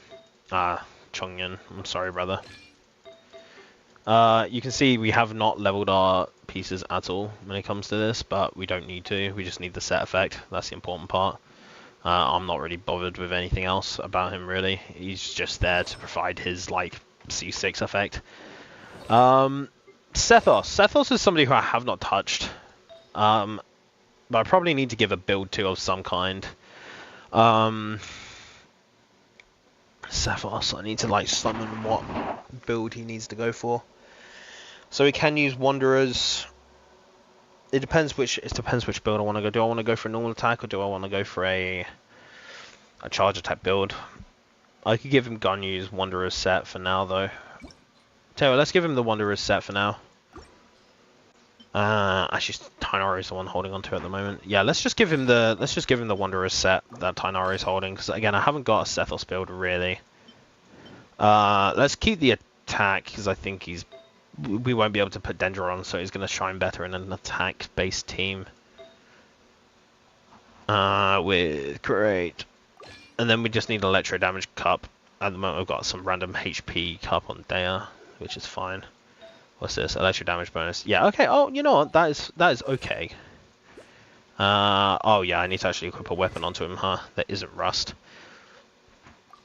I'm sorry, brother. You can see we have not leveled our pieces at all when it comes to this, but we don't need to. We just need the set effect. That's the important part. I'm not really bothered with anything else about him, really. He's just there to provide his, like, C6 effect. Sethos. Sethos is somebody who I have not touched. But I probably need to give a build to of some kind. Sethos, I need to, like, summon what build he needs to go for. So we can use Wanderers. It depends which build I want to go. Do I want to go for a normal attack, or do I want to go for a charge attack build? I could give him Ganyu's Wanderers set for now, though. Tell you what, let's give him the Wanderers set for now. Actually, Tainari is the one holding on to it at the moment. Yeah, let's just give him the Wanderers set that Tainari is holding, because again, I haven't got a Sethos build really. Let's keep the attack, because I think we won't be able to put Dendra on, so he's going to shine better in an attack-based team. With great. And then we just need an electro damage cup. At the moment, we've got some random HP cup on Dea, which is fine. What's this? Electro damage bonus. Yeah, okay. Oh, you know what? That is okay. Oh yeah, I need to actually equip a weapon onto him, huh? That isn't rust.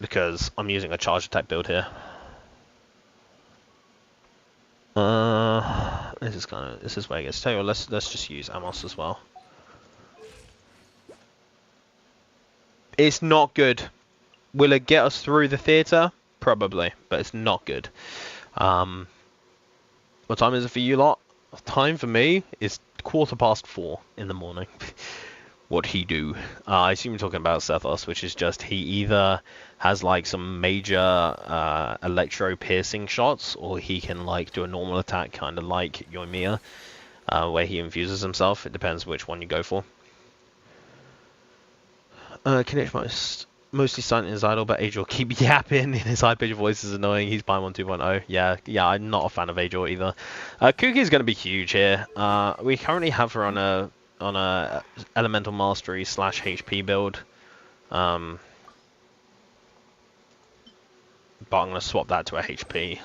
Because I'm using a charge attack build here. This is where it gets. Tell you what, let's just use Amos as well. It's not good. Will it get us through the theater? Probably, but it's not good. What time is it for you lot? Time for me is 4:15 in the morning. What he do? I assume you're talking about Sethos, which is just he either has like some major electro piercing shots, or he can like do a normal attack, kind of like Yoimiya, where he infuses himself. It depends which one you go for. Kinect mostly silent in his idle, but Ajor keep yapping in his high-pitched voice is annoying. He's Paimon 2.0. Yeah, I'm not a fan of Ajor either. Kuki is going to be huge here. We currently have her on a Elemental Mastery / HP build. But I'm going to swap that to a HP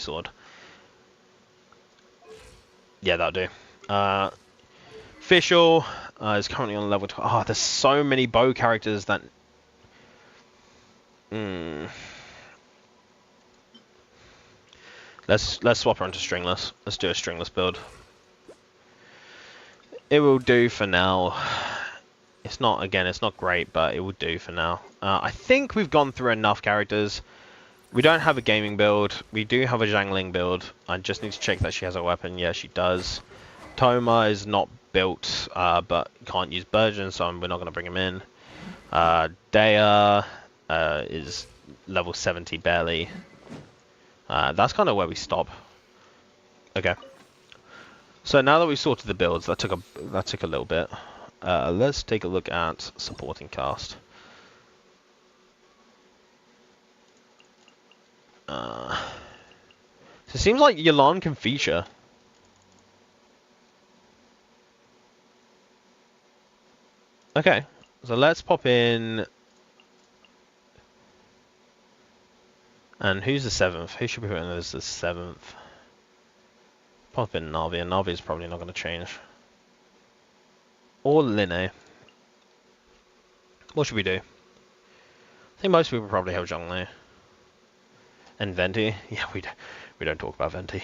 sword. Yeah, that'll do. Fischl is currently on level 12. Oh, there's so many bow characters that... Let's swap her into stringless. Let's do a stringless build. It will do for now. It's not great, but it will do for now. I think we've gone through enough characters. We don't have a gaming build. We do have a Zhangling build. I just need to check that she has a weapon. Yeah, she does. Toma is not built, but can't use Burgeon, so we're not going to bring him in. Dea is level 70 barely. That's kind of where we stop. Okay. So now that we've sorted the builds, that took a little bit. Let's take a look at supporting cast. So it seems like Yelan can feature. Okay, so let's pop in. And who's the 7th? Who should we put in as the 7th? Pop in Navi, and Navi is probably not going to change. Or Linne. What should we do? I think most people probably have Zhongli. And Venti. Yeah, we don't talk about Venti.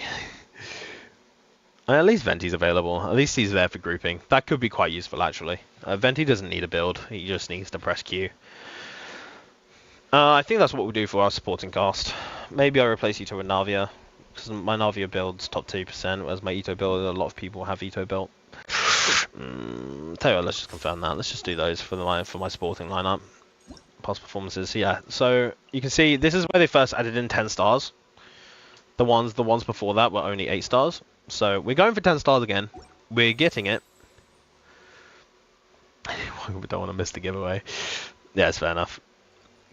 At least Venti's available. At least he's there for grouping. That could be quite useful, actually. Venti doesn't need a build. He just needs to press Q. I think that's what we'll do for our supporting cast. Maybe I'll replace Ito with Navia. Because my Navia build's top 2%, whereas my Ito build, a lot of people have Ito built. Tell you what, let's just confirm that. Let's just do those for my sporting lineup. Past performances, yeah. So you can see this is where they first added in 10 stars. The ones before that were only 8 stars. So we're going for 10 stars again. We're getting it. We don't want to miss the giveaway. Yeah, it's fair enough.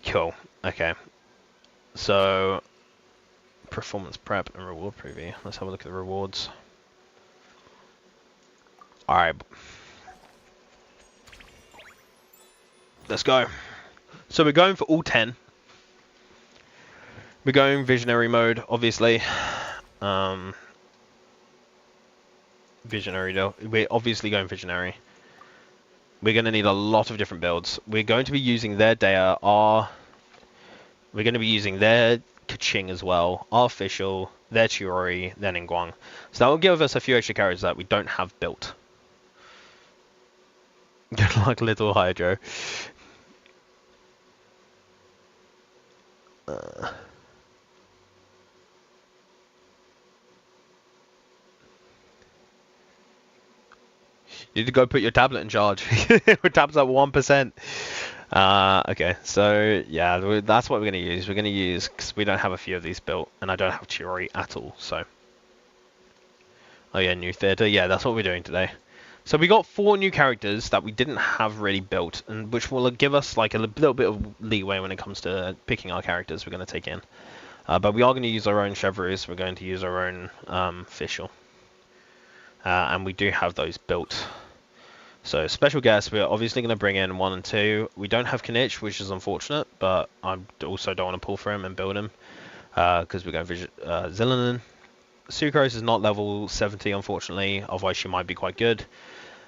Cool. Okay. So performance prep and reward preview. Let's have a look at the rewards. Alright. Let's go. So we're going for all 10. We're going visionary mode, obviously. Visionary though. We're obviously going Visionary. We're going to need a lot of different builds. We're going to be using their Dea, we're going to be using their Kaching as well, our Official, their Chiori, their Ningguang. So that will give us a few extra characters that we don't have built. Good luck, little Hydro. You need to go put your tablet in charge. Your tablet's at 1%. Okay, so yeah, that's what we're going to use. We're going to use, because we don't have a few of these built, and I don't have Chiori at all, so. Oh yeah, new theater. Yeah, that's what we're doing today. So we got 4 new characters that we didn't have really built, and which will give us like a little bit of leeway when it comes to picking our characters we're going to take in. But we are going to use our own Chevreuse. We're going to use our own Official. And we do have those built. So special guests, we're obviously going to bring in 1 and 2. We don't have Kinich, which is unfortunate, but I also don't want to pull for him and build him because we're going for Zillinan. Sucrose is not level 70, unfortunately, otherwise she might be quite good.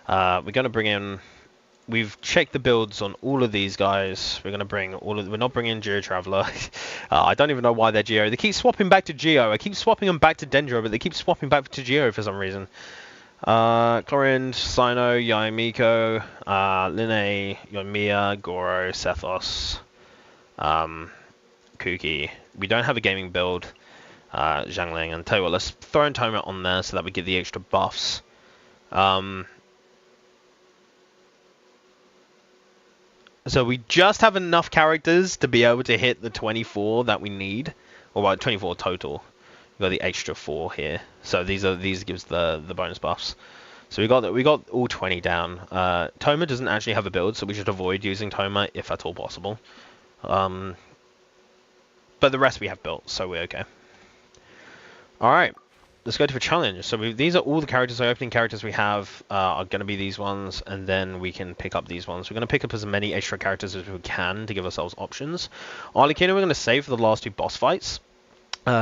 We're going to bring in... We've checked the builds on all of these guys. We're going to bring all of... We're not bringing Geo Traveler. I don't even know why they're Geo. They keep swapping back to Geo. I keep swapping them back to Dendro, but they keep swapping back to Geo for some reason. Chlorinde, Sino, Yaimiko, Linne, Yoimiya, Goro, Sethos, Kuki. We don't have a gaming build. Zhangling, and tell you what, let's throw in Toma on there so that we get the extra buffs. So we just have enough characters to be able to hit the 24 that we need, or about 24 total. We got the extra 4 here, so these gives the bonus buffs. So we got all 20 down. Toma doesn't actually have a build, so we should avoid using Toma if at all possible. But the rest we have built, so we're okay. Alright, let's go to a challenge. So these are all the characters, the opening characters we have are going to be these ones, and then we can pick up these ones. We're going to pick up as many extra characters as we can to give ourselves options. Arlecchino we're going to save for the last 2 boss fights.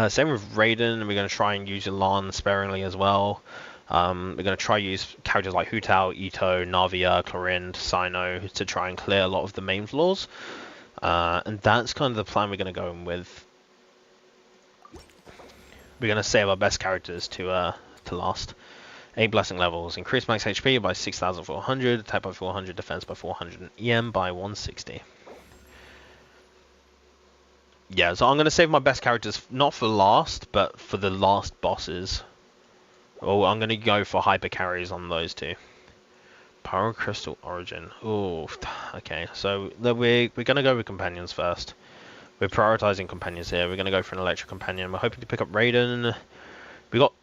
Same with Raiden, we're going to try and use Elan sparingly as well. We're going to try use characters like Hu Tao, Ito, Navia, Chlorinde, Sino to try and clear a lot of the main floors. And that's kind of the plan we're going to go in with. We're going to save our best characters to last. 8 blessing levels. Increase max HP by 6,400, attack by 400, defense by 400, and EM by 160. Yeah, so I'm going to save my best characters, not for last, but for the last bosses. Oh, I'm going to go for hyper carries on those 2. Pyro Crystal Origin. Oh, okay. So we're going to go with companions first. We're prioritizing companions here. We're going to go for an electric companion. We're hoping to pick up Raiden. We got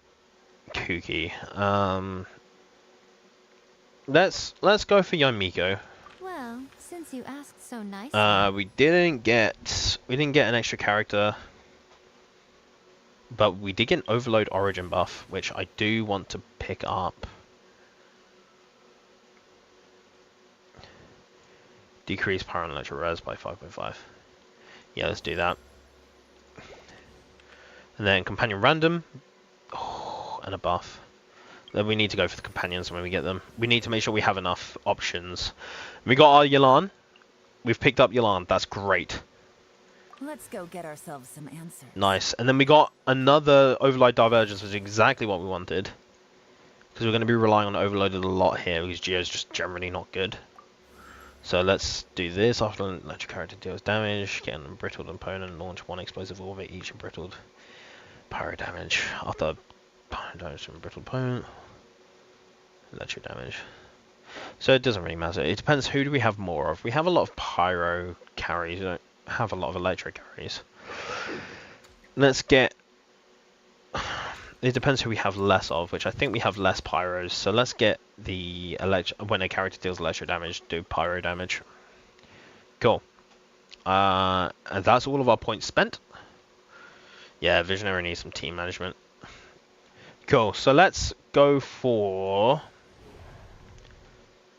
Kuki. Let's go for Yaimiko. Well, since you asked so nicely. We didn't get an extra character, but we did get an Overload Origin buff, which I do want to pick up. Decrease Power and Electro Res by 5.5. Yeah, let's do that. And then Companion Random. Oh, and a buff. Then we need to go for the companions when we get them. We need to make sure we have enough options. We got our Yelan. We've picked up Yelan. That's great. Let's go get ourselves some answers. Nice. And then we got another Overload Divergence, which is exactly what we wanted. Because we're going to be relying on Overloaded a lot here, because Geo's just generally not good. So let's do this. After an electric character deals damage, get an embrittled opponent, launch 1 explosive orb at each embrittled pyro damage. After pyro damage to embrittled opponent, electric damage. So it doesn't really matter. It depends who do we have more of. We have a lot of pyro carries. We don't have a lot of electric carries. Let's get... It depends who we have less of, which I think we have less pyros. So let's get the when a character deals electro damage, do pyro damage. Cool. And that's all of our points spent. Yeah, Visionary needs some team management. Cool. So let's go for...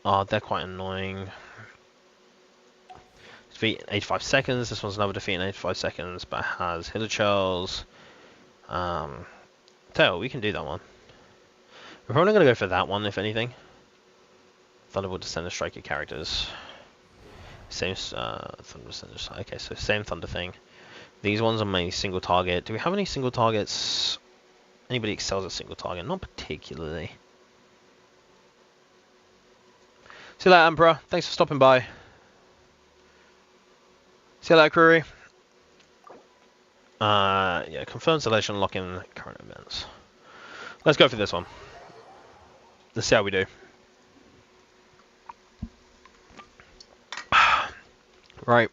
Oh, they're quite annoying. Defeat in 85 seconds. This one's another defeat in 85 seconds, but has Hither Charles. Tell, we can do that one. We're probably gonna go for that one, if anything. Thunderbolt Descender Striker characters. Same Thunder Descender. Okay, so same Thunder thing. These ones are mainly single target. Do we have any single targets? Anybody excels at single target? Not particularly. See you later, Emperor. Thanks for stopping by. See you later, Crewy. Yeah, confirm selection, lock in current events. Let's go for this one. Let's see how we do. Right.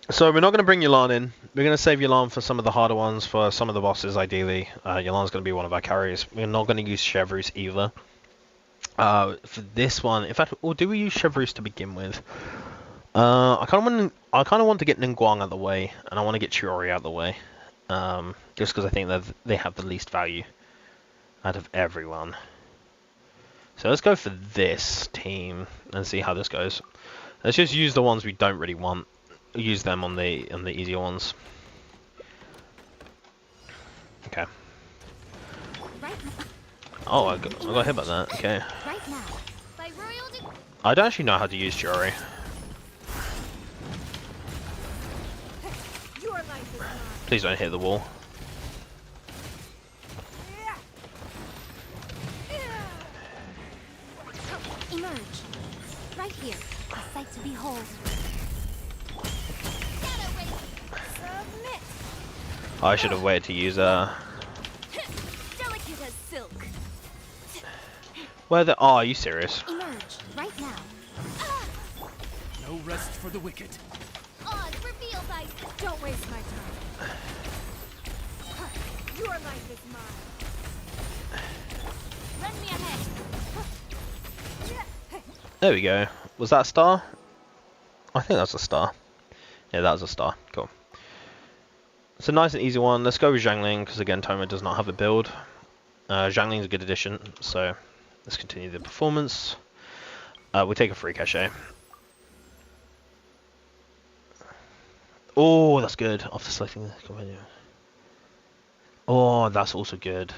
So we're not going to bring Yulan in. We're going to save Yulan for some of the harder ones, for some of the bosses, ideally. Yulan's going to be one of our carriers. We're not going to use Chevreuse either. For this one, in fact, or do we use Chevreuse to begin with? I kind of want to get Ningguang out of the way, and I want to get Chiori out of the way. Just because I think that they have the least value out of everyone. So let's go for this team and see how this goes. Let's just use the ones we don't really want. Use them on the easier ones. Okay. Oh, I got hit by that. Okay. I don't actually know how to use Chiori. Please don't hit the wall. Emerge. Right here. A sight to behold. I should have waited to use Delicate as silk. Where the? Oh, are you serious? Emerge right now. No rest for the wicked. On reveal thyself. Don't waste my time. Your life is mine. Lend me a hand. There we go. Was that a star? I think that's a star. Yeah, that was a star. Cool. It's a nice and easy one. Let's go with Zhangling, because again, Toma does not have a build. Zhangling's a good addition, so let's continue the performance. We'll take a free cachet. Oh, that's good. After selecting the companion. Oh, that's also good.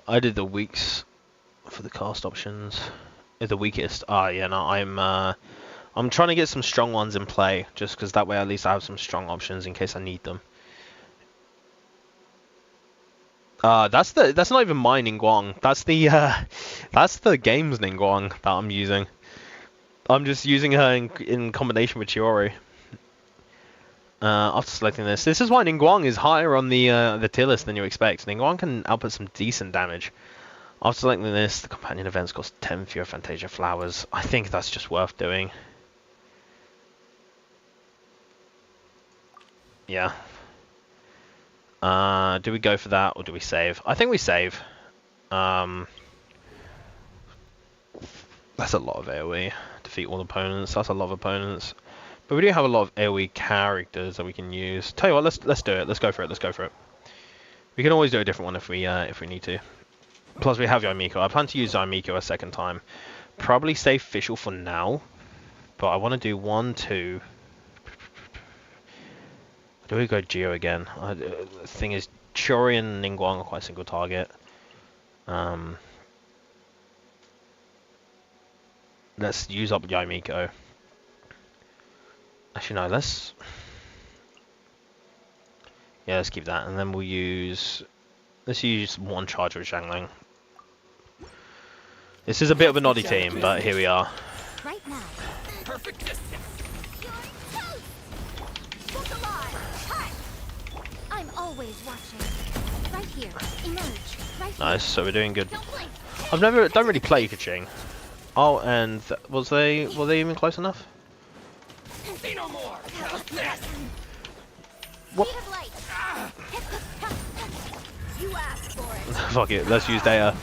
I did the weaks for the cast options. The weakest. Ah, yeah, no, I'm trying to get some strong ones in play, just because that way at least I have some strong options in case I need them. That's not even my Ningguang. That's the game's Ningguang that I'm using. I'm just using her in combination with Chiori. After selecting this is why Ningguang is higher on the tier list than you expect. Ningguang can output some decent damage. After selecting this, the companion events cost 10 fewer Fantasia flowers. I think that's just worth doing. Yeah. Do we go for that or do we save? I think we save. That's a lot of AoE. Defeat all opponents. That's a lot of opponents. But we do have a lot of AoE characters that we can use. Tell you what, let's do it. Let's go for it. Let's go for it. We can always do a different one if we need to. Plus we have Yaimiko. I plan to use Yaimiko a second time. Probably save Fischl for now. But I want to do 1, 2. Do we go Geo again? The thing is, Chiori and Ningguang are quite single target. Let's use up Yaimiko. Actually, no, let's keep that, and then we'll use... Let's use one charge with Zhangling. This is a bit of a noddy team, but here we are. Right now. Perfect distance. I'm always watching. Right here. Emerge. Right Nice, so we're doing good. Don't blink. Don't really play Kaching. Oh, and were they even close enough? See no more. What? Speed of light. You asked for it. Fuck it, let's use data.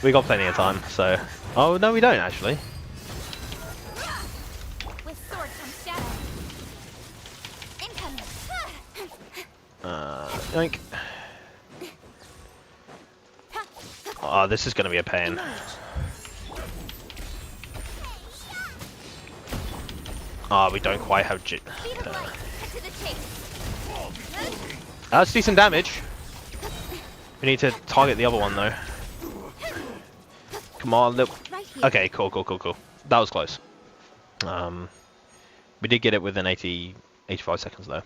We got plenty of time, so... Oh, no we don't actually. With sword comes shadow. Incoming. Yoink. Oh, this is going to be a pain. Emerge. Ah, we don't quite have Speed of light. Cut to the chase. That's decent damage. We need to target the other one though. Come on, look. Right here. Okay, cool. That was close. We did get it within 85 seconds though.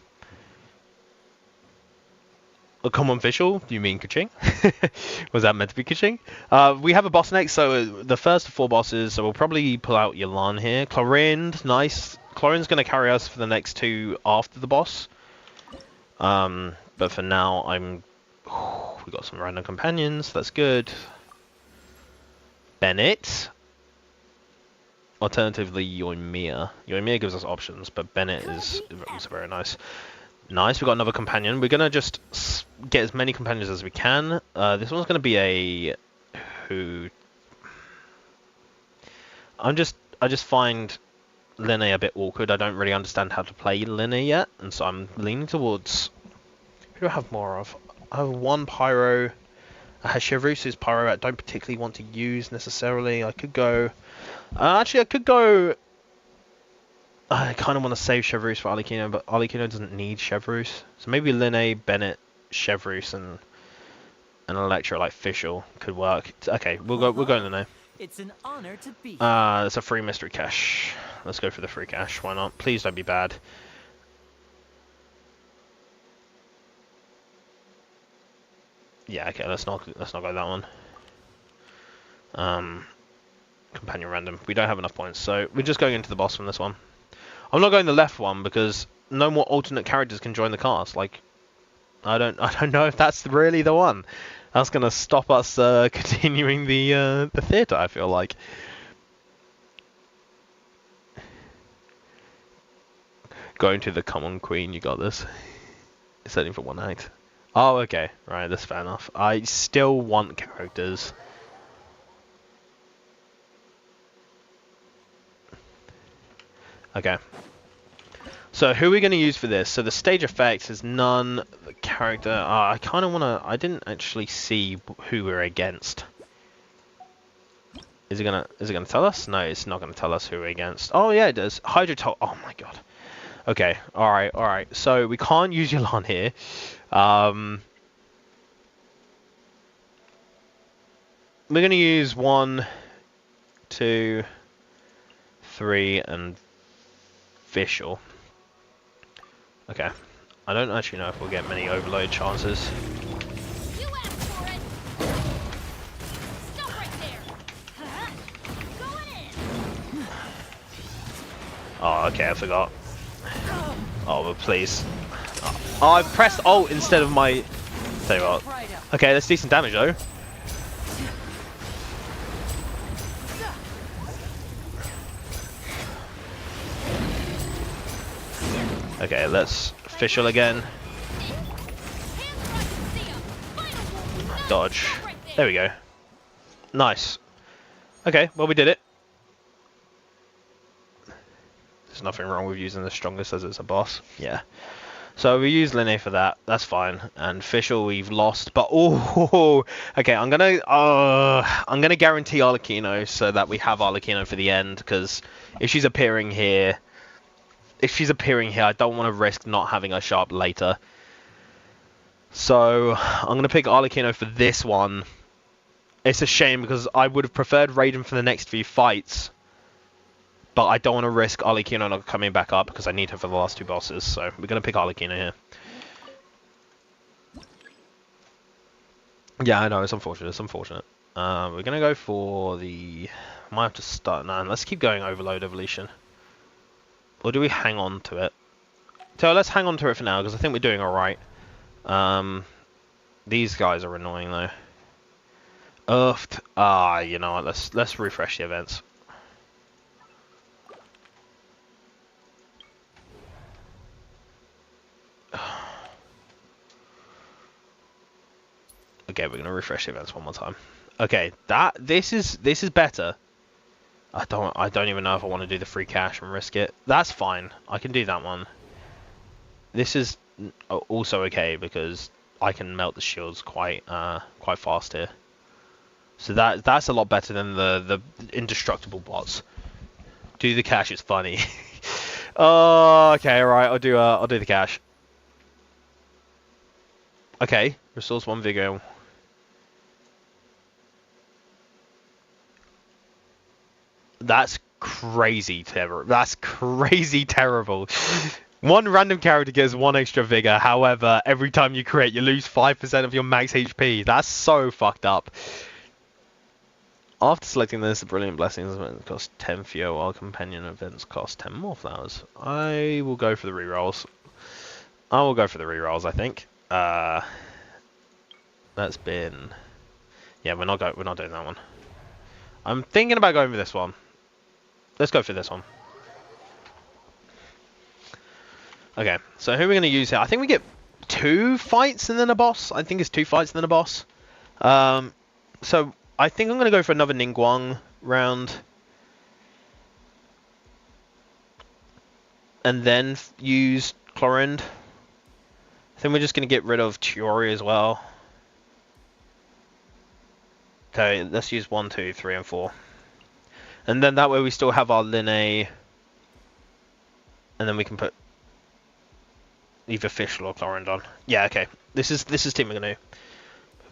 A common visual? You mean Kaching? Was that meant to be Kaching? We have a boss next, so the first 4 bosses, so we'll probably pull out Yalan here. Chlorinde, nice. Chlorine's going to carry us for the next 2 after the boss. But for now, we got some random companions, that's good. Bennett. Alternatively, Yoimiya. Yoimiya gives us options, but Bennett is very nice. Nice, we got another companion. We're gonna just get as many companions as we can. This one's gonna be a who. I just find Linne a bit awkward. I don't really understand how to play Linne yet, and so I'm leaning towards. Who do I have more of? I have 1 Pyro. I have Chevreuse, who's Pyro I don't particularly want to use necessarily. I could go. Actually, I could go. I kind of want to save Chevreuse for Arlecchino, but Arlecchino doesn't need Chevreuse. So maybe Linne, Bennett, Chevreuse, and an Electro like Fischl could work. Okay, we'll go Linne. It's an honor to be. It's a free mystery cache. Let's go for the free cache. Why not? Please don't be bad. Yeah, okay, let's not go that one. Companion random. We don't have enough points, so we're just going into the boss from this one. I'm not going the left one because no more alternate characters can join the cast. Like, I don't know if that's really the one. That's gonna stop us continuing the theater. I feel like. Going to the common queen. You got this. It's only for 1 night. Oh, okay. Right, that's fair enough. I still want characters. Okay. So who are we going to use for this? So the stage effects is none. The character. I kind of want to. I didn't actually see who we're against. Is it gonna tell us? No, it's not gonna tell us who we're against. Oh yeah, it does. Hydrotol. Oh my god. Okay. All right. So we can't use Yalan here. We're gonna use 1, 2, 3, and Fischl. Okay. I don't actually know if we'll get many overload chances. You asked for it. Stop right there. Going in. Oh, okay, I forgot. Oh, but please. Oh, I pressed Alt instead of my... Tell you what. Okay, that's decent damage though. Okay, let's Fischl again. Dodge. There we go. Nice. Okay, well we did it. There's nothing wrong with using the strongest as it's a boss. Yeah. So we use Linne for that. That's fine. And Fischl we've lost, but oh, okay. I'm gonna guarantee Arlecchino so that we have Arlecchino for the end. Because if she's appearing here, I don't want to risk not having her show up later. So I'm gonna pick Arlecchino for this one. It's a shame because I would have preferred Raiden for the next few fights. But I don't want to risk Arlecchino not coming back up because I need her for the last 2 bosses. So we're going to pick Arlecchino here. Yeah, I know. It's unfortunate. We're going to go for the... Might have to start... Nah, let's keep going Overload Evolution. Or do we hang on to it? So let's hang on to it for now because I think we're doing alright. These guys are annoying though. Earthed. You know what? Let's refresh the events. Okay, we're gonna refresh the events one more time. Okay, this is better. I don't even know if I want to do the free cache and risk it. That's fine. I can do that one. This is also okay because I can melt the shields quite fast here. So that's a lot better than the indestructible bots. Do the cash, it's funny. Oh, okay, alright, I'll do the cash. Okay, restores 1 vigor. That's crazy terrible. That's crazy terrible. One random character gets 1 extra vigor, however, every time you crit, you lose 5% of your max HP. That's so fucked up. After selecting this, the Brilliant Blessings event costs 10 fewer, while companion events cost 10 more flowers. I will go for the rerolls. I think. That's been... Yeah, we're not doing that one. I'm thinking about going for this one. Let's go for this one. Okay, so who are we going to use here? I think we get 2 fights and then a boss. I think it's 2 fights and then a boss. So I think I'm going to go for another Ningguang round. And then use Chlorind. I think we're just going to get rid of Chiori as well. Okay, let's use 1, 2, 3, and 4. And then that way we still have our Linne. And then we can put either Fischl or Chlorind on. Yeah, okay. This is Team Magoo.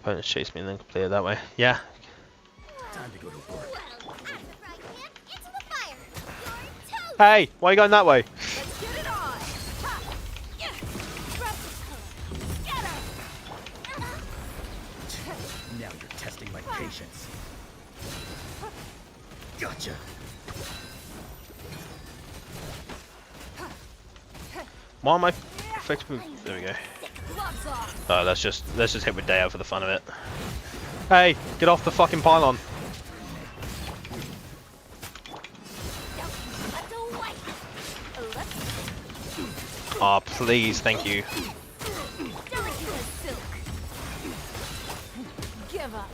Opponents chase me and then complete it that way. Yeah. Time to go to work. Well, after fry pan, into the fire. You're toast. Hey, why are you going that way? Let's get it on. Ha. Yeah. Grab the color. Get her. Now you're testing my patience. Gotcha. Why am I fixed move? There we go. Gloves off. Let's just hit with Deo for the fun of it. Hey, get off the fucking pylon. Let's away. Let's Oh, please, thank you. delicate as silk. Give up.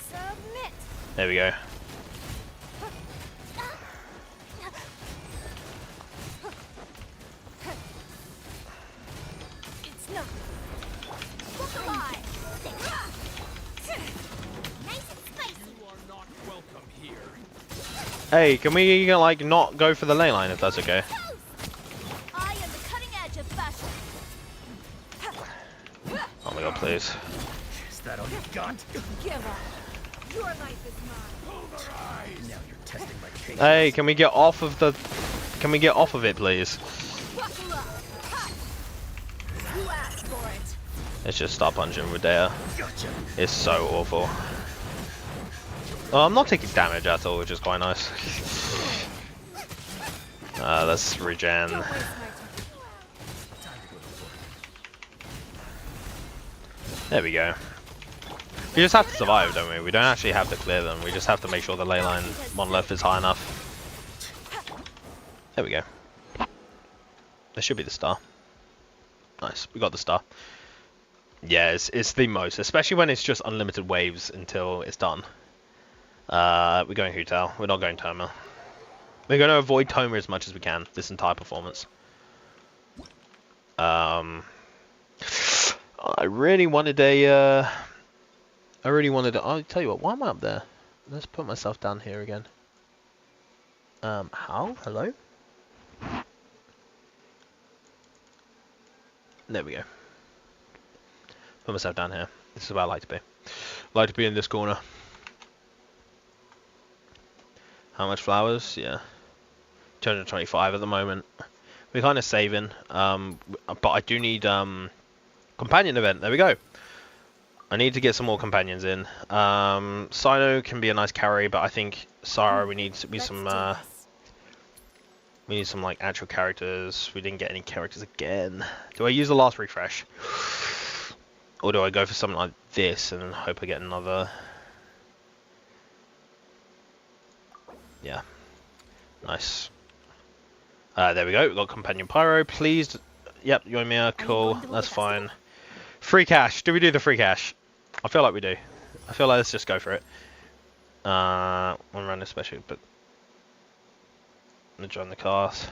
Submit. There we go. It's not. Look alive. Nice and spicy. You are not welcome here. Hey, can we like not go for the ley line if that's okay? I am the cutting edge of fashion. Oh my god, please. Is that all you got? Give up. Your life is mine. Now you're testing my patience. Hey, can we get off of the? Can we get off of it, please? Buckle up. Ha. You asked for it. Let's just stop punching with Deo. Gotcha. It's so awful. Oh, I'm not taking damage at all, which is quite nice. Let's regen. Don't waste my time. Time to go to work. There we go. We just have to survive, don't we? We don't actually have to clear them. We just have to make sure the ley line monolith is high enough. There we go. There should be the star. Nice, we got the star. Yeah, it's the most, especially when it's just unlimited waves until it's done. We're going Hu Tao. We're not going Toma. We're going to avoid Toma as much as we can this entire performance. I really wanted a. I'll tell you what. Why am I up there? Let's put myself down here again. How? Hello? There we go. Put myself down here. This is where I like to be. I like to be in this corner. How much flowers? Yeah. 225 at the moment. We're kind of saving. But I do need companion event. There we go. I need to get some more companions in. Sino can be a nice carry, but I think Sarah we need some like actual characters. We didn't get any characters again. Do I use the last refresh? Or do I go for something like this and hope I get another? Yeah. Nice. There we go. We've got Companion Pyro. Please. Yep, Yoimiya. Cool. That's fine. Free cash. Do we do the free cash? I feel like we do. I feel like let's just go for it. One round especially, but I'm gonna join the cast.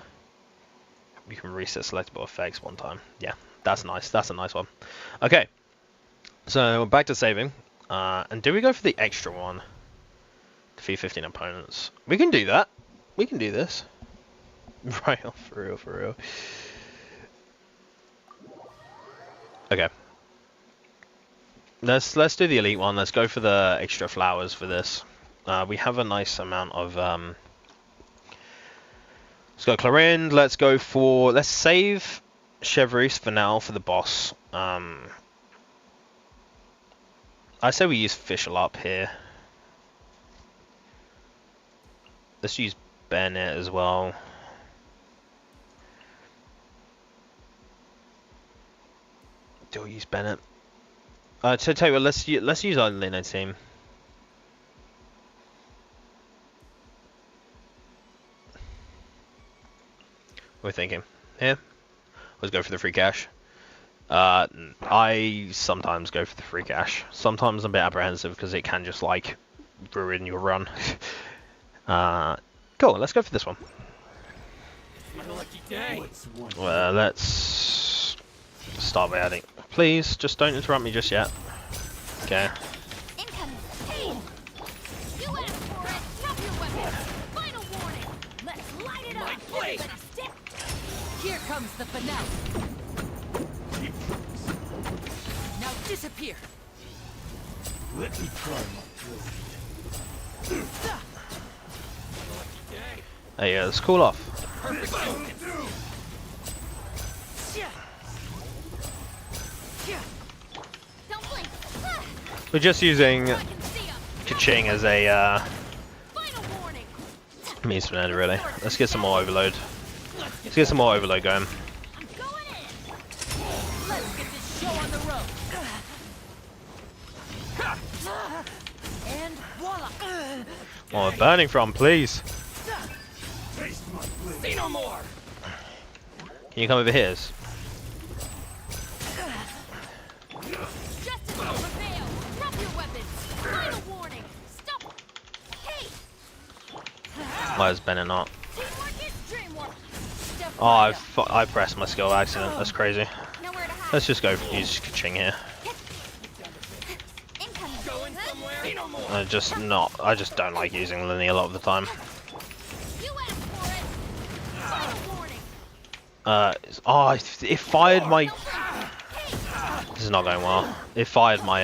We can reset selectable effects one time. Yeah, That's nice. That's a nice one. Okay. So back to saving. And do we go for the extra one? Defeat 15 opponents. We can do that. We can do this. Right, for real, for real. Okay. Let's do the elite one. Let's go for the extra flowers for this. We have a nice amount of let's go Clarind. Let's save Chevreuse for now for the boss. I say we use Fischl up here. Let's use Bennett as well. Do we use Bennett? So tell you what, let's use our Lino team. We're thinking here. Let's go for the free cash. I sometimes go for the free cash. Sometimes I'm a bit apprehensive because it can just like ruin your run. Cool. Let's go for this one. My lucky day. Well, let's start by adding. Please, just don't interrupt me just yet. Okay. Incoming. Hey! You asked for it. Drop your weapon. Final warning. Let's light it up. blade. Everybody step. Here comes the finale. Now disappear. Let me try my blade. Hey, let's cool off. Don't blink. We're just using I can see 'em. Kaching as a Final warning. means to an end, really. Let's get some more overload. Let's get some more overload going. I'm going in. Let's get this show on the road. And voila. Oh, we're burning from, please. Taste my blade. See no more. Can you come over here? Justice will prevail. Drop your weapons. Final warning. Stop. Hey. Why is Bennett not? Teamwork is dreamwork. Step Oh, right up. I pressed my skill by accident. That's crazy. Nowhere to hide. Let's just go use Kaching here. Incoming. Going somewhere. See no more. I just don't like using Linny a lot of the time. You asked for it. Final warning. It fired my. Don't blink. This is not going well. It fired my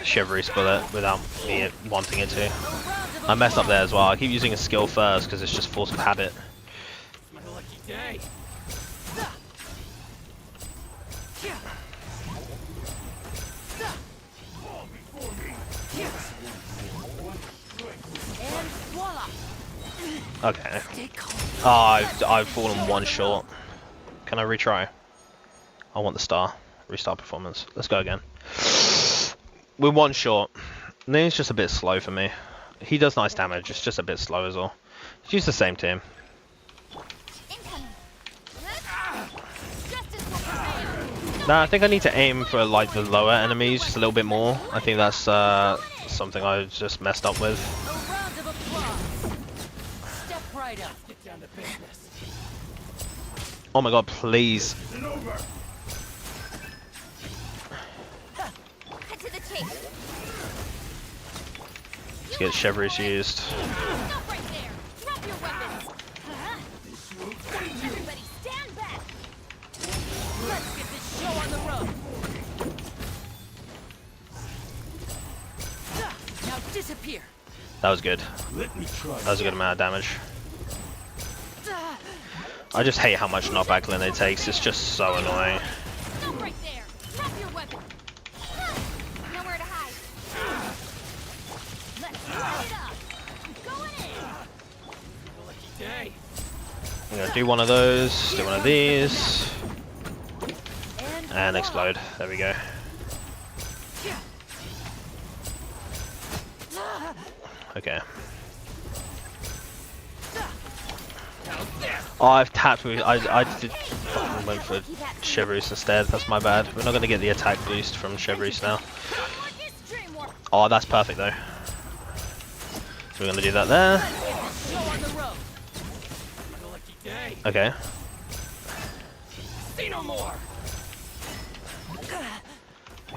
Chevreuse bullet without me wanting it to. A round of I messed up there as well. I keep using a skill first because it's just force of habit. My lucky day. And voila. Okay. Stay calm. Oh, I've fallen one short. Can I retry? I want the star. Restart performance. Let's go again. We're one short. Linny's just a bit slow for me. He does nice damage. It's just a bit slow as well. Let's use the same team. Incoming. Justice will prevail. Nah, I think I need to aim for like the lower enemies just a little bit more. I think that's something I just messed up with. A round of applause. Step right up. Get down to business. Oh my god, please. It's over. Cut to the chase. Let's get Chevreuse used. Stop right there. Drop your weapons. Everybody stand back. Let's get this show on the road. Now disappear. That was good. Let me try. That was a good amount of damage. I just hate how much knockback Linny takes. It's just so annoying. Stop right there. Drop your weapon. Nowhere to hide. Let's light it up. I'm going in. My lucky day. I'm gonna do one of those, do one of these, and explode. There we go. Okay. Oh, I've tapped me. I did fucking went for Chevreuse instead. That's my bad. We're not gonna get the attack boost from Chevreuse now. Teamwork is dreamwork. Oh, that's perfect though. So we're gonna do that there. Show on the road. My lucky day. Okay. See no more.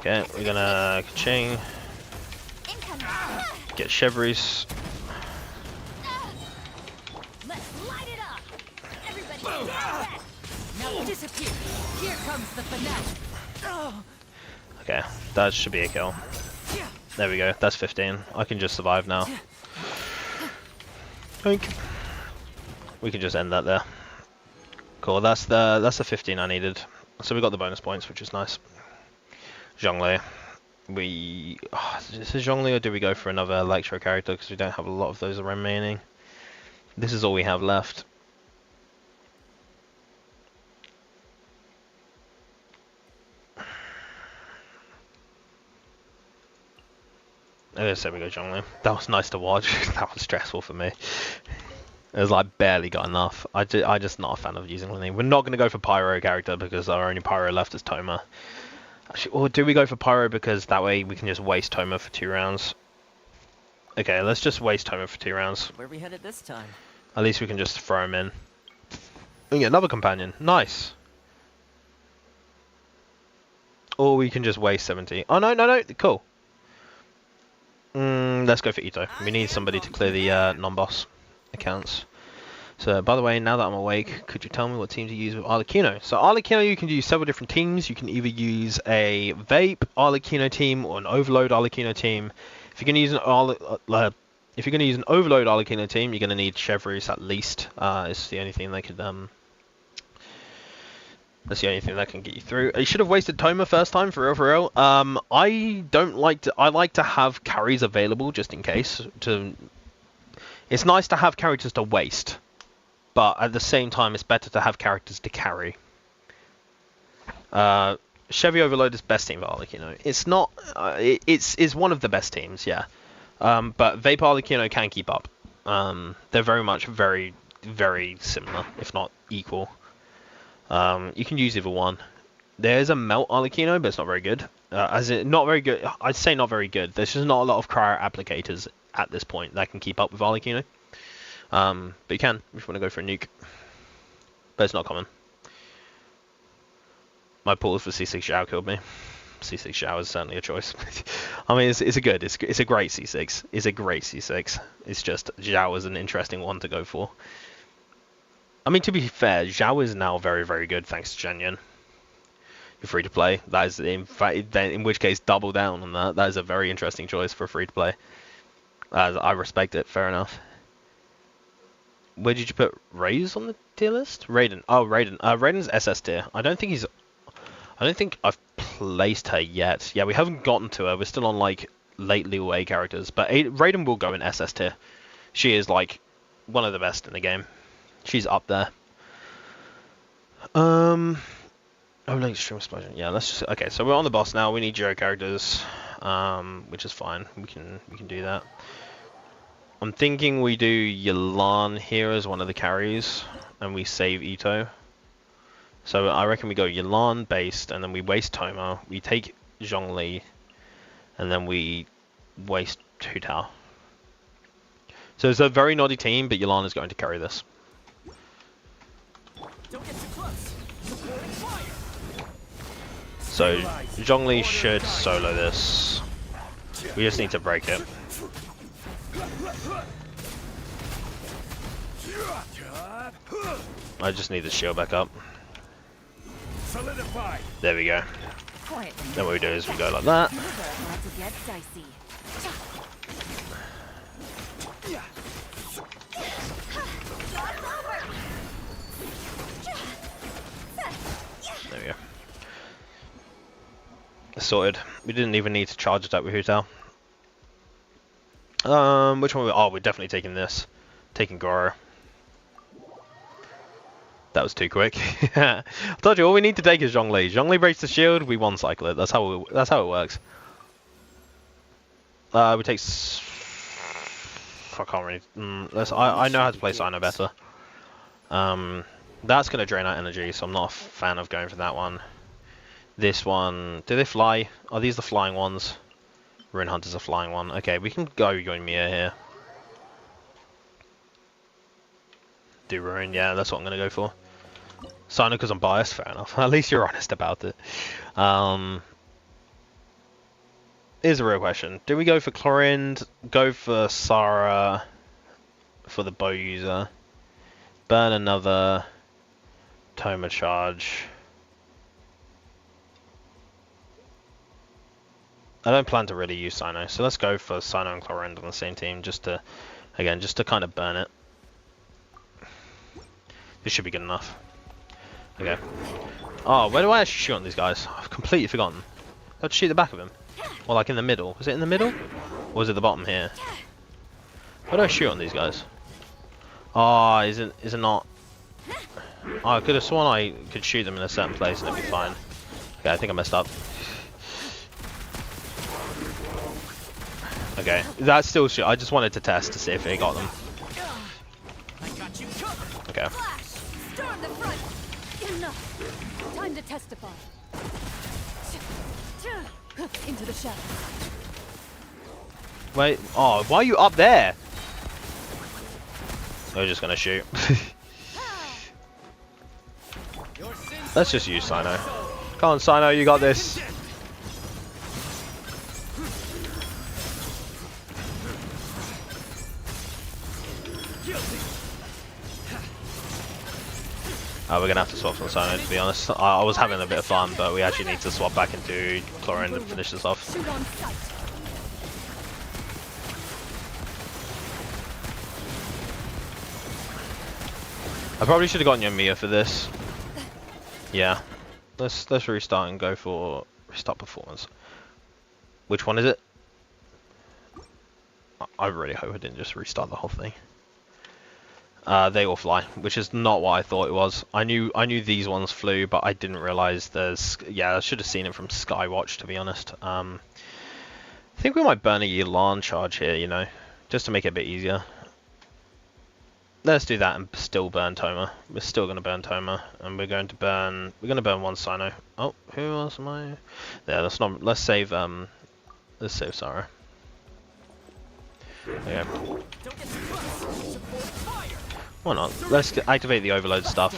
Okay, we're gonna ka-ching. Get Chevries. Let's light it up. Everybody stand back. Now disappear. Here comes the finale. Okay, that should be a kill. There we go. That's 15. I can just survive now. Oink. We can just end that there. Cool. That's the 15 I needed. So we got the bonus points, which is nice. Zhongli. Is it Zhongli or do we go for another Electro character because we don't have a lot of those remaining? This is all we have left. I say we go Zhongli. That was nice to watch. That was stressful for me. It was like barely got enough. I just not a fan of using Lini. We're not going to go for Pyro character because our only Pyro left is Toma. Actually, or do we go for Pyro because that way we can just waste Toma for 2 rounds? Okay, let's just waste Toma for 2 rounds. Where we headed this time? At least we can just throw him in. And get another companion. Nice. Or we can just waste 70. Oh no, cool. Let's go for Ito. We need somebody to clear the non-boss accounts. So, by the way, now that I'm awake, could you tell me what team to use with Arlecchino? So, Arlecchino, you can use several different teams. You can either use a Vape Arlecchino team or an Overload Arlecchino team. If you're going to use an Overload Arlecchino team, you're going to need Chevries at least. It's the only thing they could that's the only thing that can get you through. You should have wasted Toma first time, for real. I like to have carries available just in case. It's nice to have characters to waste, but at the same time, it's better to have characters to carry. Chevy Overload is best team for Arlecchino. It's not. It's one of the best teams, yeah. But Vape Arlecchino can keep up. They're very much very similar, if not equal. You can use either one. There's a Melt Arlecchino, but it's not very good. Not very good. I'd say not very good. There's just not a lot of cryo applicators at this point that can keep up with Arlecchino. But you can if you want to go for a nuke. But it's not common. My pull for C6 Zhao killed me. C6 Zhao is certainly a choice. I mean, it's a great C6. It's a great C6. It's just Zhao is an interesting one to go for. I mean, to be fair, Zhao is now very good thanks to Genshin. You're free to play. That is, in which case, double down on that. That is a very interesting choice for free to play. I respect it. Fair enough. Where did you put Raze on the tier list? Raiden. Oh, Raiden. Raiden's SS tier. I don't think I've placed her yet. Yeah, we haven't gotten to her. We're still on like late leeway characters, but Raiden will go in SS tier. She is like one of the best in the game. She's up there. Oh, no, extreme explosion. Yeah, let's just. Okay, so we're on the boss now. We need 0 characters, which is fine. We can do that. I'm thinking we do Yelan here as one of the carries, and we save Ito. So I reckon we go Yelan based, and then we waste Toma. We take Zhongli, and then we waste Hu Tao. So it's a very naughty team, but Yelan is going to carry this. Don't get too close. Supporting fire. So Zhongli should solo this. We just need to break it. I just need the shield back up. Solidify. There we go. Quiet. Then what we do is we go like that. Things are about to get dicey. There we go. Sorted. We didn't even need to charge it up with Hu Tao. Which one? Oh, we're definitely taking this. Taking Goro. That was too quick. I told you all we need to take is Zhongli. Zhongli breaks the shield. We one cycle it. That's how it works. We take. I can't really. I know how to play Sino better. That's gonna drain our energy, so I'm not a fan of going for that one. This one. Do they fly? Are these the flying ones? Rune Hunter's a flying one. Okay, we can go Yoimiya here. Do Rune, yeah, that's what I'm going to go for. Sino because I'm biased, fair enough. At least you're honest about it. here's a real question. Do we go for Chlorind, go for Sarah for the bow user, burn another Toma charge? I don't plan to really use Sino, so let's go for Sino and Chlorind on the same team, just to kind of burn it. This should be good enough. Okay. Oh, where do I actually shoot on these guys? I've completely forgotten. I have to shoot the back of him. Or like in the middle. Was it in the middle? Or was it the bottom here? Where do I shoot on these guys? Oh, is it not? Oh, I could have sworn I could shoot them in a certain place and it'd be fine. Okay, I think I messed up. Okay, that's still shoot. I just wanted to test to see if it got them. Okay. Flash! Star in the front! Enough! Time to testify. Into the shadows. Wait, oh, why are you up there? We're just gonna shoot. Let's just use Sino. Come on, Sino, you got this. We're gonna have to swap from Sino, to be honest. I was having a bit of fun, but we actually need to swap back into Chlorind and finish this off. Shoot on sight. I probably should have gotten Yomiya for this. Yeah. Let's restart and go for restart performance. Which one is it? I really hope I didn't just restart the whole thing. They all fly, which is not what I thought it was. I knew these ones flew, but I didn't realize there's. Yeah, I should have seen it from Skywatch, to be honest. I think we might burn a Yelan charge here, you know, just to make it a bit easier. Let's do that and still burn Toma. We're still gonna burn Toma, and we're gonna burn one Sino. Oh, who else am I? Yeah, let's save Sarah. Okay. Why not? Let's activate the overload stuff.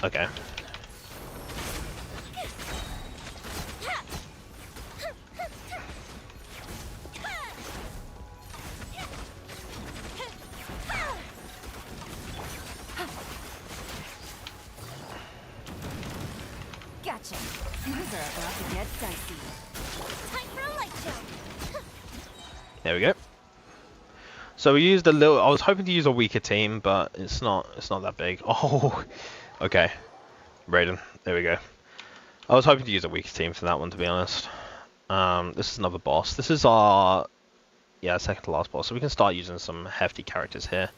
Okay. Gotcha. Things are about to get dicey. Time for a light show. There we go. So we used a little. I was hoping to use a weaker team, but it's not that big. Oh, okay. Raiden. There we go. I was hoping to use a weaker team for that one, to be honest. This is another boss. This is our second to last boss. So we can start using some hefty characters here,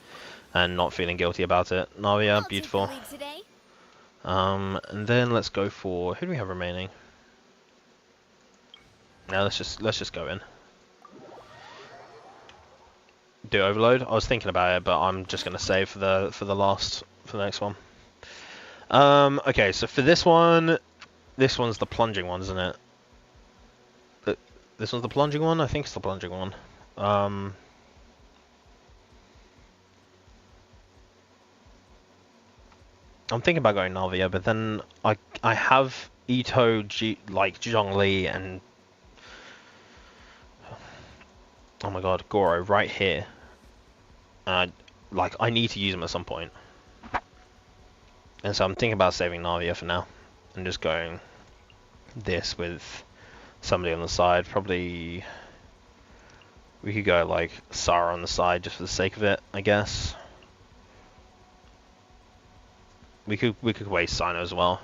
and not feeling guilty about it. Navia, beautiful. And then let's go for, who do we have remaining? Now let's just go in. Do overload. I was thinking about it, but I'm just gonna save for the next one. Okay, so for this one's the plunging one, isn't it? This one's the plunging one. I think it's the plunging one. I'm thinking about going Navia, but then I have Ito, Zhongli, and oh my god, Goro right here. I need to use them at some point. And so I'm thinking about saving Navia for now. And just going this with somebody on the side. Probably we could go like Sarah on the side just for the sake of it, I guess. We could waste Sino as well.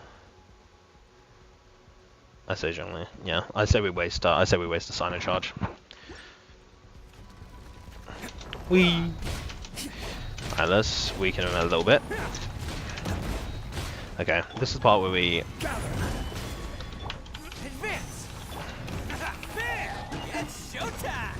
I say generally, yeah. I say we waste a Sino charge. Alright, let's weaken him a little bit. Okay, this is the part where we. Advance. There. It's showtime.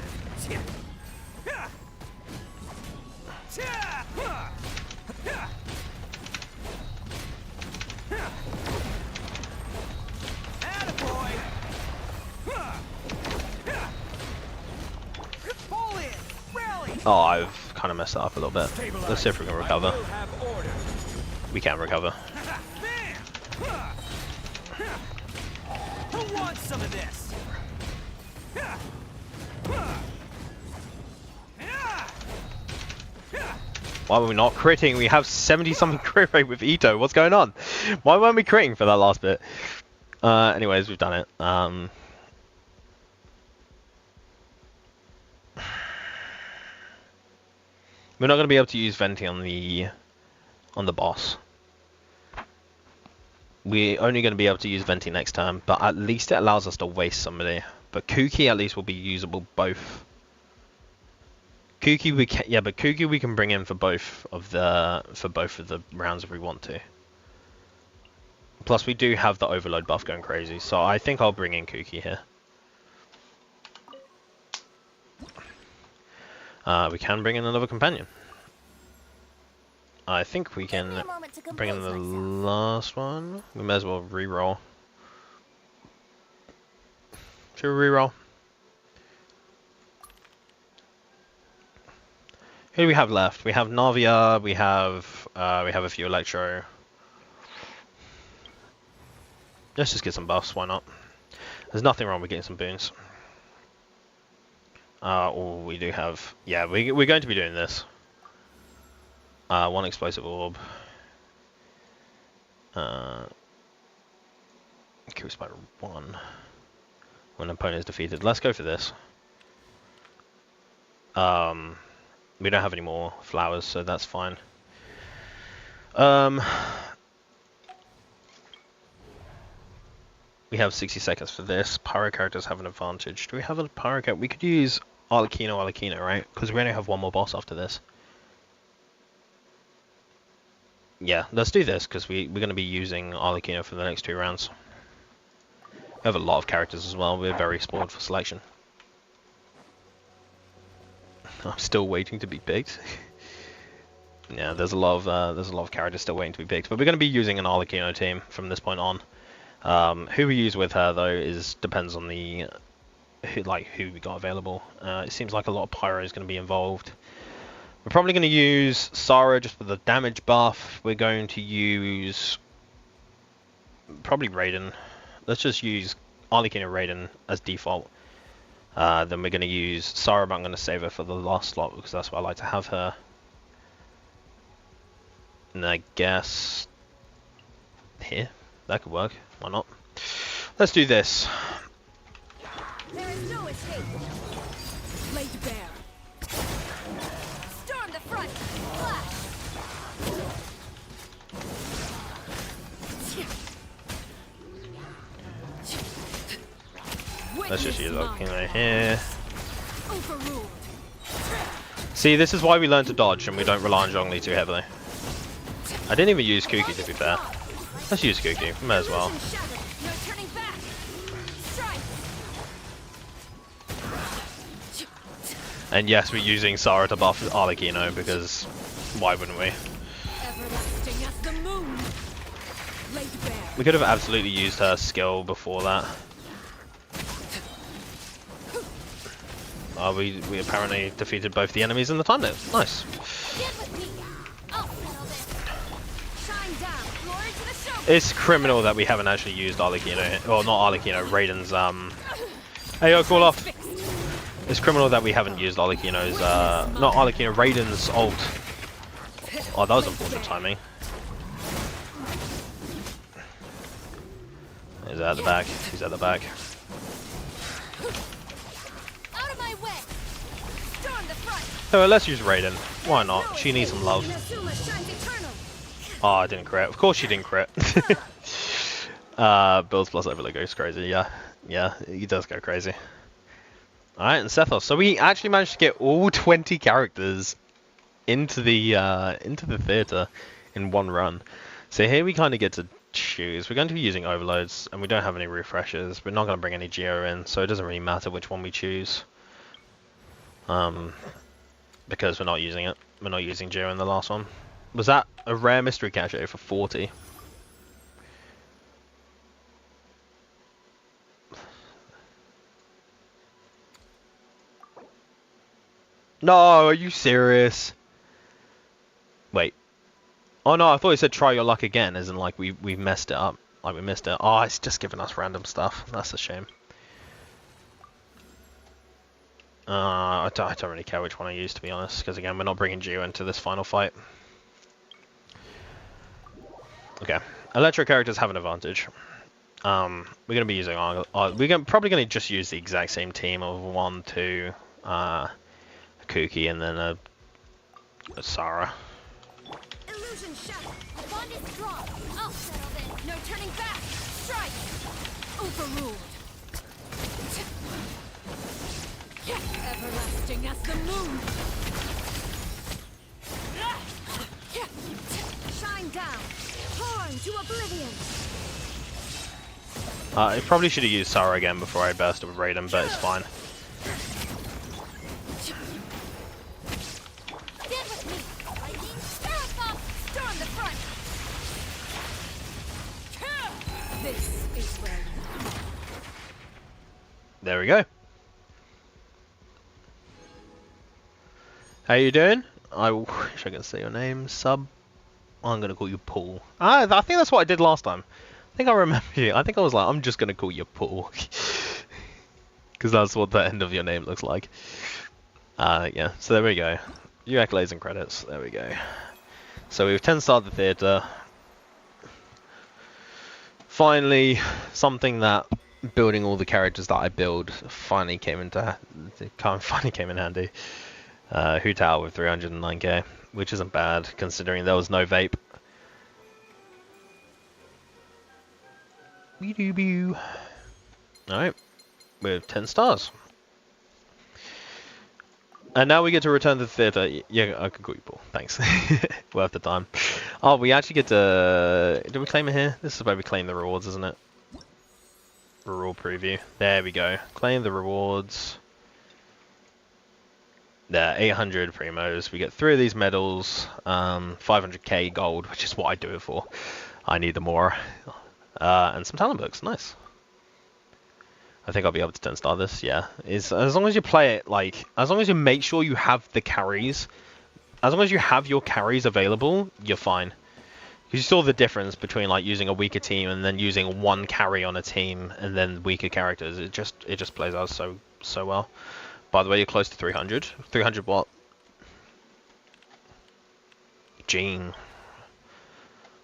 Attaboy. Pull in. Rally. Oh, I've kind of messed that up a little bit. Let's see if we can recover. We can recover. want some of this? Why were we not critting? We have 70-something crit rate with Ito. What's going on? Why weren't we critting for that last bit? Anyways, we've done it. We're not going to be able to use Venti on the boss. We're only going to be able to use Venti next time, but at least it allows us to waste somebody. But Kuki at least will be usable both. Kuki we can, yeah, but Kuki we can bring in for both of the rounds if we want to. Plus we do have the overload buff going crazy, so I think I'll bring in Kuki here. We can bring in another companion. I think we can bring in the last one. We may as well reroll. Should we reroll? Who do we have left? We have Navia. We have a few Electro. Let's just get some buffs. Why not? There's nothing wrong with getting some boons. Or we do have. Yeah, we're going to be doing this. One explosive orb. Kill Spider 1. When an opponent is defeated. Let's go for this. We don't have any more flowers, so that's fine. We have 60 seconds for this. Pyro characters have an advantage. Do we have a pyro character? We could use Arlecchino, right? Because we only have one more boss after this. Yeah, let's do this, because we're going to be using Arlecchino for the next 2 rounds. We have a lot of characters as well. We're very spoiled for selection. I'm still waiting to be picked. Yeah, there's a lot of characters still waiting to be picked, but we're going to be using an Arlecchino team from this point on. Who we use with her though depends on the who we got available. It seems like a lot of pyro is going to be involved. We're probably going to use Sara just for the damage buff. We're going to use probably Raiden. Let's just use Arlecchino Raiden as default. Then we're going to use Sara, but I'm going to save her for the last slot because that's where I like to have her. And I guess here, that could work. Why not? Let's do this. There is no escape. Laid bare. Storm the front. Flash. Let's just use Arlecchino here. Overruled. See, this is why we learn to dodge and we don't rely on Zhongli too heavily. I didn't even use Kuki to be fair. Let's use Kuki, may as well. No turning back. Strike. And yes, we're using Sara to buff Arlecchino because why wouldn't we? Everlasting as the moon. Laid bare. We could have absolutely used her skill before that. We apparently defeated both the enemies in the time loop. Nice. Get with me. I'll settle this. Shine down. Glory to the show. It's criminal that we haven't actually used Arlecchino, or not Arlecchino, Raiden's hey yo, cool off. It's criminal that we haven't used Arlecchino's not Arlecchino, Raiden's ult. Oh, that was unfortunate timing. He's at the back. He's at the back. Out of my way. Storm the front. So let's use Raiden. Why not? She needs some love. Inazuma shines eternal. Oh, I didn't crit. Of course she didn't crit. Builds plus overlay goes crazy. Yeah, yeah, he does go crazy. All right, and Sethos. So we actually managed to get all 20 characters into the theater in one run. So here we kind of get to choose. We're going to be using overloads, and we don't have any refreshers. We're not going to bring any Geo in, so it doesn't really matter which one we choose. Because we're not using it. We're not using Geo in the last one. Was that a rare mystery cache for 40? No, are you serious? Wait. Oh no, I thought it said try your luck again, as in like we've messed it up. Like we missed it. Oh, it's just giving us random stuff. That's a shame. I don't really care which one I use, to be honest, because again, we're not bringing Geo into this final fight. Okay, Electro characters have an advantage. We're gonna be using probably gonna just use the exact same team of 1, 2, Kuki, and then a Sarah. Illusion shattered. The bond is strong. I'll settle this. No turning back. Strike. Overruled. Everlasting as the moon. Shine down. Torn to oblivion. I probably should have used Sarah again before I burst with Raiden, but it's fine. Stand with me. Lightning. Spirit bomb. Storm the front. This is where you There we go. How you doing? I wish I could say your name. Sub. I'm gonna call you Paul. I think that's what I did last time. I think I remember you. I think I was like, I'm just gonna call you Paul, because that's what the end of your name looks like. Yeah. So there we go. You accolades and credits. There we go. So we've 10-starred the theater. Finally, something that building all the characters that I build finally came in handy. Hu Tao with 309k, which isn't bad considering there was no vape. Alright, with 10 stars. And now we get to return to the theater. Yeah, I can call you Paul. Thanks. Worth the time. Oh, we actually get to... Do we claim it here? This is where we claim the rewards, isn't it? Reward preview. There we go. Claim the rewards. There, 800 primos. We get 3 of these medals, 500k gold, which is what I do it for. I need the more. And some talent books. Nice. I think I'll be able to 10-star this. Yeah, as long as you play it as long as you make sure you have the carries, as long as you have your carries available, you're fine. You saw the difference between like using a weaker team and then using one carry on a team and then weaker characters. It just plays out so well. By the way, you're close to 300. 300 what? Jean.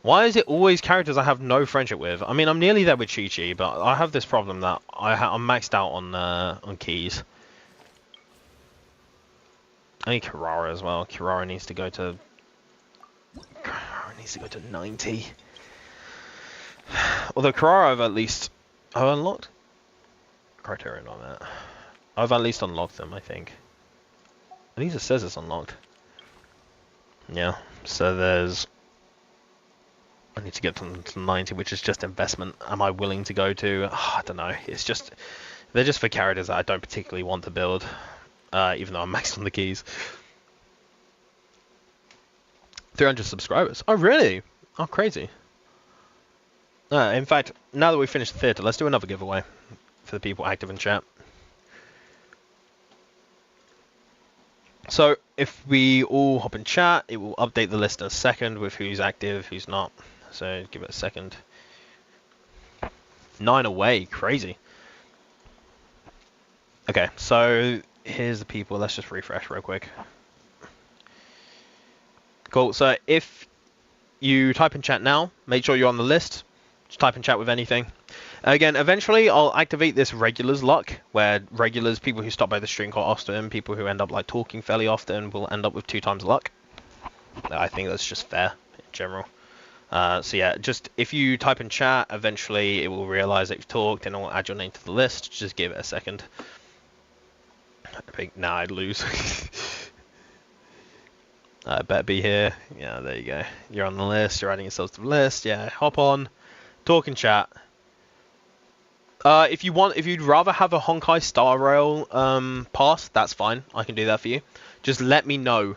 Why is it always characters I have no friendship with? I mean, I'm nearly there with Chi-Chi, but I have this problem that I'm maxed out on keys. I need Kirara as well. Kirara needs to go to 90. Although Kirara I've unlocked Criterion on that. I've at least unlocked them, I think. At least it says it's unlocked. Yeah, so there's... I need to get to 90, which is just investment. Am I willing to go to... Oh, I don't know. It's just... They're just for characters that I don't particularly want to build. Even though I'm maxed on the keys. 300 subscribers. Oh, really? Oh, crazy. In fact, now that we've finished the theater, let's do another giveaway for the people active in chat. So, if we all hop in chat, it will update the list in a second with who's active, who's not. So, give it a second. 9 away, crazy. Okay, so here's the people. Let's just refresh real quick. Cool, so if you type in chat now, make sure you're on the list. Just type in chat with anything. Again, eventually I'll activate this regulars luck, where regulars, people who stop by the stream quite often, people who end up like talking fairly often, will end up with 2 times luck. I think that's just fair in general. So yeah, just if you type in chat, eventually it will realize that you've talked and it will add your name to the list. Just give it a second. I think now I'd lose. I better be here. Yeah, there you go. You're on the list. You're adding yourselves to the list. Yeah, hop on, talk and chat. If you'd rather have a Honkai Star Rail pass, that's fine. I can do that for you. Just let me know.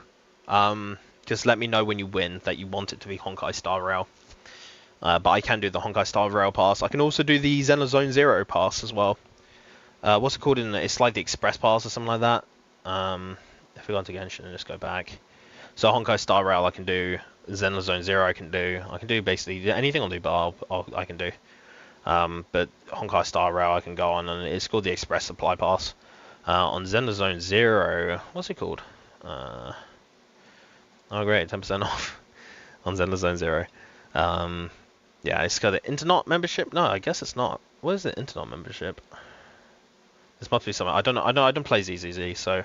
Just let me know when you win that you want it to be Honkai Star Rail. But I can do the Honkai Star Rail pass. I can also do the Xenozone Zero pass as well. What's it called? It's like the Express Pass or something like that. If we go into Genshin and just go back. So Honkai Star Rail, I can do Zenless Zone Zero I can do basically anything on Dubai I can do. But Honkai Star Rail I can go on, and it's called the Express Supply Pass. On Zenless Zone Zero, what's it called? Oh great, 10% off on Zenless Zone Zero. Yeah, it's got the Internet membership. No, I guess it's not. What is the Internet membership? This must be something. I don't know. I don't play ZZZ, so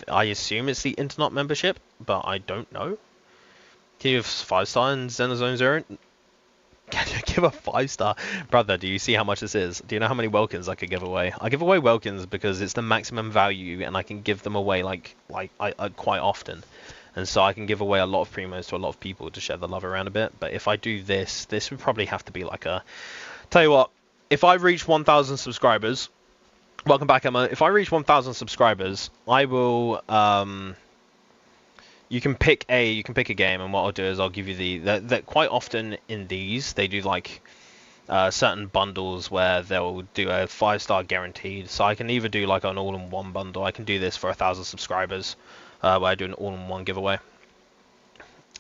I assume it's the Internet membership, but I don't know. Can you give 5-star in Zenless Zone Zero? Can you give a 5-star? Brother, do you see how much this is? Do you know how many Welkins I could give away? I give away Welkins because it's the maximum value, and I can give them away like I quite often. And so I can give away a lot of primos to a lot of people to share the love around a bit. But if I do this would probably have to be like a... Tell you what, if I reach 1,000 subscribers... Welcome back, Emma. If I reach 1,000 subscribers, I will... You can pick a game, and what I'll do is I'll give you that quite often in these, they do like certain bundles where they'll do a 5-star guaranteed. So I can either do like an all-in-one bundle. I can do this for 1,000 subscribers. Where I do an all-in-one giveaway,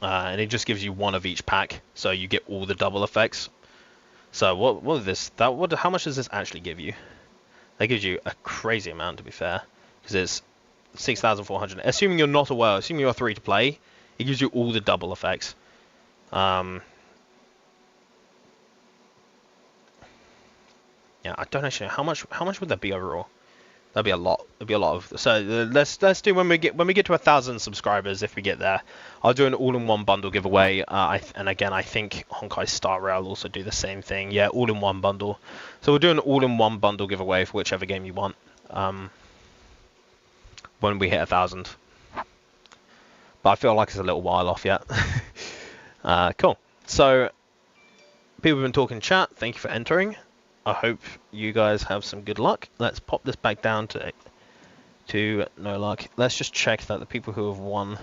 and it just gives you one of each pack, so you get all the double effects. So what is this? How much does this actually give you? That gives you a crazy amount, to be fair, because it's 6,400. Assuming you're not aware, assuming you're free to play, it gives you all the double effects. Yeah, I don't actually know how much would that be overall. That'd be a lot. It'd be a lot of. So let's do when we get to 1,000 subscribers. If we get there, I'll do an all-in-one bundle giveaway. And again, I think Honkai Star Rail will also do the same thing. Yeah, all-in-one bundle. So we'll do an all-in-one bundle giveaway for whichever game you want. When we hit 1,000. But I feel like it's a little while off yet. Cool. So people have been talking chat. Thank you for entering. I hope you guys have some good luck. Let's pop this back down to no luck. Let's just check that the people who have won...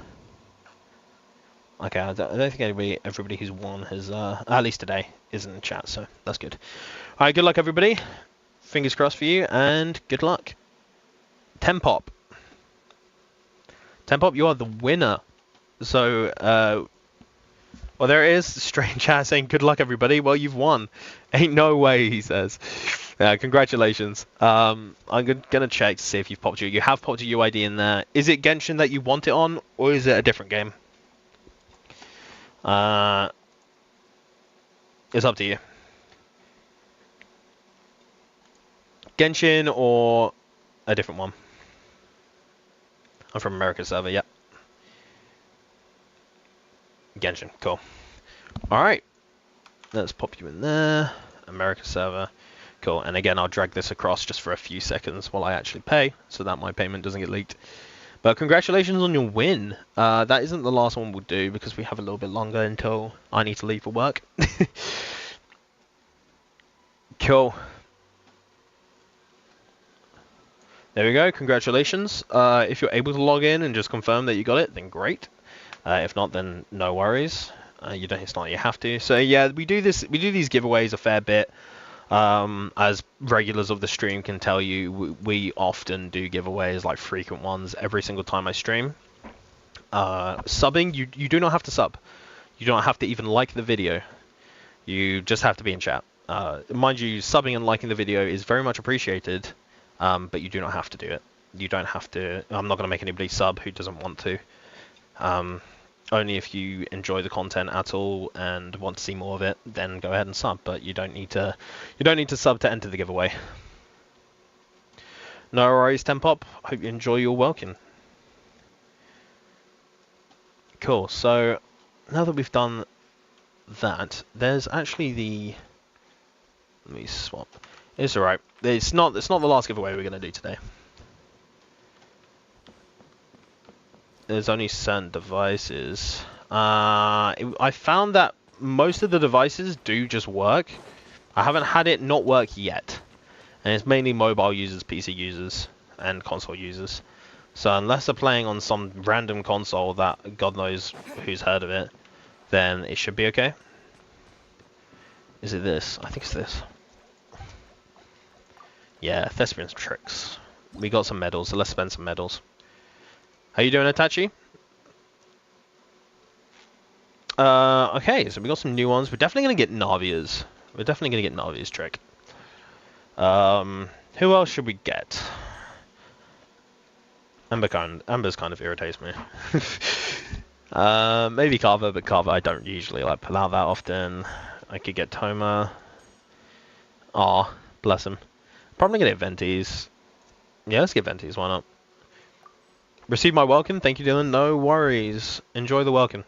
Okay, I don't think everybody who's won has, at least today, is in the chat, so that's good. Alright, good luck everybody. Fingers crossed for you, and good luck. Tempop, you are the winner. So, well, there it is. Strange chat saying, good luck, everybody. Well, you've won. Ain't no way, he says. Congratulations. I'm going to check to see if you've popped you. You have popped your UID in there. Is it Genshin that you want it on, or is it a different game? It's up to you. Genshin or a different one? I'm from America server, yep. Genshin, cool. Alright, let's pop you in there. America server, cool. And again, I'll drag this across just for a few seconds while I actually pay, so that my payment doesn't get leaked. But congratulations on your win. That isn't the last one we'll do, because we have a little bit longer until I need to leave for work. Cool. There we go, congratulations. If you're able to log in and just confirm that you got it, then great. If not, then no worries. You don't. It's not like you have to. So yeah, we do these giveaways a fair bit. As regulars of the stream can tell you, we often do giveaways, like frequent ones, every single time I stream. Subbing, you do not have to sub. You don't have to even like the video. You just have to be in chat. Mind you, subbing and liking the video is very much appreciated, but you do not have to do it. You don't have to. I'm not going to make anybody sub who doesn't want to. Only if you enjoy the content at all and want to see more of it, then go ahead and sub. But you don't need to. You don't need to sub to enter the giveaway. No worries, Tempop. Hope you enjoy your welcome. Cool. So now that we've done that, there's actually the. Let me swap. It's alright. It's not the last giveaway we're gonna do today. There's only certain devices. I found that most of the devices do just work. I haven't had it not work yet. And it's mainly mobile users, PC users, and console users. So unless they're playing on some random console that God knows who's heard of it, then it should be okay. Is it this? I think it's this. Yeah, Thespian's Tricks. We got some medals, so let's spend some medals. How you doing, Itachi? Okay, so we got some new ones. We're definitely gonna get Navia's. We're definitely gonna get Navia's trick. Who else should we get? Amber's kind of irritates me. Maybe Carver, but Carver I don't usually like pull out that often. I could get Toma. Aw, bless him. Probably gonna get Ventis. Yeah, let's get Ventis, why not? Receive my welcome, thank you Dylan, no worries. Enjoy the welcome.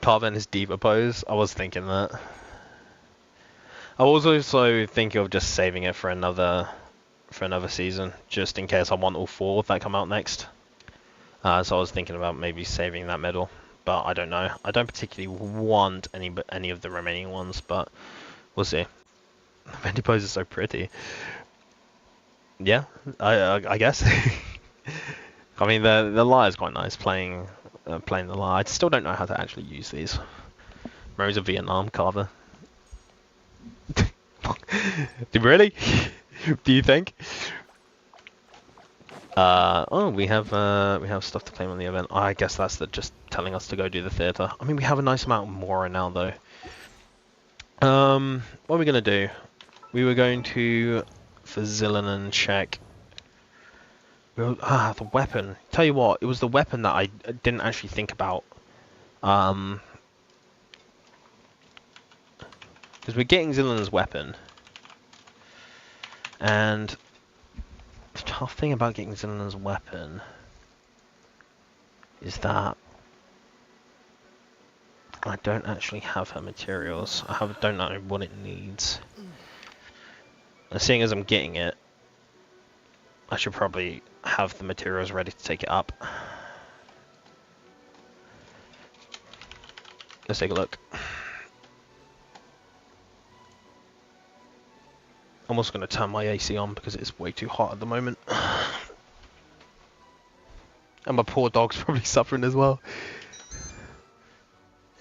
Carver in his diva pose, I was thinking that. I was also thinking of just saving it for another season, just in case I want all 4 that come out next. So I was thinking about maybe saving that medal, but I don't know. I don't particularly want any of the remaining ones, but we'll see. Venti pose is so pretty. Yeah, I guess. I mean, the lie is quite nice playing the lie. I still don't know how to actually use these. Rose of Vietnam, Carver. Really? Do you think? Oh, we have stuff to claim on the event. Oh, I guess that's just telling us to go do the theater. I mean, we have a nice amount more now, though. What are we gonna do? We were going to for Zillinen check. The weapon. Tell you what, it was the weapon that I didn't actually think about. Because we're getting Zillinen's weapon. And the tough thing about getting Zillinen's weapon is that I don't actually have her materials. Don't know what it needs. And seeing as I'm getting it, I should probably have the materials ready to take it up. Let's take a look. I'm also going to turn my AC on because it's way too hot at the moment. And my poor dog's probably suffering as well.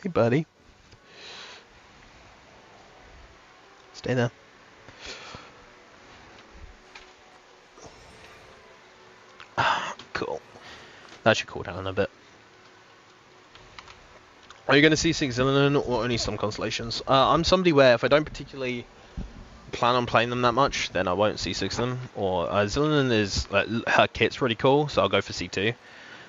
Hey buddy. Stay there. Cool. That should cool down a bit. Are you going to see 6 Zillinen or only some constellations? I'm somebody where if I don't particularly plan on playing them that much, then I won't see 6 of them. Or Zillinen is her kit's really cool, so I'll go for C2.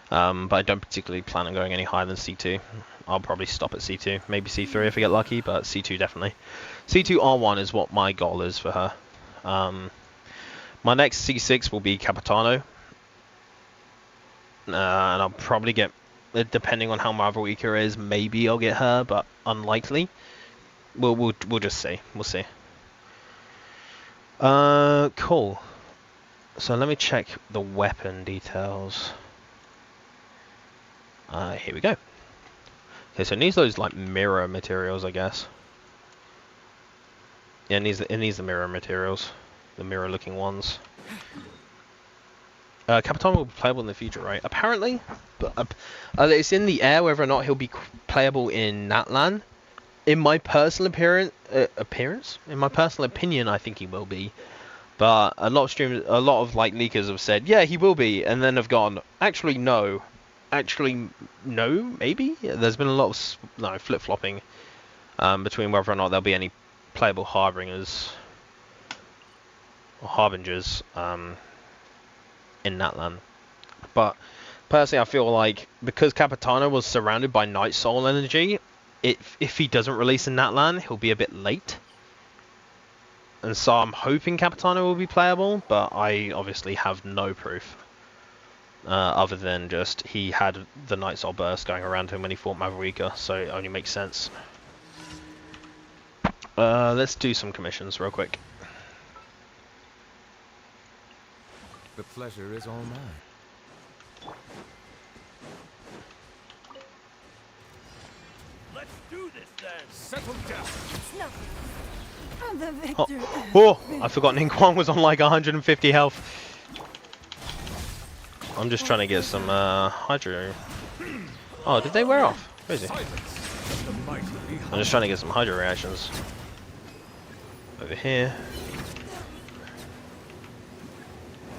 But I don't particularly plan on going any higher than C2. I'll probably stop at C2, maybe C3 if I get lucky, but C2 definitely. C2 R1 is what my goal is for her. My next C6 will be Capitano. And I'll probably get, depending on how Mavrika is, maybe I'll get her, but unlikely. We'll just see. We'll see. Cool. So let me check the weapon details. Here we go. Okay, so it needs those like mirror materials, I guess. Yeah, it needs the mirror materials, the mirror-looking ones. Capitan will be playable in the future, right? Apparently, but it's in the air whether or not he'll be playable in Natlan. In my personal in my personal opinion, I think he will be. But a lot of like leakers have said, yeah, he will be, and then have gone, actually no. Actually, no, maybe? Yeah, there's been a lot of flip-flopping between whether or not there'll be any playable harbingers or harbingers in Natlan. But personally, I feel like because Capitano was surrounded by Night Soul energy, if he doesn't release in Natlan, he'll be a bit late. And so I'm hoping Capitano will be playable, but I obviously have no proof. Other than just he had the Night Soul burst going around him when he fought Mavrika, so it only makes sense. Let's do some commissions real quick. The pleasure is all mine. Let's do this then. Settle down. The victor. Oh, I forgot Ningguang was on like 150 health. I'm just trying to get some hydro. Oh, did they wear off? Where is he? I'm just trying to get some hydro reactions. Over here.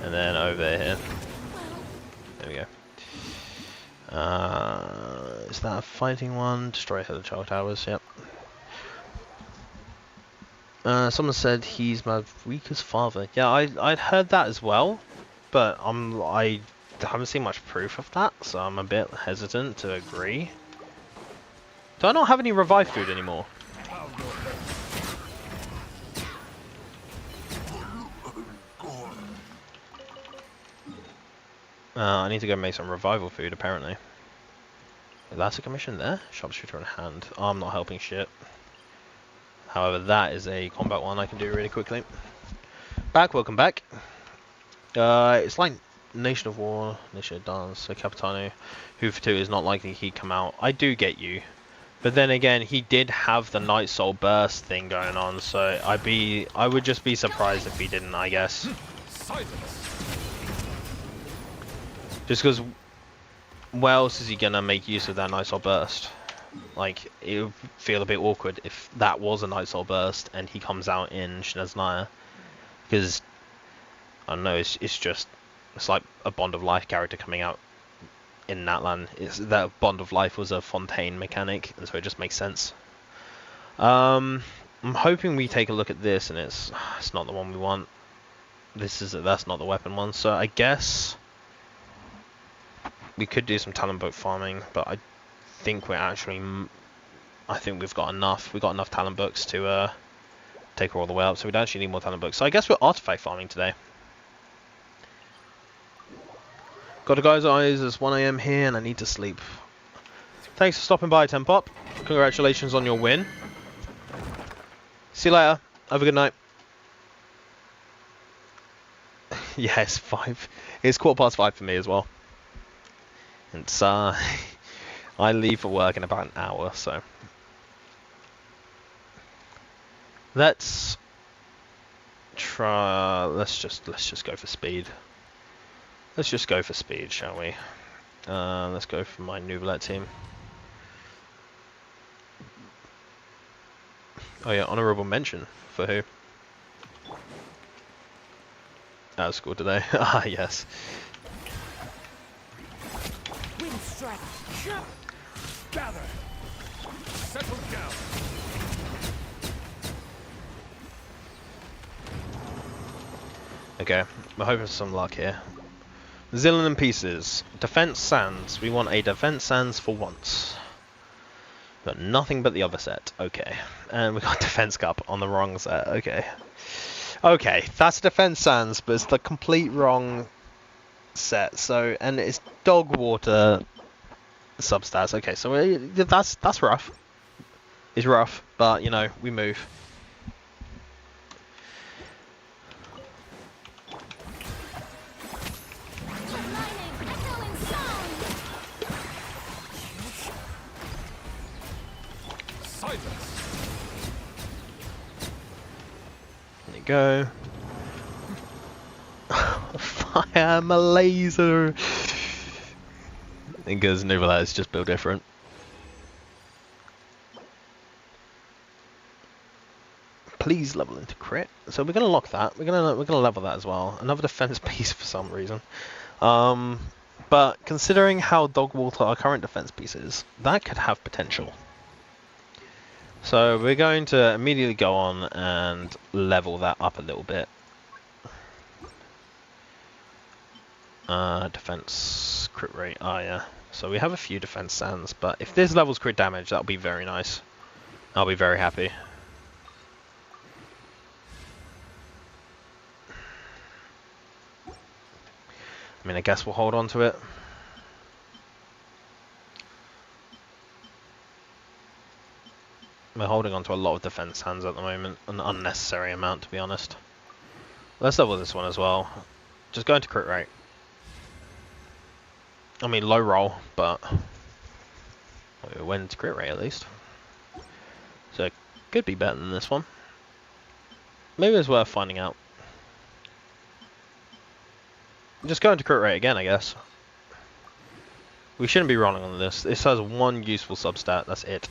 And then over here. There we go. Is that a fighting one? Destroy the child towers, yep. Someone said he's Marika's father. Yeah, I'd heard that as well, but I haven't seen much proof of that, so I'm a bit hesitant to agree. Do I not have any revive food anymore? I need to go make some revival food, apparently. That's a commission there? Sharpshooter in hand. Oh, I'm not helping shit. However, that is a combat one I can do really quickly. Welcome back. It's like Nation of War, Nation of Dance, so Capitano, who for 2 is not likely he'd come out. I do get you. But then again, he did have the Night Soul Burst thing going on, so I would just be surprised if he didn't, I guess. Silence. Just because, where else is he gonna make use of that Night Soul Burst? Like, it would feel a bit awkward if that was a Night Soul Burst and he comes out in Shinazunaya. Because, I don't know, it's like a Bond of Life character coming out in Natlan. That Bond of Life was a Fontaine mechanic, and so it just makes sense. I'm hoping we take a look at this, and it's not the one we want. That's not the weapon one, so I guess we could do some talent book farming, but I think we've got enough. We've got enough talent books to take her all the way up, so we don't actually need more talent books. So I guess we're artifact farming today. Got a guy's eyes, it's 1 AM here and I need to sleep. Thanks for stopping by, Tempop. Congratulations on your win. See you later. Have a good night. Yes, 5. It's 5:15 for me as well. It's I leave for work in about an hour, so let's try. Let's just go for speed. Let's just go for speed, shall we? Let's go for my Nouvellette team. Oh yeah, honourable mention. For who? Out of school today. Ah, yes. Wind strike. Gather. Settle down. Okay, we're hoping for some luck here. Zillion and pieces. Defense Sands. We want a Defense Sands for once. Got nothing but the other set. Okay. And we got Defense Cup on the wrong set. Okay. Okay, that's Defense Sands, but it's the complete wrong set. So, and it's Dog Water substats. Okay, so that's rough. It's rough, but you know, we move. There you go. Fire my laser. Because Nouvellette is just built different. Please level into crit. So we're gonna lock that. We're gonna level that as well. Another defense piece for some reason. But considering how Dogwater our current defense piece is, that could have potential. So we're going to immediately go on and level that up a little bit. Defense crit rate. Oh yeah. So we have a few defense sands, but if this levels crit damage, that'll be very nice. I'll be very happy. I mean, I guess we'll hold on to it. We're holding on to a lot of defense hands at the moment, an unnecessary amount to be honest. Let's level this one as well. Just go into crit rate. I mean low roll, but we went into crit rate at least. So it could be better than this one. Maybe it's worth finding out. Just go into crit rate again, I guess. We shouldn't be rolling on this. This has one useful substat, that's it.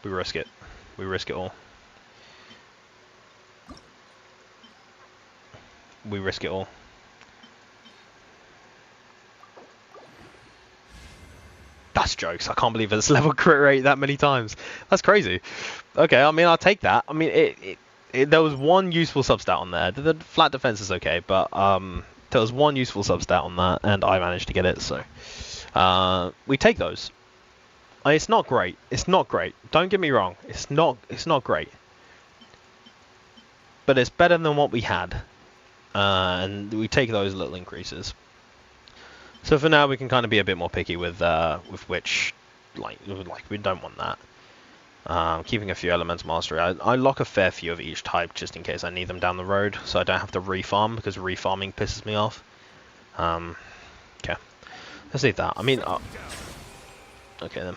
We risk it. We risk it all. We risk it all. that's jokes. I can't believe it's level crit rate that many times. That's crazy. Okay, I mean, I'll take that. I mean, there was one useful substat on there. The flat defense is okay, but there was one useful substat on that, and I managed to get it, so we take those. It's not great. It's not great. Don't get me wrong. It's not great. But it's better than what we had. And we take those little increases. So for now we can kind of be a bit more picky with which, like we don't want that. Keeping a few elemental mastery. I lock a fair few of each type just in case I need them down the road, so I don't have to refarm, because refarming pisses me off. Okay. Let's leave that. I mean, okay then.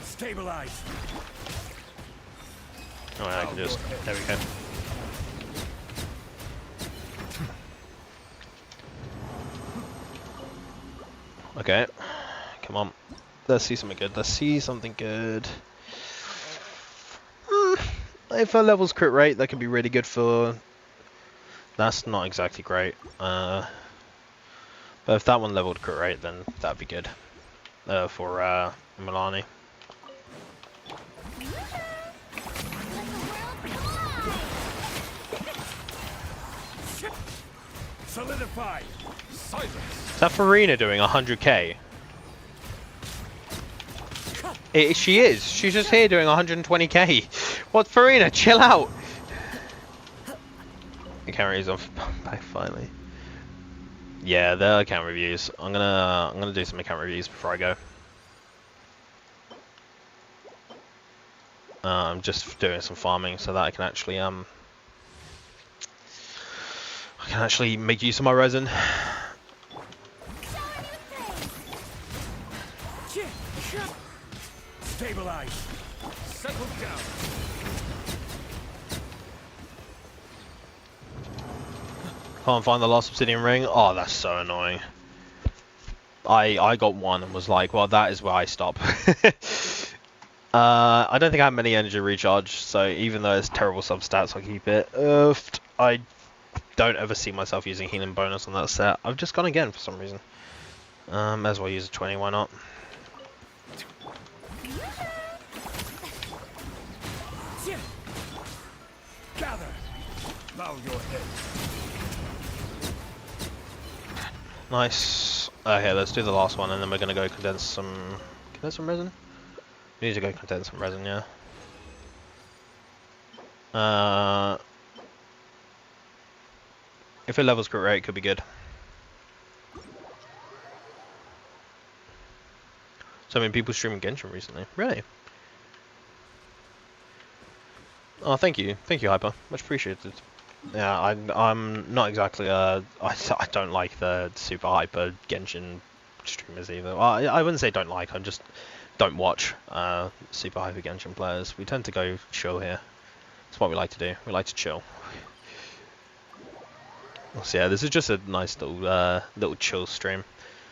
Stabilize. Oh, I can just. There we go. Okay. Come on. Let's see something good. Let's see something good. If our levels crit rate, that could be really good for. That's not exactly great. But if that one leveled crit rate, then that'd be good. For Milani. Solidify. Silence. Is that Farina doing 100k? She is. She's just here doing 120k. What, Farina? Chill out. The camera is on back finally. Yeah, there are account reviews. I'm gonna do some account reviews before I go. I'm just doing some farming so that I can actually make use of my resin. Stabilize. Settle down. Can't find the last obsidian ring. Oh, that's so annoying. I got one and was like, well, that is where I stop. I don't think I have many energy recharge, so even though it's terrible substats, I'll keep it. I don't ever see myself using healing bonus on that set. I've just gone again for some reason. May as well use a 20, why not? Gather. Bow your head. Nice. Okay, let's do the last one, and then we're gonna go condense some resin. We need to go condense some resin, yeah. If it levels crit rate, it could be good. So many people streaming Genshin recently. Really? Oh, thank you, Hyper. Much appreciated. Yeah, I'm not exactly I don't like the super hyper Genshin streamers either. Well, I wouldn't say don't like. I just don't watch super hyper Genshin players. We tend to go chill here. That's what we like to do. We like to chill. So yeah, this is just a nice little chill stream.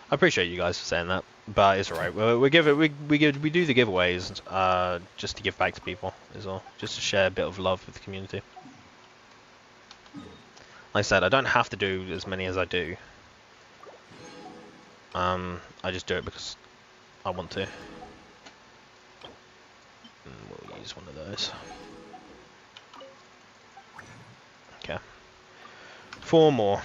I appreciate you guys for saying that, but it's alright. We do the giveaways just to give back to people is all, just to share a bit of love with the community. Like I said, I don't have to do as many as I do. I just do it because I want to. And we'll use one of those. Okay. 4 more.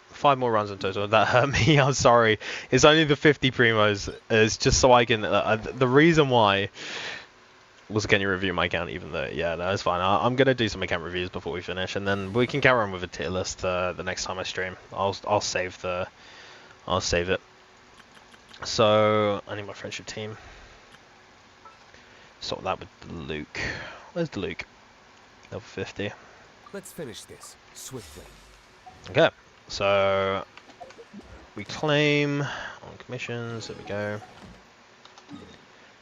5 more runs in total. That hurt me. I'm sorry. It's only the 50 primos. It's just so I can. The reason why was can you review my account, even though yeah, no, it's fine. I'm gonna do some account reviews before we finish, and then we can carry on with a tier list the next time I stream. I'll save it. So I need my friendship team. Sort that with Luke. Where's the Luke? Level 50. Let's finish this swiftly. Okay, so we claim on commissions. There we go.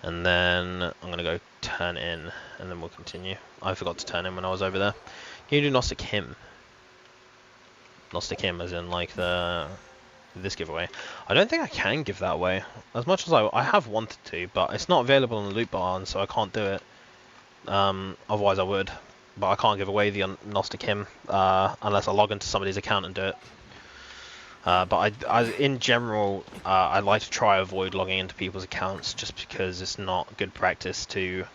And then I'm gonna go turn in, and then we'll continue. I forgot to turn in when I was over there. Can you do Gnostic Hymn? Gnostic Hymn as in like this giveaway. I don't think I can give that away. As much as I have wanted to, but it's not available on the loot bar, and so I can't do it. Otherwise I would. but I can't give away the Gnostic Hymn unless I log into somebody's account and do it. But in general, I like to try avoid logging into people's accounts just because it's not good practice to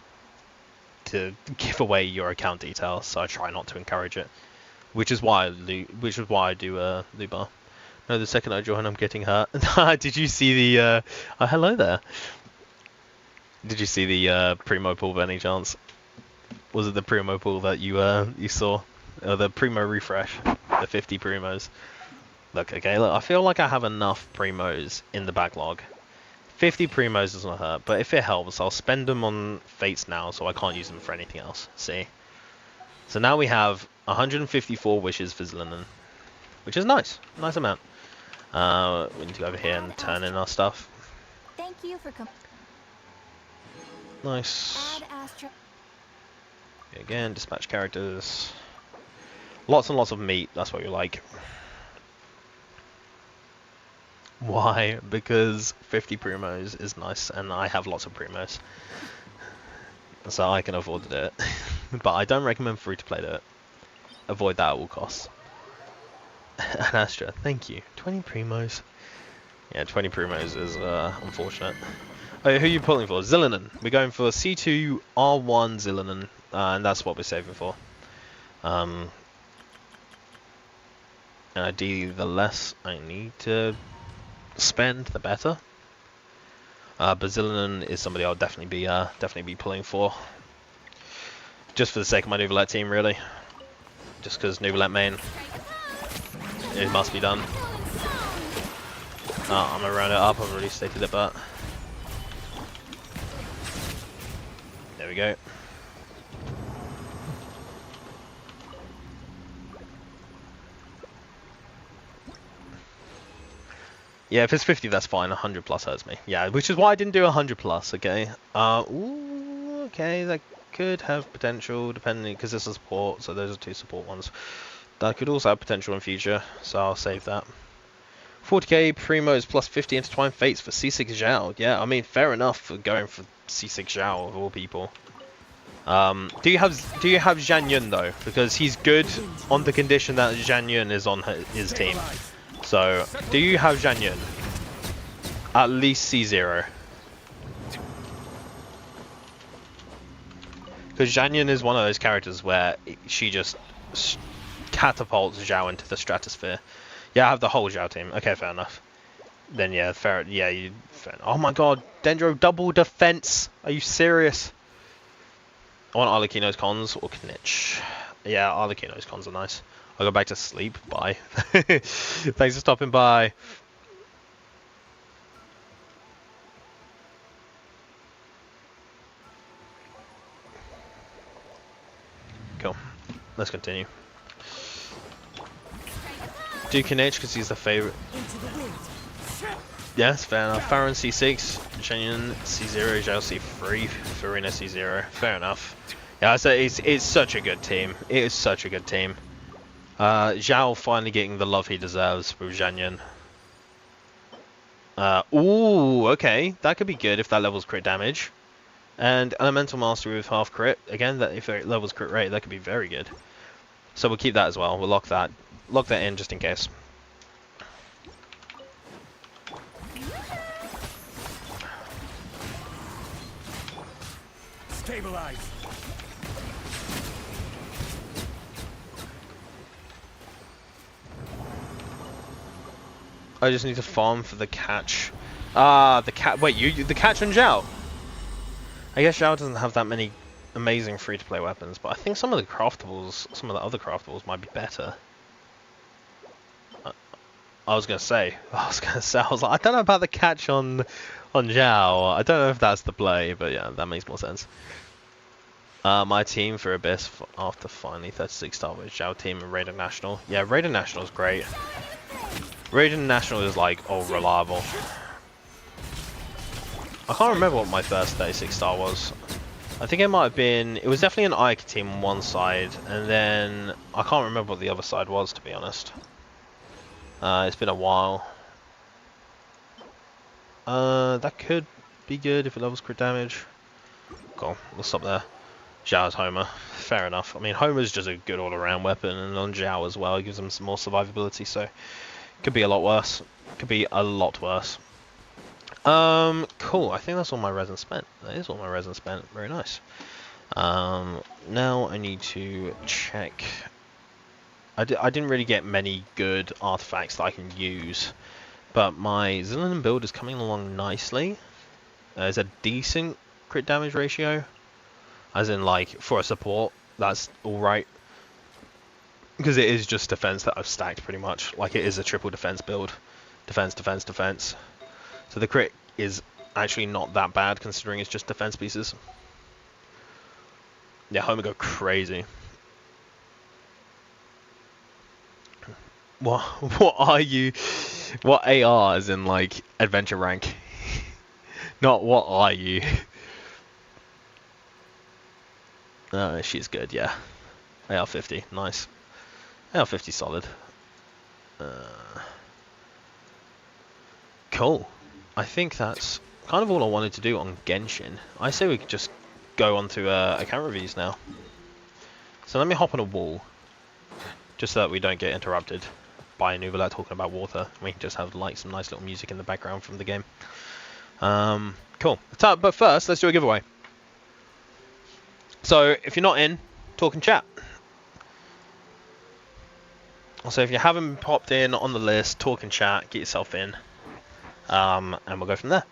give away your account details. So I try not to encourage it, which is why I do loot bar. No, the second I join, I'm getting hurt. Did you see the? Oh, hello there. Did you see the primo pool by any chance? Was it the primo pool that you saw? The primo refresh, the 50 primos. Look, okay, look, I feel like I have enough primos in the backlog. 50 primos doesn't hurt, but if it helps, I'll spend them on fates now, so I can't use them for anything else. See? So now we have 154 wishes for Zillinan, which is nice. Nice amount. We need to go over here and turn in our stuff. Thank you for Nice. Add Astra. Again, dispatch characters. Lots and lots of meat, that's what you like. Why? Because 50 primos is nice, and I have lots of primos. So I can afford to do it. But I don't recommend free-to-play do it. Avoid that at all costs. And Astra, thank you. 20 primos. Yeah, 20 primos is unfortunate. Oh, who are you pulling for? Zillinan. We're going for C2 R1 Zillinan, and that's what we're saving for. And ideally, the less I need to spend, the better. But Zillinan is somebody I'll definitely be pulling for, just for the sake of my Nouvellette team, really. Just because Nouvellette main, it must be done. Oh, I'm gonna round it up. I've already stated it, but there we go. Yeah, if it's 50, that's fine. 100 plus hurts me. Yeah, which is why I didn't do 100 plus. Okay. Ooh, okay, that could have potential, depending, because this is support. So those are two support ones. That could also have potential in future. So I'll save that. 40k primos plus 50 intertwined fates for C6 Zhao. Yeah, I mean, fair enough for going for C6 Zhao of all people. Do you have Zhang Yun though? Because he's good on the condition that Zhang Yun is on his team. So, do you have Zhang Yun? At least C0. Because Zhang Yun is one of those characters where she just catapults Zhao into the stratosphere. Yeah, I have the whole Zhao team. Okay, fair enough. Then yeah, fair. Oh my god, Dendro double defense. Are you serious? I want Arlecchino's cons or Knitch. Yeah, Arlecchino's cons are nice. I'll go back to sleep. Bye. Thanks for stopping by. Cool. Let's continue. Do Knitch because he's the favorite. Yes, fair enough. Farron C6, Shenyan C0, Zhao C3, Farina C0. Fair enough. Yeah, so it's such a good team. It is such a good team. Zhao finally getting the love he deserves with Zhang Yun. Ooh, okay. That could be good if that levels crit damage. And Elemental Mastery with half crit. Again, that if it levels crit rate, that could be very good. So we'll keep that as well. We'll lock that in just in case. Stabilize. I just need to farm for the catch. The cat. Wait, the catch on Zhao. I guess Zhao doesn't have that many amazing free-to-play weapons, but I think some of the other craftables might be better. I was gonna say, I was like, I don't know about the catch on Zhao. I don't know if that's the play, but yeah, that makes more sense. My team for Abyss after finally 36 star with Zhao team and Raiden National. Yeah, Raiden National is great. Raiden National is like, oh, reliable. I can't remember what my first 36 star was. I think it might have been, it was definitely an Ike team on one side, and then I can't remember what the other side was, to be honest. It's been a while. That could be good if it levels crit damage. Cool, we'll stop there. Zhao's Homer. Fair enough. I mean, Homer's just a good all-around weapon, and on Zhao as well, it gives him some more survivability, so could be a lot worse. Could be a lot worse. Cool. I think that's all my resin spent. That is all my resin spent. Very nice. Now I need to check. I didn't really get many good artifacts that I can use, but my Zillion build is coming along nicely. There's a decent crit damage ratio, as in like for a support, that's alright. Because it is just defense that I've stacked pretty much. Like it is a triple defense build. Defense, defense, defense. So the crit is actually not that bad considering it's just defense pieces. Yeah, Homer go crazy. What are you? What AR is in like adventure rank? Not what are you? She's good, yeah. AR 50, nice. AR 50 solid. Cool. I think that's kind of all I wanted to do on Genshin. I say we could just go on to account reviews now. So let me hop on a wall, just so that we don't get interrupted by a Nouvelle talking about water. We can just have like some nice little music in the background from the game. Cool. But first, let's do a giveaway. So if you're not in, talk and chat. So if you haven't popped in on the list, talk and chat, get yourself in, and we'll go from there.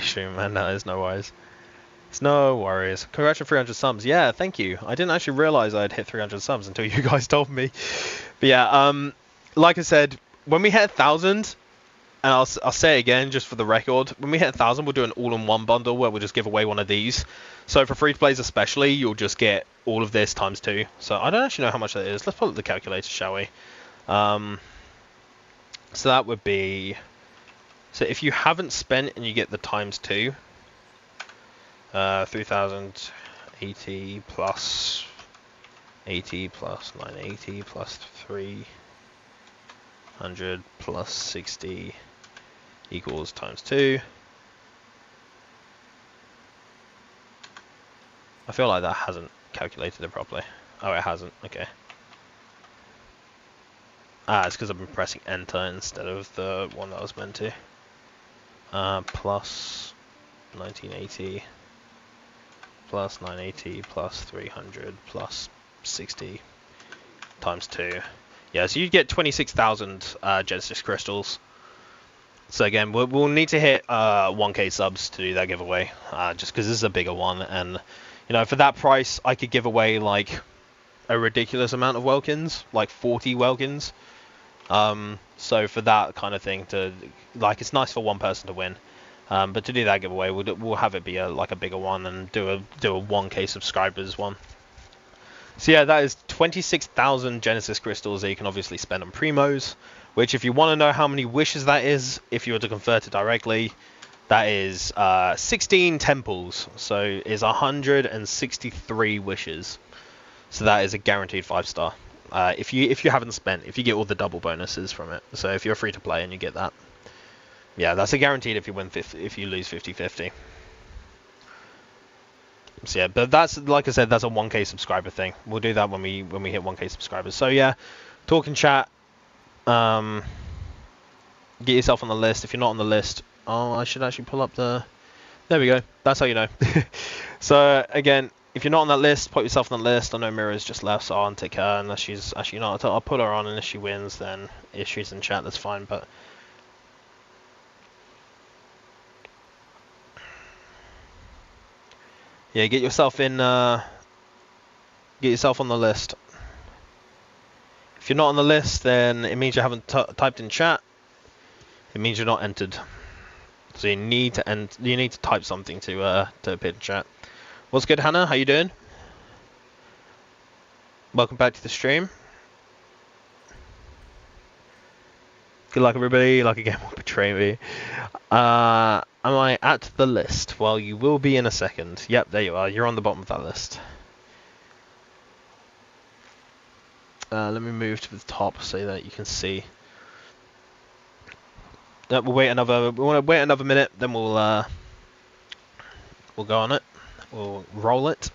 Stream, man, no, there's no worries. It's no worries. Congrats on 300 subs. Yeah, thank you. I didn't actually realize I'd hit 300 subs until you guys told me. But yeah, like I said, when we hit 1,000, and I'll say it again just for the record, when we hit 1,000, we'll do an all-in-one bundle where we'll just give away one of these. So for free-to-plays especially, you'll just get all of this times 2. So I don't actually know how much that is. Let's pull up the calculator, shall we? So that would be... So if you haven't spent and you get the times 2, 3,080 plus 80 plus 980 plus 300 plus 60 equals times 2. I feel like that hasn't calculated it properly. Oh, it hasn't. Okay. It's because I've been pressing enter instead of the one that I was meant to. Plus 1980 plus 980 plus 300 plus 60 times 2. Yeah, so you get 26,000 Genesis crystals. So again, we'll need to hit 1k subs to do that giveaway, just because this is a bigger one, and you know, for that price I could give away like a ridiculous amount of Welkins, like 40 Welkins. So for that kind of thing, to like, it's nice for one person to win, but to do that giveaway, we'll have it be like a bigger one and do a 1k subscribers one. So yeah, that is 26,000 Genesis crystals that you can obviously spend on primos. Which, if you want to know how many wishes that is, if you were to convert it directly, that is 16 temples. So is 163 wishes. So that is a guaranteed 5-star. If you haven't spent, if you get all the double bonuses from it. So if you're free to play and you get that, yeah, that's a guaranteed if you win 50, if you lose 50-50. So yeah, but that's, like I said, that's a 1k subscriber thing. We'll do that when we hit 1k subscribers. So yeah, talk and chat. Get yourself on the list. If you're not on the list, oh, I should actually pull up the. There we go. That's how you know. So again, if you're not on that list, put yourself on the list. I know Mira's just left, so I'll take her unless she's actually not. I'll put her on, and if she wins, then if she's in chat, that's fine. But yeah, get yourself in. Get yourself on the list. If you're not on the list, then it means you haven't typed in chat. It means you're not entered. So you need to type something to appear in chat. What's good, Hannah? How you doing? Welcome back to the stream. Good luck, everybody. Like again will betray me. Am I at the list? Well, you will be in a second. Yep, there you are. You're on the bottom of that list. Let me move to the top so that you can see. We'll wait another. We want to wait another minute, then we'll go on it. We'll roll it.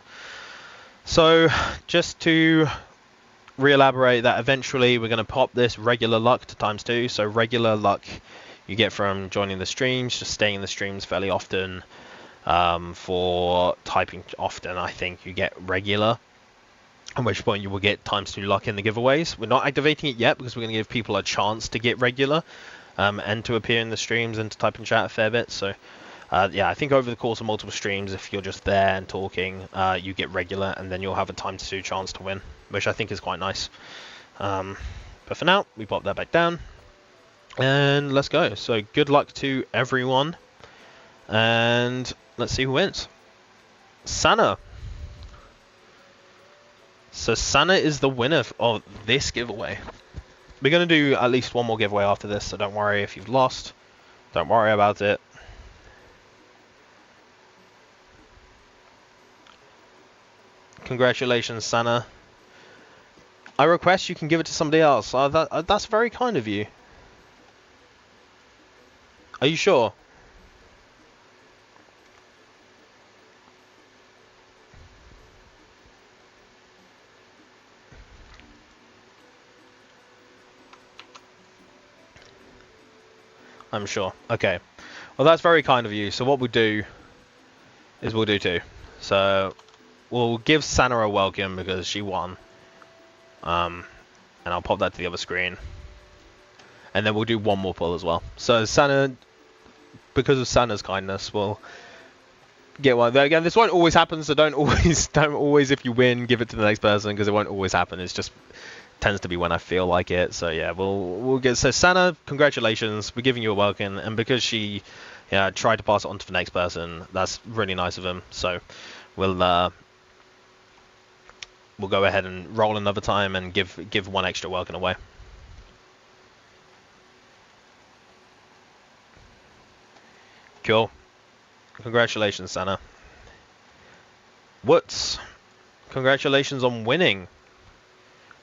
So just to re-elaborate that, eventually we're going to pop this regular luck to ×2. So regular luck you get from joining the streams, just staying in the streams fairly often. For typing often, I think you get regular. At which point you will get ×2 luck in the giveaways. We're not activating it yet because we're going to give people a chance to get regular, and to appear in the streams and to type in chat a fair bit. So, yeah, I think over the course of multiple streams, if you're just there and talking, you get regular, and then you'll have a ×2 chance to win, which I think is quite nice. But for now, we pop that back down, and let's go. So good luck to everyone, and let's see who wins. Sana. So Sana is the winner of this giveaway. We're going to do at least one more giveaway after this, so don't worry if you've lost. Don't worry about it. Congratulations, Sana. I request you can give it to somebody else. That's very kind of you. Are you sure? I'm sure. Okay. Well, that's very kind of you. So what we'll do is we'll do two. So we'll give Sana a welcome because she won. And I'll pop that to the other screen. And then we'll do one more pull as well. So Sana, because of Sana's kindness, we'll get one. Again, this won't always happen, so don't always if you win give it to the next person, because it won't always happen. It's just tends to be when I feel like it. So yeah, we'll get. So Sana, congratulations, we're giving you a welcome, and because she tried to pass it on to the next person, that's really nice of him. So we'll go ahead and roll another time and give one extra welcome away. Cool. Congratulations, Sana. Woods, congratulations on winning.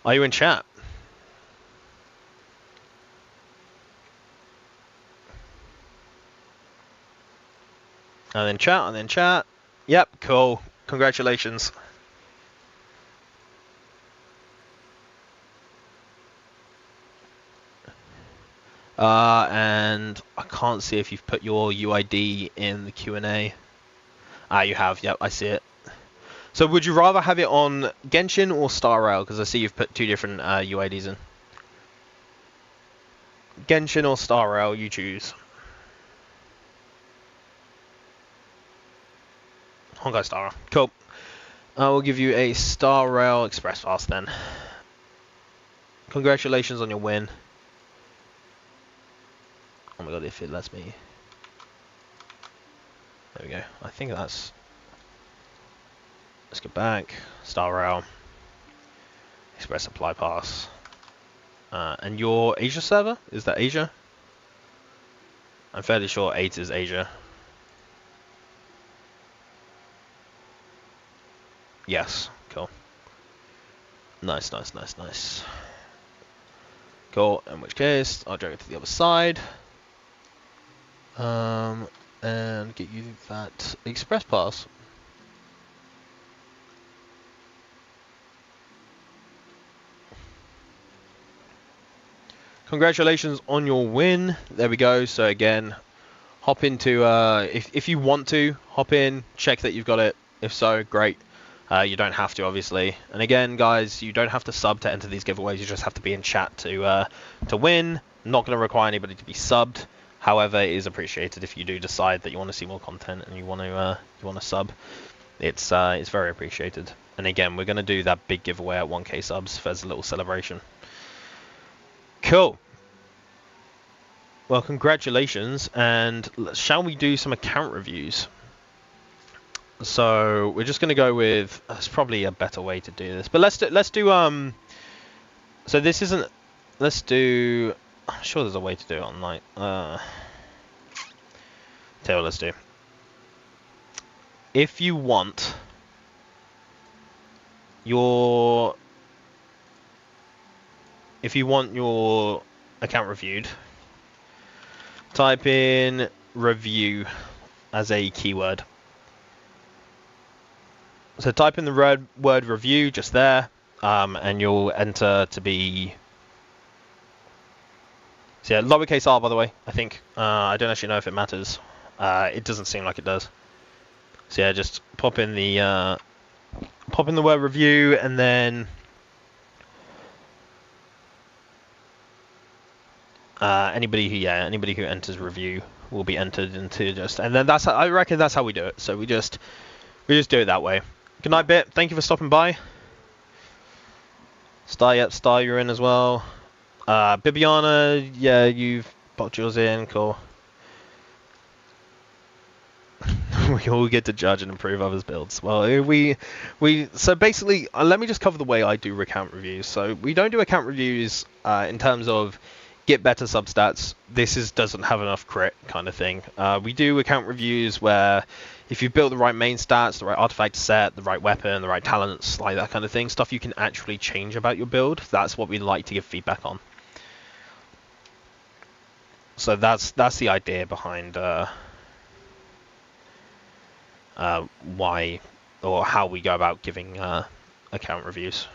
Are you in chat? And then chat, and then chat. Yep, cool. Congratulations. And I can't see if you've put your UID in the Q&A. Ah, you have. Yep, I see it. So would you rather have it on Genshin or Star Rail? Because I see you've put two different UIDs in. Genshin or Star Rail, you choose. Honkai Star Rail. Cool. I will give you a Star Rail Express Pass then. Congratulations on your win. Oh my god, if it lets me. There we go. I think that's. Let's get back. Star Rail. Express Supply Pass. And your Asia server? Is that Asia? I'm fairly sure 8 is Asia. Yes. Cool. Nice, nice, nice, nice. Cool. In which case, I'll drag it to the other side. And get you that Express Pass. Congratulations on your win. There we go. So again, hop into if you want to hop in, check that you've got it. If so, great. You don't have to, obviously. And again, guys, you don't have to sub to enter these giveaways. You just have to be in chat to win. Not going to require anybody to be subbed. However, it is appreciated if you do decide that you want to see more content and you want to sub. It's very appreciated. And again, we're going to do that big giveaway at 1K subs as a little celebration. Cool. Well, congratulations, and shall we do some account reviews? So we're just going to go with. That's probably a better way to do this, but let's do. So this isn't. Let's do. I'm sure there's a way to do it on like. Tell you what, let's do. If you want your if you want your account reviewed, type in review as a keyword. So type in the word review just there, and you'll enter to be... So yeah, lowercase r, by the way, I think. I don't actually know if it matters. It doesn't seem like it does. So yeah, just pop in the word review, and then anybody who enters review will be entered into just, and then I reckon that's how we do it. So we just do it that way. Good night, Bit. Thank you for stopping by. Star, you're in as well. Bibiana, yeah, you've popped yours in. Cool. We all get to judge and improve others' builds. Well, so basically, let me just cover the way I do account reviews. So we don't do account reviews in terms of get better substats. This doesn't have enough crit kind of thing. We do account reviews where if you've built the right main stats, the right artifact set, the right weapon, the right talents, like that kind of thing, stuff you can actually change about your build. That's what we like to give feedback on. So that's the idea behind why or how we go about giving account reviews.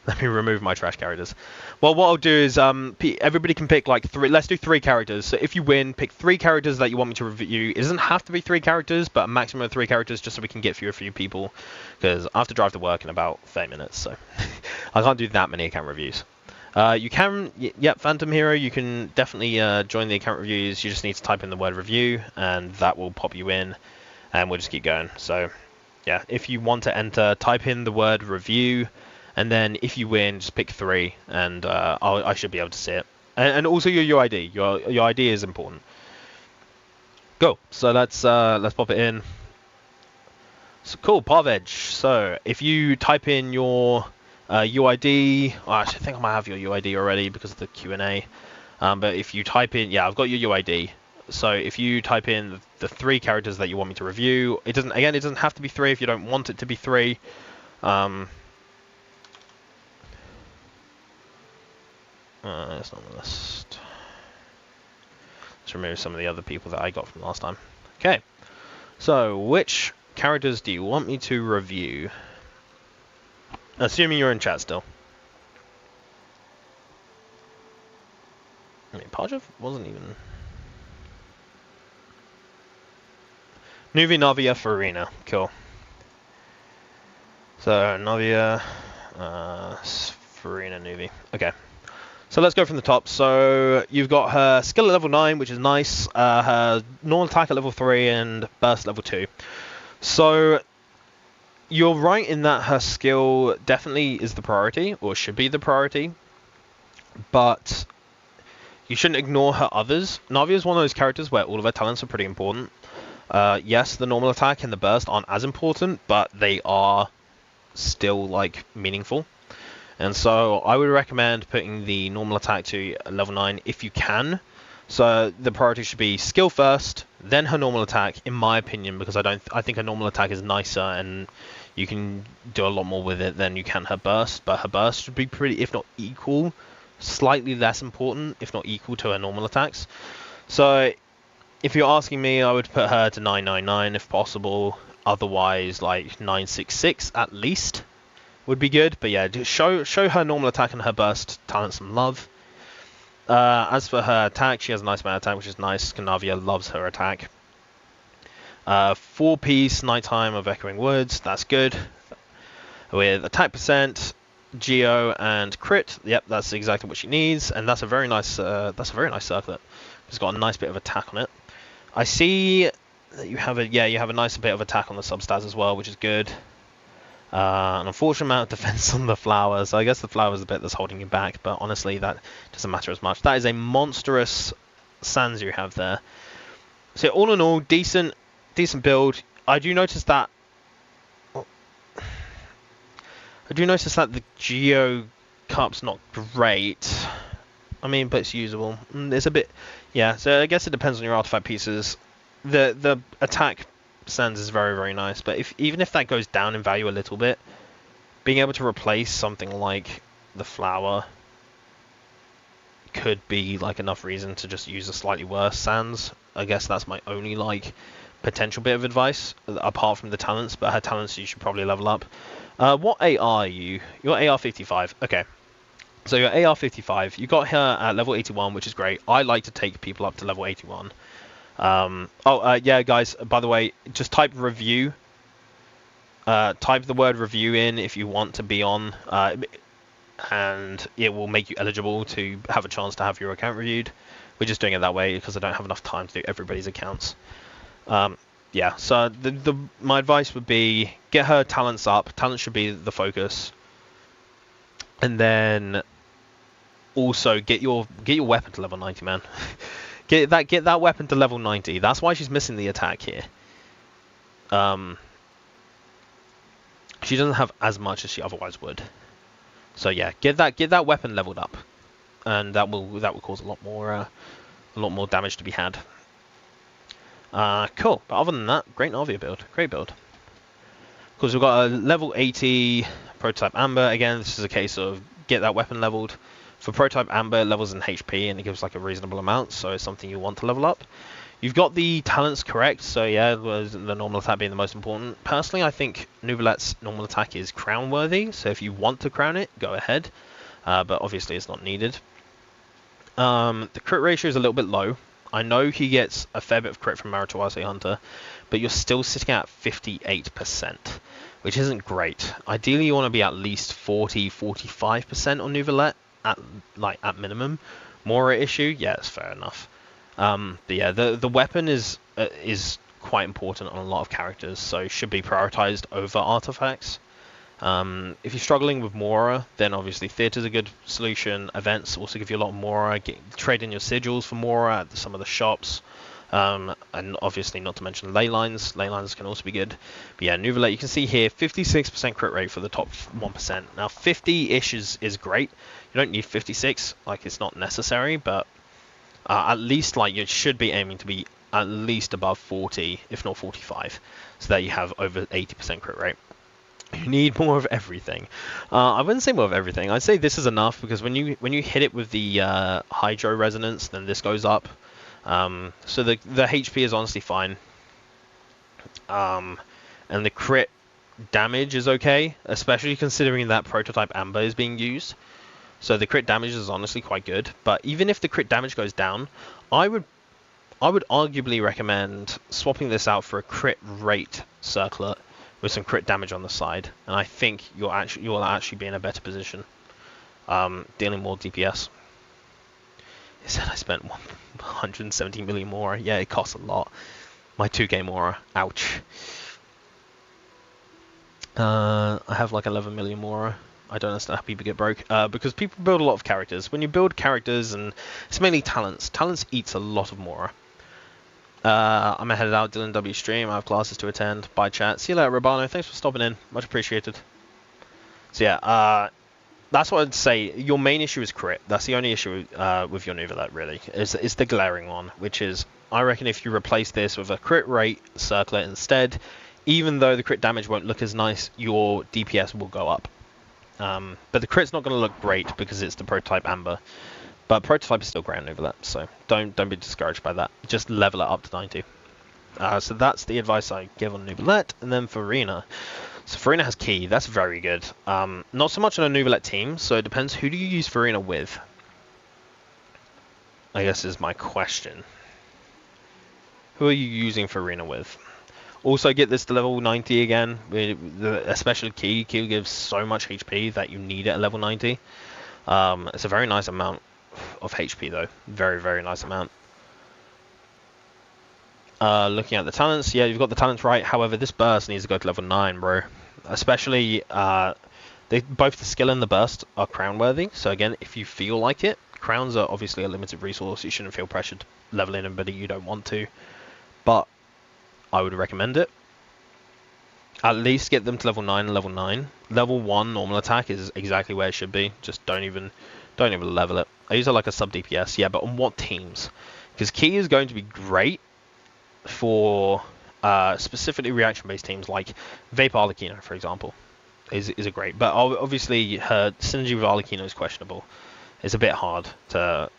Let me remove my trash characters. Well, what I'll do is everybody can pick like 3. Let's do 3 characters. So if you win, pick 3 characters that you want me to review. It doesn't have to be 3 characters, but a maximum of 3 characters, just so we can get through a few people. Because I have to drive to work in about 30 minutes, so I can't do that many account reviews. You can, yep, Phantom Hero, you can definitely join the account reviews. You just need to type in the word review, and that will pop you in, and we'll just keep going. So, yeah, if you want to enter, type in the word review, and then if you win, just pick 3, and I should be able to see it. And also your UID. Your ID is important. Go. So let's pop it in. So cool, Parveg. So if you type in your UID, I actually think I might have your UID already because of the Q&A. But if you type in, yeah, I've got your UID. So if you type in the 3 characters that you want me to review, it doesn't have to be 3 if you don't want it to be 3. It's not on the list. Let's remove some of the other people that I got from last time. Okay. So which characters do you want me to review? Assuming you're in chat still. I mean, Pajev wasn't even... Nuvi, Navia, Farina. Cool. So, Navia, Farina, Nuvi. Okay. So let's go from the top. So you've got her skill at level 9, which is nice. Her normal attack at level 3 and burst level 2. So you're right in that her skill definitely is the priority, or should be the priority. But you shouldn't ignore her others. Navia is one of those characters where all of her talents are pretty important. Yes, the normal attack and the burst aren't as important, but they are still like meaningful. And so I would recommend putting the normal attack to level 9 if you can. So the priority should be skill first, then her normal attack, in my opinion, because I think her normal attack is nicer and you can do a lot more with it than you can her burst. But her burst should be pretty, if not equal, slightly less important, if not equal to her normal attacks. So if you're asking me, I would put her to 999 if possible. Otherwise, like 966 at least would be good. But yeah, just show her normal attack and her burst talent some love. As for her attack, she has a nice amount of attack, which is nice. Navia loves her attack. 4-piece Nighttime of Echoing Woods, that's good. With attack percent, geo, and crit, yep, that's exactly what she needs. And that's a very nice circlet. It's got a nice bit of attack on it. I see that you have a nice bit of attack on the substats as well, which is good. An unfortunate amount of defense on the flower, so I guess the flower is the bit that's holding you back, but honestly that doesn't matter as much. That is a monstrous Sans you have there. So all in all, decent build. I do notice that the Geo Cup's not great. I mean, but it's usable. It's a bit, yeah, so I guess it depends on your artifact pieces. The attack Sans is very, very nice, but even if that goes down in value a little bit, being able to replace something like the flower could be like enough reason to just use a slightly worse Sans. I guess that's my only like potential bit of advice apart from the talents, but her talents you should probably level up. What AR are you? You're AR 55. Okay. So you're AR 55. You got her at level 81, which is great. I like to take people up to level 81. Yeah, guys, by the way, just type review. Type the word review in if you want to be on, and it will make you eligible to have a chance to have your account reviewed. We're just doing it that way because I don't have enough time to do everybody's accounts. Yeah, so my advice would be get her talents up. Talents should be the focus, and then also get your weapon to level 90, man. get that weapon to level 90. That's why she's missing the attack here. She doesn't have as much as she otherwise would. So yeah, get that weapon leveled up, and that will cause a lot more damage to be had. Cool. But other than that, great Navia build. Great build. Of course, we've got a level 80 prototype Amber. Again, this is a case of get that weapon leveled. For prototype Amber, it levels in HP and it gives like a reasonable amount, so it's something you want to level up. You've got the talents correct, so yeah, the normal attack being the most important. Personally, I think Nouvelette's normal attack is crown worthy, so if you want to crown it, go ahead. But obviously it's not needed. The crit ratio is a little bit low. I know he gets a fair bit of crit from Marituase Hunter, but you're still sitting at 58%, which isn't great. Ideally, you want to be at least 40-45% on Nouvelette, at minimum. Mora issue, yeah, it's fair enough. But yeah, the weapon is quite important on a lot of characters, so should be prioritized over artifacts. If you're struggling with Mora, then obviously Theater's a good solution. Events also give you a lot of Mora. Trade in your sigils for Mora at some of the shops. And obviously not to mention ley lines. Ley lines can also be good. But yeah, Nouvelette, you can see here 56% crit rate for the top 1%. Now 50-ish is great. You don't need 56, like it's not necessary, but at least like you should be aiming to be at least above 40, if not 45, so that you have over 80% crit rate. You need more of everything. I wouldn't say more of everything. I'd say this is enough because when you hit it with the Hydro Resonance, then this goes up. So the HP is honestly fine. And the crit damage is okay, especially considering that Prototype Amber is being used. So the crit damage is honestly quite good. But even if the crit damage goes down, I would arguably recommend swapping this out for a crit rate circlet with some crit damage on the side, and I think you'll actually be in a better position dealing more DPS. It said I spent 117 million Mora. Yeah, it costs a lot. My 2k Mora. Ouch. I have like 11 million Mora. I don't understand how people get broke. Because people build a lot of characters. When you build characters, and it's mainly talents. Talents eats a lot of Mora. I'm headed out, Dylan W stream. I have classes to attend. Bye chat. See you later, Robano. Thanks for stopping in. Much appreciated. So yeah, that's what I'd say. Your main issue is crit. That's the only issue with your Nouvelette, really. It's the glaring one, which is, I reckon if you replace this with a crit rate circlet instead, even though the crit damage won't look as nice, your DPS will go up. But the crit's not going to look great because it's the Prototype Amber. But Prototype is still Grand Nouvelette, so don't be discouraged by that. Just level it up to 90. So that's the advice I give on Nouvelette. And then for Farina. So Farina has Key. That's very good. Not so much on a Nouvelette team, so it depends who do you use Farina with. I guess is my question. Who are you using Farina with? Also get this to level 90 again. Especially Key. Key gives so much HP that you need it at level 90. It's a very nice amount of HP though. Very, very nice amount. Looking at the talents, yeah, you've got the talents right. However, this burst needs to go to level 9, bro. Especially, both the skill and the burst are crown worthy. So again, if you feel like it, crowns are obviously a limited resource. You shouldn't feel pressured to level in anybody you don't want to. But I would recommend it. At least get them to level 9 and level 9. Level 1 normal attack is exactly where it should be. Just don't even level it. I use it like a sub DPS, yeah, but on what teams? Because Key is going to be great for specifically reaction-based teams like Vapor Arlecchino, for example, is a great. But obviously her synergy with Arlecchino is questionable. It's a bit hard to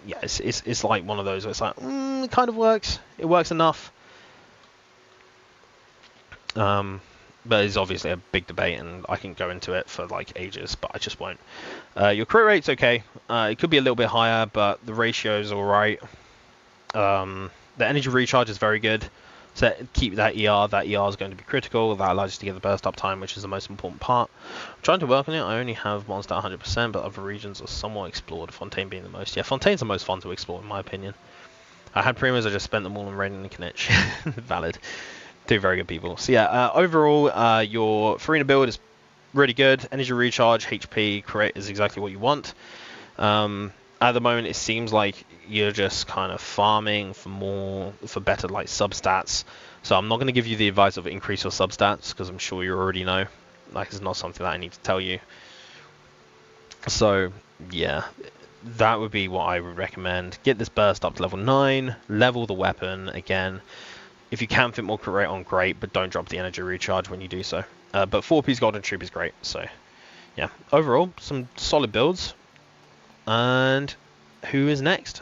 yeah, it's like one of those where it's like, it kind of works. It works enough. But it's obviously a big debate, and I can go into it for like ages, but I just won't. Your crit rate's okay. It could be a little bit higher, but the ratio's alright. The energy recharge is very good. So keep that ER. That ER is going to be critical. That allows you to get the burst up time, which is the most important part. I'm trying to work on it. I only have monster 100%, but other regions are somewhat explored. Fontaine being the most. Yeah, Fontaine's the most fun to explore, in my opinion. I had Primas, I just spent them all on Raiden and Kinich. Valid. Two very good people. So yeah, overall, your Farina build is really good. Energy recharge, HP, crit is exactly what you want. At the moment, it seems like you're just kind of farming for better like substats. So I'm not going to give you the advice of increase your substats, because I'm sure you already know. Like, it's not something that I need to tell you. So yeah, that would be what I would recommend. Get this burst up to level 9, level the weapon again. If you can fit more crit rate on, great, but don't drop the energy recharge when you do so. But 4-piece golden troop is great, so yeah. Overall, some solid builds. And who is next?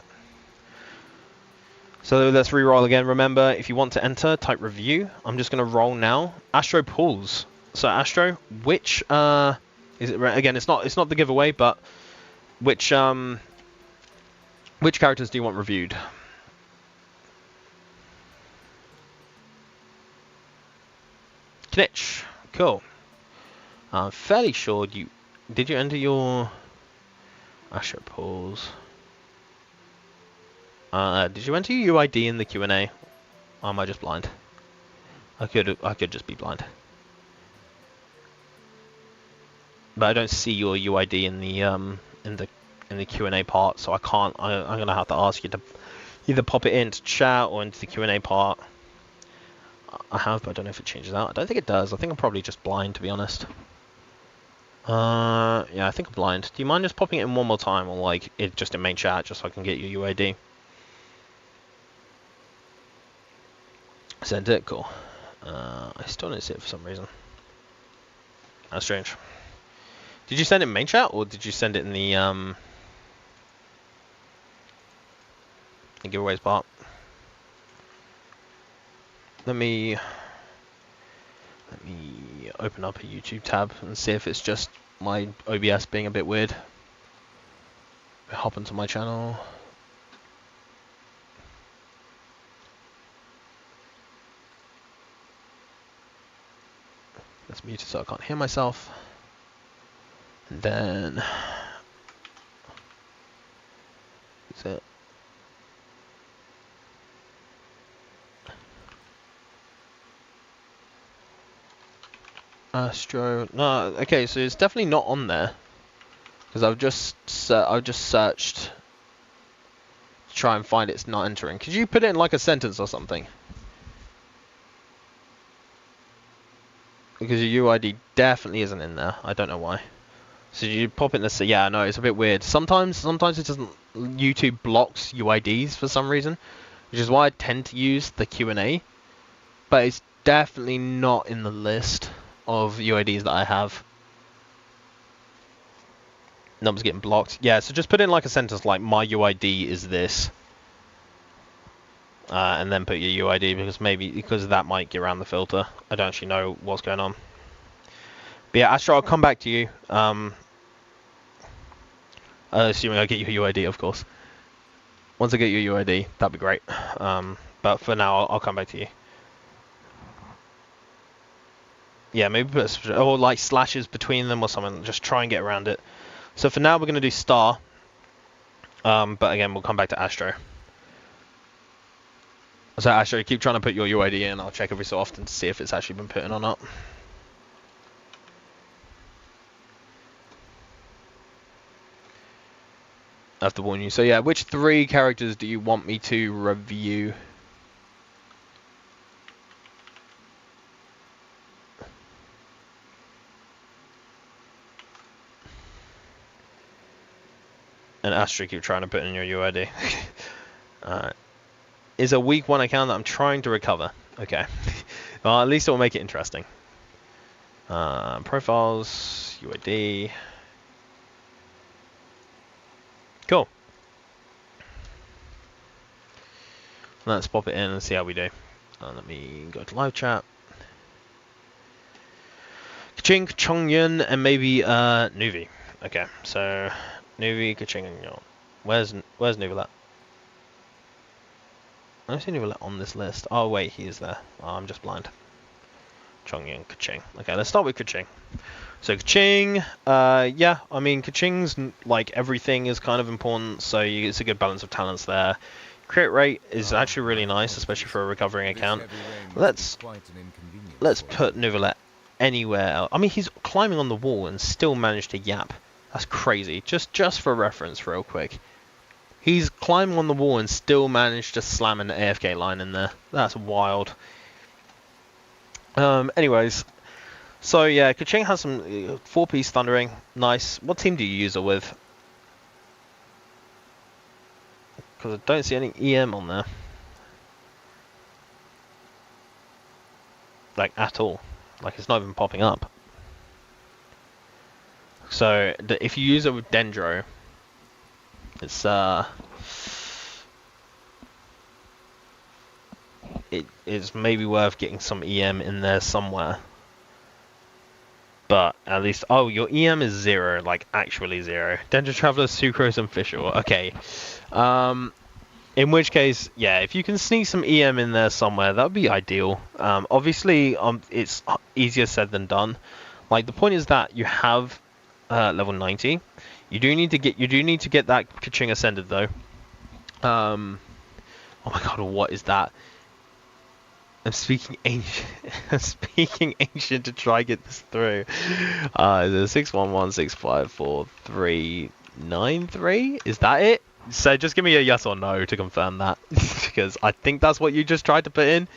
So let's re-roll again. Remember, if you want to enter, type review. I'm just going to roll now. Astro pulls. So Astro, which is it? Again, it's not the giveaway, but which characters do you want reviewed? Kinich. Cool. I'm fairly sure you... Did you enter your... Astro pulls. Did you enter your UID in the Q&A? Or am I just blind? I could just be blind. But I don't see your UID in the Q&A part, so I can't. I'm gonna have to ask you to either pop it into chat or into the Q&A part. I have, but I don't know if it changes out. I don't think it does. I think I'm probably just blind, to be honest. Yeah, I think I'm blind. Do you mind just popping it in one more time, or like it just in main chat, just so I can get your UID? Sent it, cool. I still don't see it for some reason. That's strange. Did you send it in main chat, or did you send it in the giveaways part? Let me open up a YouTube tab and see if it's just my OBS being a bit weird. Hop into my channel. Let's mute it so I can't hear myself. And then is it? Astro. No, okay, so it's definitely not on there because I've just searched to try and find it's not entering. Could you put it in like a sentence or something? Because your UID definitely isn't in there. I don't know why. So you pop it in the... Yeah, no, it's a bit weird. Sometimes it doesn't... YouTube blocks UIDs for some reason, which is why I tend to use the Q&A. But it's definitely not in the list of UIDs that I have. Numbers getting blocked. Yeah, so just put in like a sentence like, my UID is this. And then put your UID, because that might get around the filter. I don't actually know what's going on. But yeah, Astro, I'll come back to you. Assuming I get your UID, of course. Once I get your UID, that'd be great. But for now, I'll come back to you. Yeah, maybe put or like slashes between them or something. Just try and get around it. So for now, we're going to do star. But again, we'll come back to Astro. So Astro, keep trying to put your UID in. I'll check every so often to see if it's actually been put in or not. I have to warn you. So yeah, which 3 characters do you want me to review? And Astro, keep trying to put in your UID. Alright. Is a week 1 account that I'm trying to recover. Okay. Well, at least it will make it interesting. Profiles, UID. Cool. Let's pop it in and see how we do. Let me go to live chat. Kaching, Chongyun, and maybe Nuvi. Okay, so Nuvi, Kaching, and Yon. Where's Nuvi at? I don't see Nuvi on this list. Oh wait, he is there. Oh, I'm just blind. Chongyun, Kaching. Okay, let's start with Kaching. So Kaching, yeah, I mean Kaching's like everything is kind of important, so it's a good balance of talents there. Crit rate is actually really nice, especially for a recovering account. Let's put Nuvi anywhere else. I mean, he's climbing on the wall and still managed to yap. That's crazy. Just for reference, real quick. He's climbing on the wall and still managed to slam an AFK line in there. That's wild. Anyways, so yeah, Kaching has some 4-piece thundering. Nice. What team do you use her with? Because I don't see any EM on there. Like, at all. Like, it's not even popping up. So, if you use it with Dendro, it's, it is maybe worth getting some EM in there somewhere. But, at least, oh, your EM is 0, like, actually 0. Dendro Traveler, Sucrose, and Fischl. Okay. In which case, yeah, if you can sneak some EM in there somewhere, that would be ideal. Obviously, it's easier said than done. Like, the point is that you have level 90. You do need to get that Kaching ascended though. Oh my god, what is that? I'm speaking ancient. I'm speaking ancient to try get this through. Is it 611654393? Is that it? So just give me a yes or no to confirm that, because I think that's what you just tried to put in.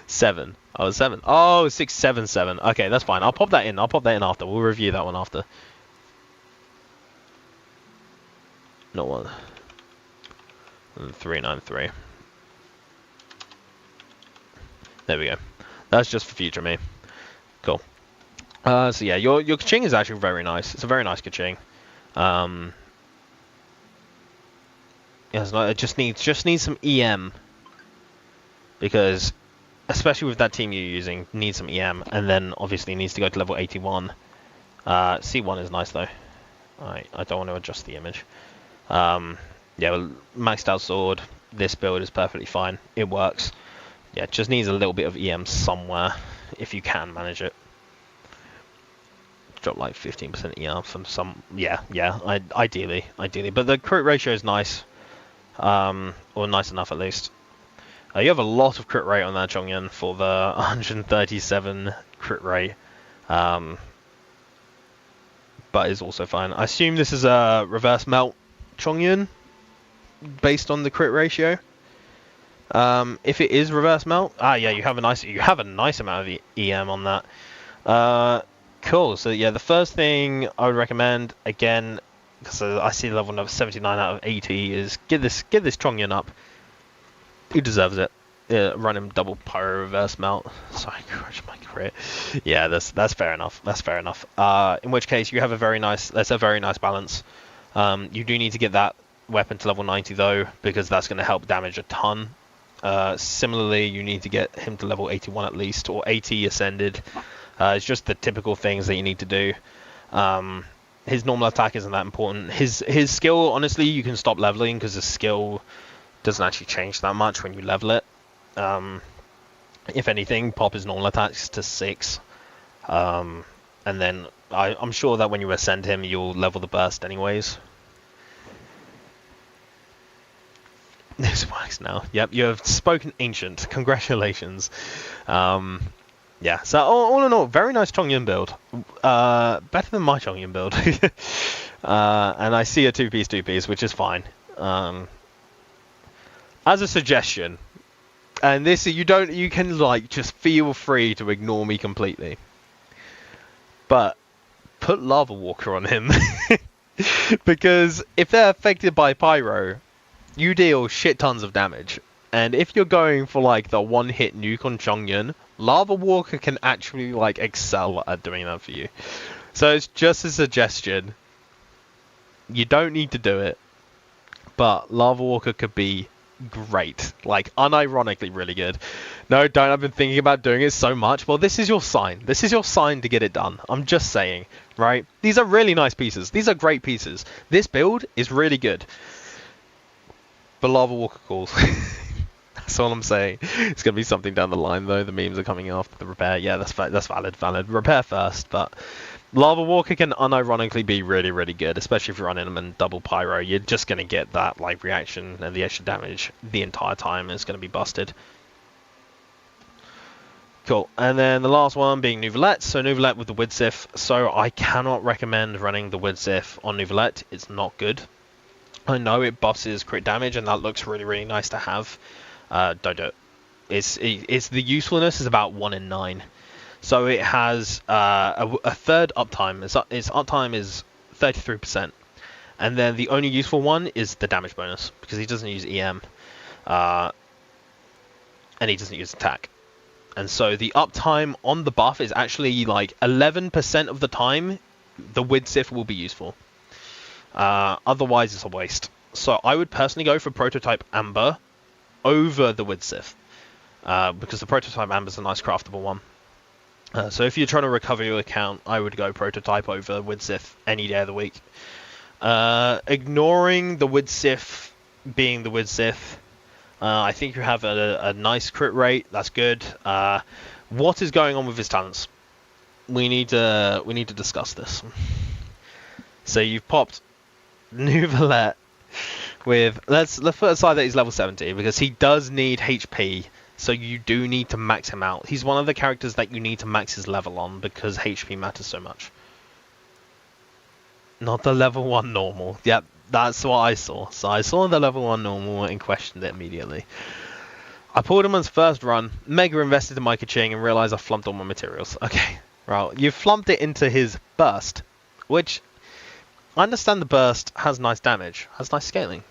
7. Oh, 7. Oh, 677. Okay, that's fine. I'll pop that in. I'll pop that in after. We'll review that one after. Not one. 393. There we go. That's just for future me. Cool. So yeah, your Kaching is actually very nice. It's a very nice Kaching. Yeah, it just needs some EM, because especially with that team you're using, needs some EM, and then obviously needs to go to level 81. C1 is nice though. I don't want to adjust the image. Yeah, well, maxed out sword. This build is perfectly fine. It works. Yeah, it just needs a little bit of EM somewhere if you can manage it. Drop like 15% EM from some. Yeah. Ideally, but the crit ratio is nice. Or nice enough at least. You have a lot of crit rate on that Chongyun for the 137 crit rate, but is also fine. I assume this is a reverse melt Chongyun based on the crit ratio. If it is reverse melt, yeah, you have a nice amount of EM on that. Cool. So yeah, the first thing I would recommend, again, because I see level number 79 out of 80, is give this Chongyun up. He deserves it. Yeah, run him double pyro reverse melt. Sorry, crush my crit. Yeah, that's fair enough. That's fair enough. In which case you have that's a very nice balance. You do need to get that weapon to level 90 though, because that's going to help damage a ton. Similarly, you need to get him to level 81 at least, or 80 ascended. It's just the typical things that you need to do. His normal attack isn't that important. His skill, honestly, you can stop leveling because his skill doesn't actually change that much when you level it. If anything, pop his normal attacks to 6. And then I'm sure that when you ascend him, you'll level the burst anyways. This works now. Yep, you have spoken ancient. Congratulations. Yeah, so all in all, very nice Chongyun build. Better than my Chongyun build. And I see a 2-piece, which is fine. As a suggestion, and this you can like just feel free to ignore me completely. But put Lava Walker on him. Because if they're affected by Pyro, you deal shit tons of damage. And if you're going for like the one-hit nuke on Chongyun, Lava Walker can actually like excel at doing that for you. So it's just a suggestion. You don't need to do it, but Lava Walker could be great. Like, unironically really good. No, don't. I've been thinking about doing it so much. Well, this is your sign. This is your sign to get it done. I'm just saying, right? These are really nice pieces. These are great pieces. This build is really good. But Lava Walker calls. That's all I'm saying. It's going to be something down the line, though. The memes are coming after the repair. Yeah, that's valid. Repair first, but Lava Walker can unironically be really, really good, especially if you're running them in double pyro. You're just going to get that like reaction and the extra damage the entire time. It's going to be busted. Cool. And then the last one being Nouvelette. So Nouvelette with the Widsith. So I cannot recommend running the Widsith on Nouvelette. It's not good. I know it buffs his crit damage, and that looks really, really nice to have. Don't do it. It's the usefulness is about 1 in 9. So it has a third uptime. Its uptime is 33%. And then the only useful one is the damage bonus, because he doesn't use EM. And he doesn't use attack. And so the uptime on the buff is actually like 11% of the time the Widsith will be useful. Otherwise it's a waste. So I would personally go for Prototype Amber over the Widsith. Because the Prototype Amber is a nice craftable one. So if you're trying to recover your account, I would go Prototype over Widsith any day of the week. Ignoring the Widsith being the Widsith, I think you have a nice crit rate. That's good. What is going on with his talents? We need to discuss this. So you've popped Nouvelette with let's put aside that he's level 70 because he does need HP. So you do need to max him out. He's one of the characters that you need to max his level on because HP matters so much. Not the level 1 normal. Yep, that's what I saw. So I saw the level 1 normal and questioned it immediately. I pulled him on his first run, mega invested in my Kaching and realised I flumped all my materials. Okay, well, you flumped it into his burst, which I understand the burst has nice damage, has nice scaling.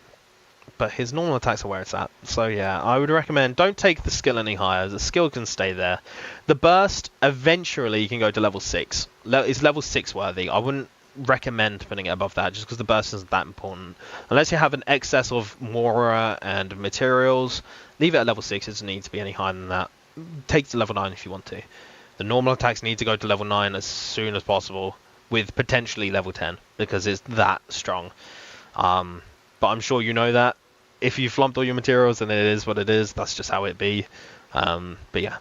But his normal attacks are where it's at. So yeah, I would recommend don't take the skill any higher. The skill can stay there. The burst, eventually you can go to level 6. It's level 6 worthy. I wouldn't recommend putting it above that just because the burst isn't that important. Unless you have an excess of Mora and materials, leave it at level 6. It doesn't need to be any higher than that. Take it to level 9 if you want to. The normal attacks need to go to level 9 as soon as possible with potentially level 10 because it's that strong. But I'm sure you know that. If you flumped all your materials, then it is what it is. That's just how it be. But yeah,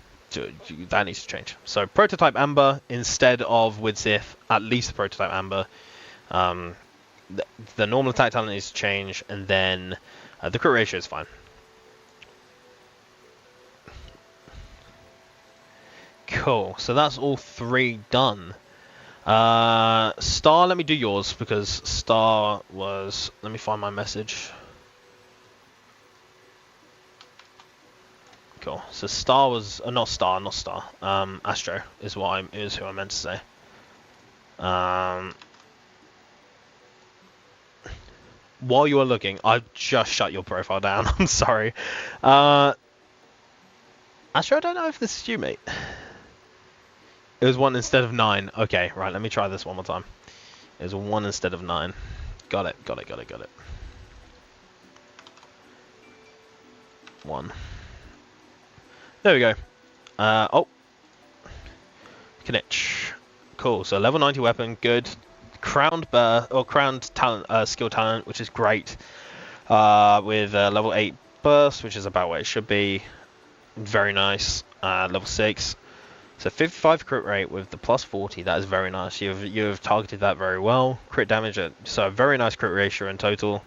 that needs to change. So Prototype Amber instead of Widsith, at least the Prototype Amber. The normal attack talent needs to change, and then the crit ratio is fine. Cool. So that's all 3 done. Star, let me do yours because Star was. Let me find my message. Cool. So Star was not Star. Astro is who I meant to say. While you are looking, I've just shut your profile down. I'm sorry. Astro, I don't know if this is you, mate. It was 1 instead of 9. Okay, right, let me try this one more time. It was 1 instead of 9. Got it. 1. There we go. Oh. Knitch. Cool, so level 90 weapon, good. Crowned talent, skill talent, which is great. With level 8 burst, which is about where it should be. Very nice. Level 6. So 55 crit rate with the plus 40, that is very nice. You've targeted that very well. Crit damage, so a very nice crit ratio in total.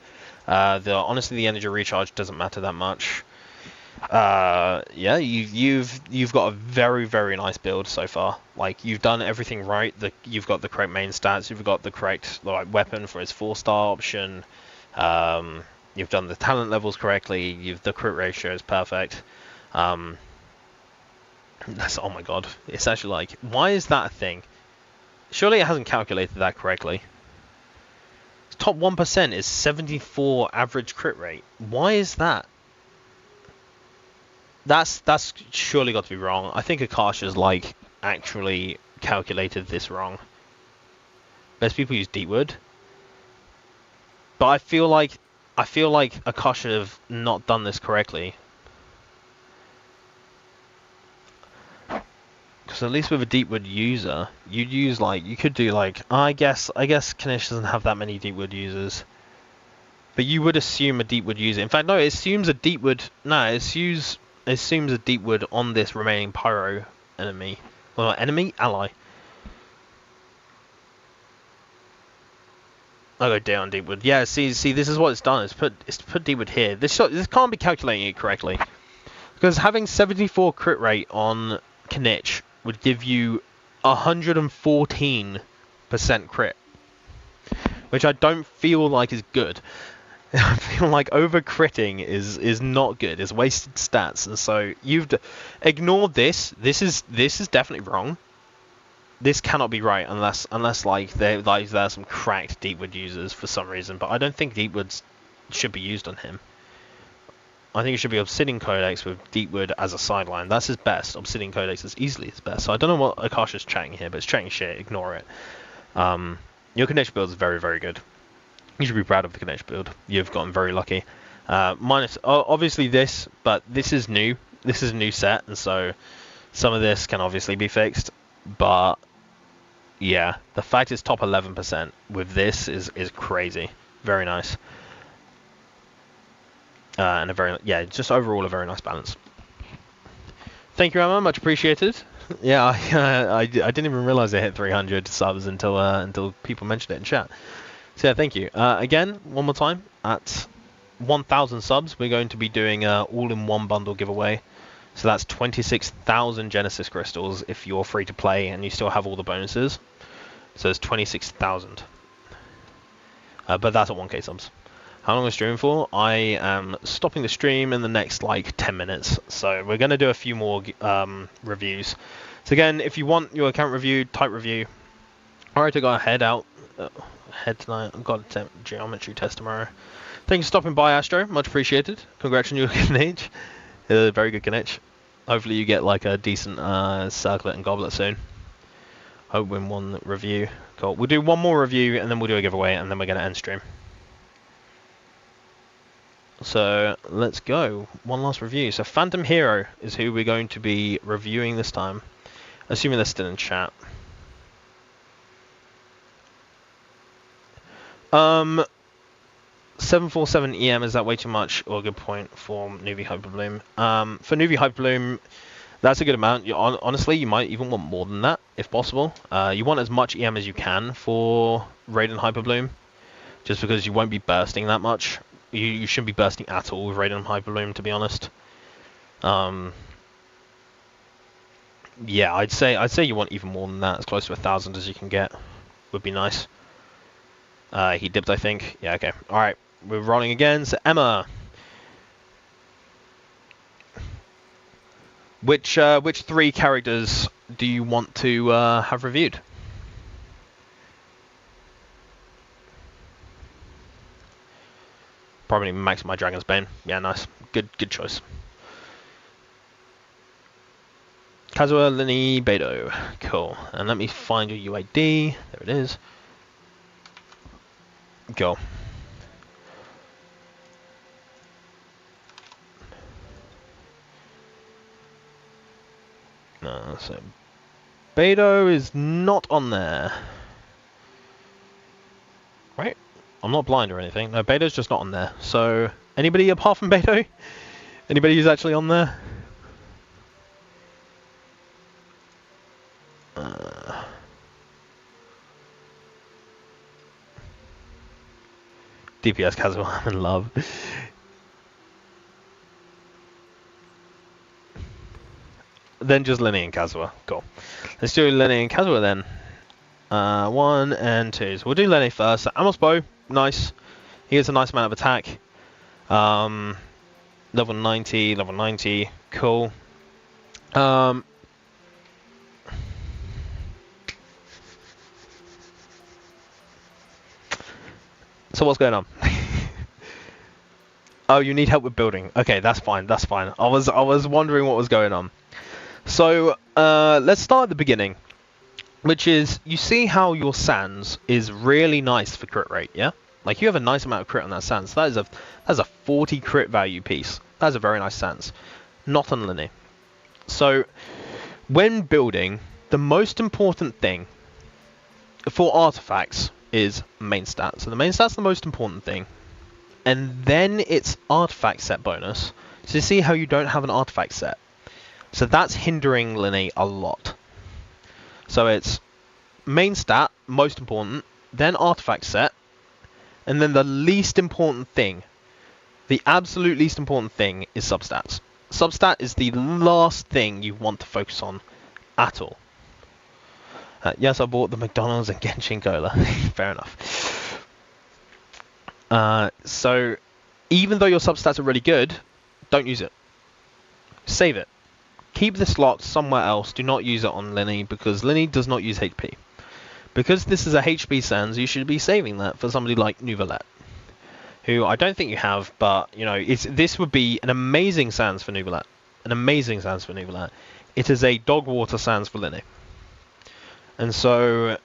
Honestly, the energy recharge doesn't matter that much. Yeah, you've got a very, very nice build so far. Like, you've done everything right. You've got the correct main stats. You've got the correct weapon for his 4-star option. You've done the talent levels correctly. The crit ratio is perfect. Oh my god, it's actually like, why is that a thing? Surely it hasn't calculated that correctly. Top 1% is 74 average crit rate. Why is that? That's surely got to be wrong. I think Akasha's like actually calculated this wrong. Most people use Deepwood. But I feel like I feel like Akash should have not done this correctly. Because at least with a Deepwood user, you'd use like, you could do like, I guess Kanish doesn't have that many Deepwood users. But you would assume a Deepwood user. In fact, no, it assumes a Deepwood, no, it assumes a Deepwood on this remaining Pyro enemy. Well, enemy? Ally. I'll go down Deepwood. Yeah, see, this is what it's done. It's put Deepwood here. This can't be calculating it correctly. Because having 74 crit rate on Kanish would give you 114% crit, which I don't feel like is good. I feel like over critting is not good. It's wasted stats, and so you've ignored this. This is definitely wrong. This cannot be right unless like there are some cracked Deepwood users for some reason. But I don't think Deepwoods should be used on him. I think it should be Obsidian Codex with Deepwood as a sideline. That's his best. Obsidian Codex is easily his best. So I don't know what Akash is chatting here, but it's chatting shit. Ignore it. Your Kanish build is very, very good. You should be proud of the Kanish build. You've gotten very lucky. Minus, obviously this, but this is new. This is a new set, and so some of this can obviously be fixed. But yeah, the fact it's top 11% with this is crazy. Very nice. And a very, yeah, just overall a very nice balance. Thank you, Emma. Much appreciated. Yeah, I didn't even realize I hit 300 subs until people mentioned it in chat. So yeah, thank you. Again, one more time, at 1,000 subs, we're going to be doing an all-in-one bundle giveaway. So that's 26,000 Genesis crystals if you're free to play and you still have all the bonuses. So it's 26,000. But that's at 1k subs. How long is streaming for? I am stopping the stream in the next like 10 minutes. So we're going to do a few more reviews. So again, if you want your account reviewed, type review. Alright, I got a head out. Head tonight. I've got a geometry test tomorrow. Thanks for stopping by, Astro. Much appreciated. Congrats on your Kanish. Very good Kanish. Hopefully you get like a decent circlet and goblet soon. Hope win one review. Cool. We'll do one more review and then we'll do a giveaway and then we're going to end stream. So let's go. One last review. So Phantom Hero is who we're going to be reviewing this time. Assuming they're still in chat. 747 EM, is that way too much? Or a good point for Nuvi Hyperbloom? For Nuvi Hyperbloom, that's a good amount. Honestly, you might even want more than that, if possible. You want as much EM as you can for Raiden Hyperbloom, just because you won't be bursting that much. You shouldn't be bursting at all with Raiden Hyperbloom, to be honest. Yeah, I'd say you want even more than that. As close to 1,000 as you can get would be nice. He dipped, I think. Yeah, okay. Alright, we're rolling again. So, Emma. Which 3 characters do you want to have reviewed? Probably Max My Dragon's Bane. Yeah, nice. Good choice. Kazuha, Lini, Beidou. Cool. And let me find your UID. There it is. Go. No, so Beidou is not on there. Right? I'm not blind or anything. No, Beidou's just not on there. So, anybody apart from Beidou? Anybody who's actually on there? DPS Kazuha, I'm in love. Then just Lenny and Kazuha. Cool. Let's do Lenny and Kazuha then. 1 and 2. So we'll do Lenny first. So Amos Bow, nice. He gets a nice amount of attack. Level 90, cool. So what's going on? Oh, you need help with building. Okay, that's fine. I was wondering what was going on. So let's start at the beginning, which is you see how your Sans is really nice for crit rate, yeah? Like, you have a nice amount of crit on that Sans. That's a 40 crit value piece. That's a very nice Sans. Not on Linny. So, when building, the most important thing for artifacts is main stat. So the main stat's the most important thing. And then it's artifact set bonus. So you see how you don't have an artifact set. So that's hindering Linny a lot. So it's main stat, most important, then artifact set, and then the least important thing, the absolute least important thing is substats. Substat is the last thing you want to focus on at all. Yes, I bought the McDonald's and Genshin Cola. Fair enough. So, even though your substats are really good, don't use it. Save it. Keep this locked somewhere else. Do not use it on Linny, because Linny does not use HP. Because this is a HP Sans, you should be saving that for somebody like Nouvelette, who I don't think you have, but, you know, this would be an amazing Sans for Nouvelette. An amazing Sans for Nouvelette. It is a dog water Sans for Linny. And so,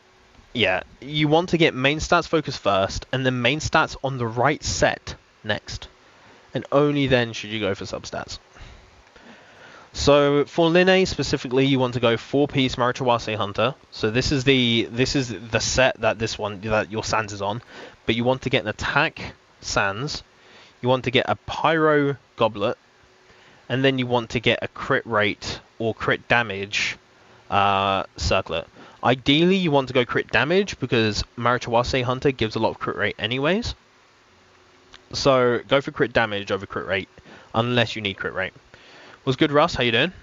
yeah, you want to get main stats focused first, and then main stats on the right set next. And only then should you go for substats. So, for Linné specifically, you want to go 4-piece Marichawase Hunter. So this is the set that your Sans is on. But you want to get an attack Sans. You want to get a Pyro Goblet. And then you want to get a crit rate or crit damage circlet. Ideally, you want to go crit damage, because Marichawase Hunter gives a lot of crit rate anyways. So, go for crit damage over crit rate, unless you need crit rate. What's good, Russ? How you doing?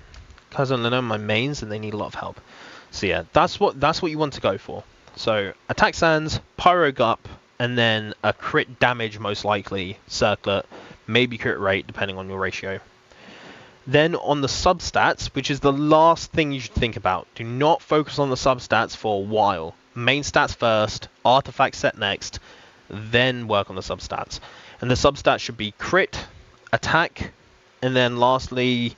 Kaza and Leno are my mains, and they need a lot of help. So yeah, that's what you want to go for. So, attack Sans, Pyro Gup, and then a crit damage, most likely, circlet, maybe crit rate, depending on your ratio. Then on the substats, which is the last thing you should think about. Do not focus on the substats for a while. Main stats first, artifact set next, then work on the substats. And the substats should be crit, attack, and then lastly,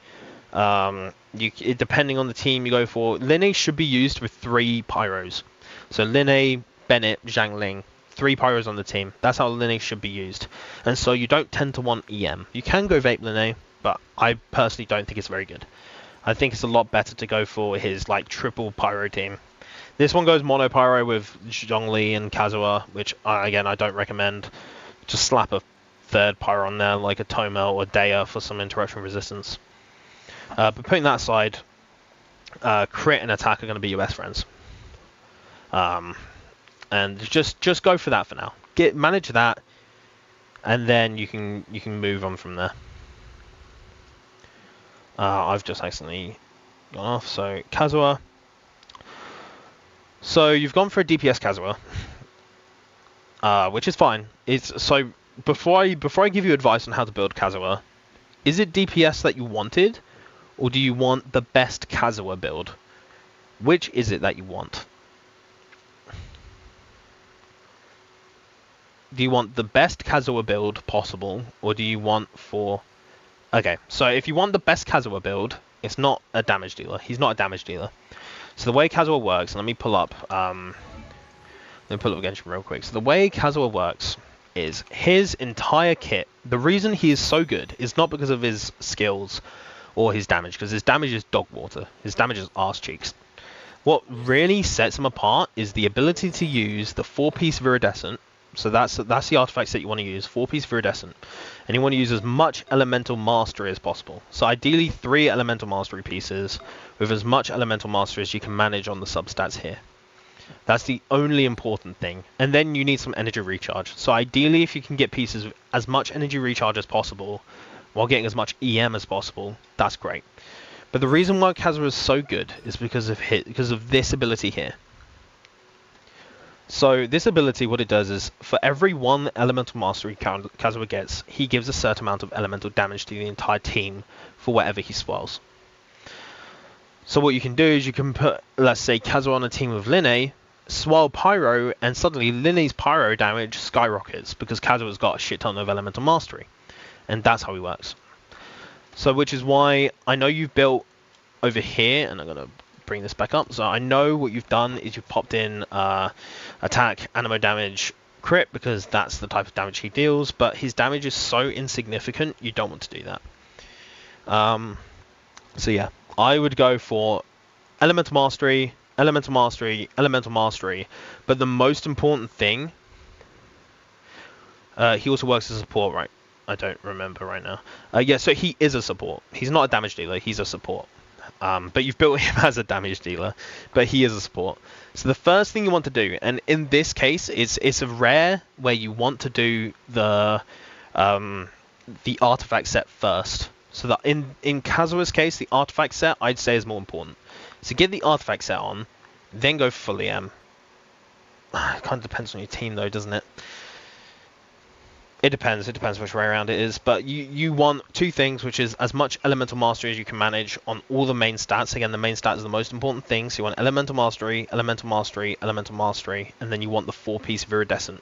depending on the team you go for, Linné should be used with 3 pyros. So Linné, Bennett, Zhangling, 3 pyros on the team. That's how Linné should be used. And so you don't tend to want EM. You can go Vape Linné, but I personally don't think it's very good. I think it's a lot better to go for his like triple pyro team. This one goes mono pyro with Zhongli and Kazuha, which again I don't recommend. Just slap a 3rd pyro on there, like a Tomel or Dea, for some interruption resistance. But putting that aside, crit and attack are going to be your best friends. And just go for that for now. Manage that, and then you can move on from there. I've just accidentally gone off. So Kazuha. So you've gone for a DPS Kazuha, which is fine. So before I give you advice on how to build Kazuha, is it DPS that you wanted, or do you want the best Kazuha build? Which is it that you want? Do you want the best Kazuha build possible, or do you want for... Okay, so if you want the best Kazuha build, it's not a damage dealer. He's not a damage dealer. So the way Kazuha works, and let me pull up Genshin real quick. So the way Kazuha works is his entire kit. The reason he is so good is not because of his skills or his damage, because his damage is dog water. His damage is arse cheeks. What really sets him apart is the ability to use the 4-piece Viridescent. So that's the artifact set you want to use, 4-piece Viridescent. And you want to use as much Elemental Mastery as possible. So ideally 3 Elemental Mastery pieces with as much Elemental Mastery as you can manage on the substats here. That's the only important thing. And then you need some energy recharge. So ideally, if you can get pieces with as much energy recharge as possible while getting as much EM as possible, that's great. But the reason why Kazuha is so good is because of this ability here. So this ability, what it does is, for every 1 Elemental Mastery Kazuha gets, he gives a certain amount of elemental damage to the entire team for whatever he swells. So what you can do is you can put, let's say, Kazuha on a team with Linné, swell Pyro, and suddenly Linné's Pyro damage skyrockets because Kazuha's got a shit ton of Elemental Mastery. And that's how he works. So which is why I know you've built over here, and I'm going to bring this back up. So I know what you've done is you've popped in attack, animo damage, crit because that's the type of damage he deals, but his damage is so insignificant you don't want to do that. So yeah, I would go for Elemental Mastery, Elemental Mastery, Elemental Mastery, but the most important thing, he also works as a support, right? I don't remember right now. Yeah, so he is a support. He's not a damage dealer, he's a support. But you've built him as a damage dealer, but he is a support. So the first thing you want to do, and in this case, it's a rare where you want to do the artifact set first. So that in Kazuha's case, the artifact set I'd say is more important. So get the artifact set on, then go for full EM. It kind of depends on your team though, doesn't it? It depends which way around it is, but you want two things, which is as much Elemental Mastery as you can manage on all the main stats. Again, the main stats are the most important thing, so you want Elemental Mastery, Elemental Mastery, Elemental Mastery, and then you want the 4-piece Viridescent.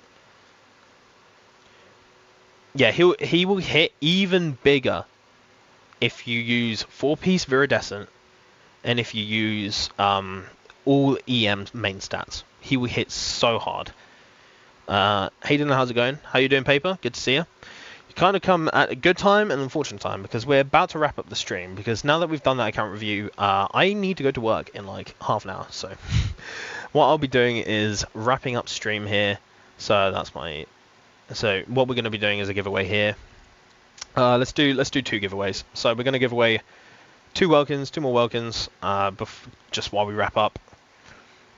Yeah, he will hit even bigger if you use 4-piece Viridescent, and if you use all EM main stats. He will hit so hard. Hayden, how's it going? How you doing, Paper? Good to see you. You kind of come at a good time and unfortunate time, because we're about to wrap up the stream, because now that we've done that account review, I need to go to work in like half an hour, so what I'll be doing is wrapping up stream here. So that's my... So what we're going to be doing is a giveaway here. Let's do 2 giveaways. So we're going to give away 2 more Welkins, just while we wrap up.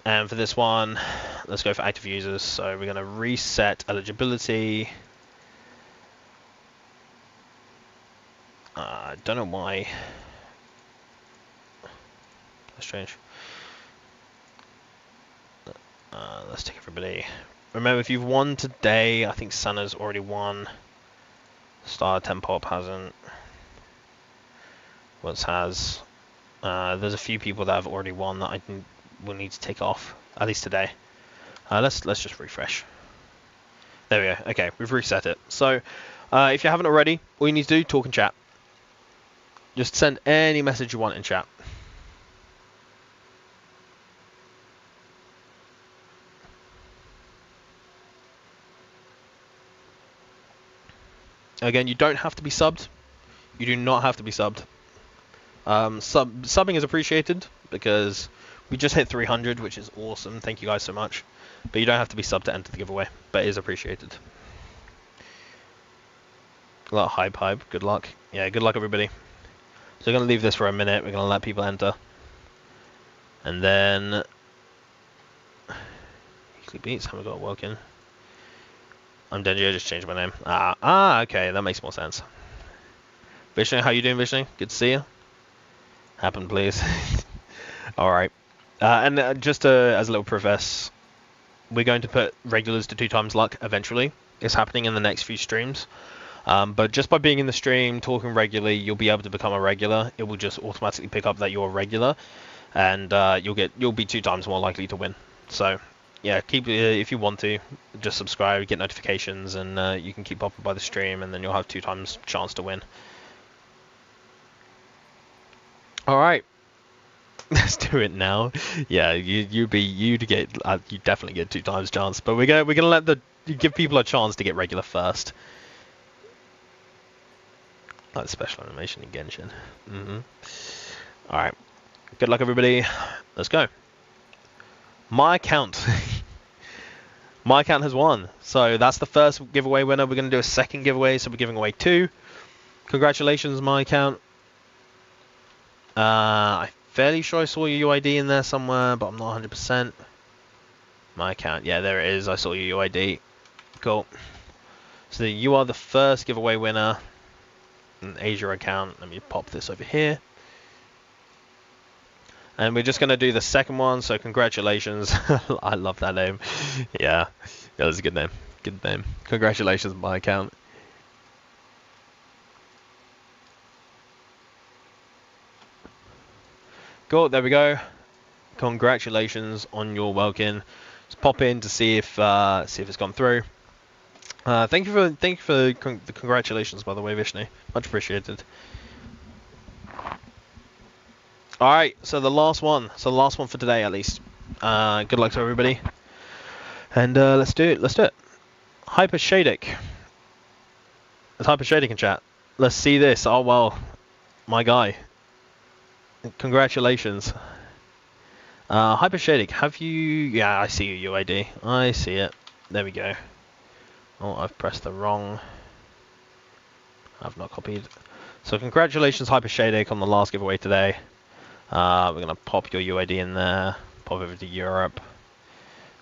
And for this one, let's go for active users. So we're going to reset eligibility. I don't know why. That's strange. Let's take everybody. Remember, if you've won today, I think Sana's already won. Star Tempop hasn't. What's has? There's a few people that have already won that will need to take off, at least today. Let's just refresh. There we go. Okay, we've reset it. So if you haven't already, all you need to do, talk and chat. Just send any message you want in chat. Again, you don't have to be subbed. You do not have to be subbed. Subbing is appreciated because we just hit 300, which is awesome. Thank you guys so much. But you don't have to be subbed to enter the giveaway, but it is appreciated. A lot of hype. Good luck. Yeah, good luck, everybody. So we're going to leave this for a minute. We're going to let people enter. And then... Weekly Beats, haven't got Welkin. I'm Denji, I just changed my name. Okay, that makes more sense. Vishnu, how you doing, Vishnu? Good to see you. Happen, please. Alright. And just as a little preface, we're going to put regulars to 2 times luck eventually. It's happening in the next few streams. But just by being in the stream, talking regularly, you'll be able to become a regular. It will just automatically pick up that you're a regular, and you'll be 2 times more likely to win. So yeah, keep if you want to, just subscribe, get notifications, and you can keep up by the stream, and then you'll have 2 times chance to win. All right. Let's do it now. Yeah, you definitely get 2 times chance, but we're gonna give people a chance to get regular first. Like special animation in Genshin. All right. Good luck, everybody. Let's go. My account. My account has won. So that's the first giveaway winner. We're gonna do a second giveaway, so we're giving away 2. Congratulations, my account. I'm fairly sure I saw your UID in there somewhere, but I'm not 100%. My account, yeah, there it is. I saw your UID. Cool. So you are the first giveaway winner. An Asia account. Let me pop this over here. And we're just going to do the second one, so congratulations. I love that name. Yeah, that's a good name. Good name. Congratulations, my account. Cool, there we go. Congratulations on your Welkin. Just pop in to see if it's gone through. Thank you for the congratulations, by the way, Vishnu. Much appreciated. All right, so the last one. So the last one for today, at least. Good luck to everybody. And let's do it. Let's do it. Hyper Shadic. It's Hyper Shadic in chat. Let's see this. Oh well, my guy. Congratulations. Hyper Shadic, have you... Yeah, I see your UID. I see it. There we go. Oh, I've pressed the wrong... I've not copied. So congratulations, Hyper Shadic, on the last giveaway today. We're going to pop your UID in there. Pop over to Europe.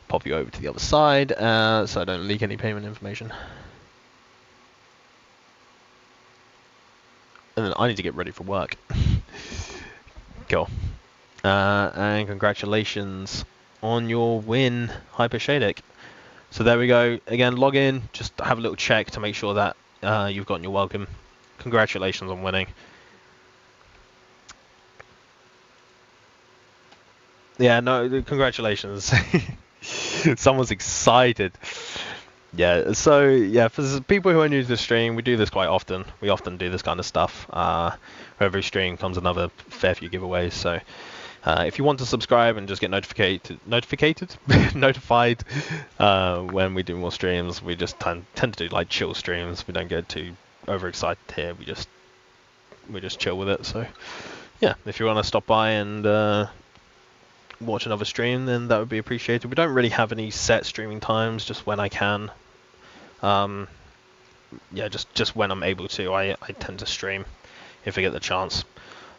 Pop you over to the other side, so I don't leak any payment information. And then I need to get ready for work. Cool. And congratulations on your win, Hyper Shadic. So there we go. Again, log in, just have a little check to make sure that you've gotten your welcome. Congratulations on winning. Yeah, no, congratulations. Someone's excited. Yeah, so yeah, for people who are new to the stream, we do this quite often. We often do this kind of stuff. Every stream comes another fair few giveaways. So if you want to subscribe and just get notified when we do more streams, we just tend to do like chill streams. We don't get too overexcited here. We just chill with it. So yeah, if you want to stop by and watch another stream, then that would be appreciated. We don't really have any set streaming times, just when I can. Yeah, just when I'm able to. I tend to stream if I get the chance.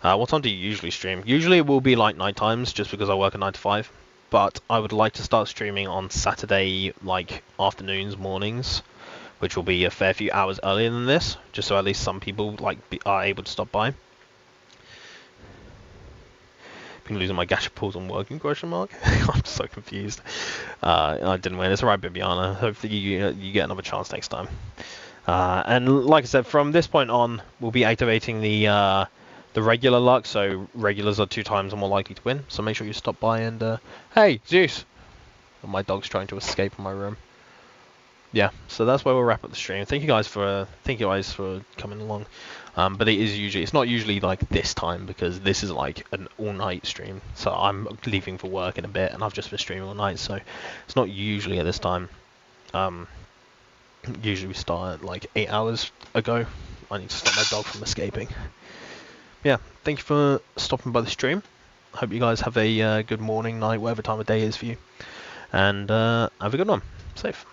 What time do you usually stream? Usually it will be like night times, just because I work a 9 to 5. But I would like to start streaming on Saturday, like afternoons, mornings, which will be a fair few hours earlier than this, just so at least some people are able to stop by. Been losing my gacha pools on working ? I'm so confused. I didn't win. It's alright, Bibiana. Hopefully you get another chance next time. And like I said, from this point on, we'll be activating the regular luck. So regulars are 2 times more likely to win. So make sure you stop by and hey, Zeus! My dog's trying to escape from my room. Yeah, so that's where we'll wrap up the stream. Thank you guys for coming along. But it's not usually like this time, because this is like an all-night stream. So I'm leaving for work in a bit, and I've just been streaming all night, so it's not usually at this time. Usually we start at like 8 hours ago. I need to stop my dog from escaping. Yeah, thank you for stopping by the stream. Hope you guys have a good morning, night, whatever time of day it is for you. And have a good one. Safe.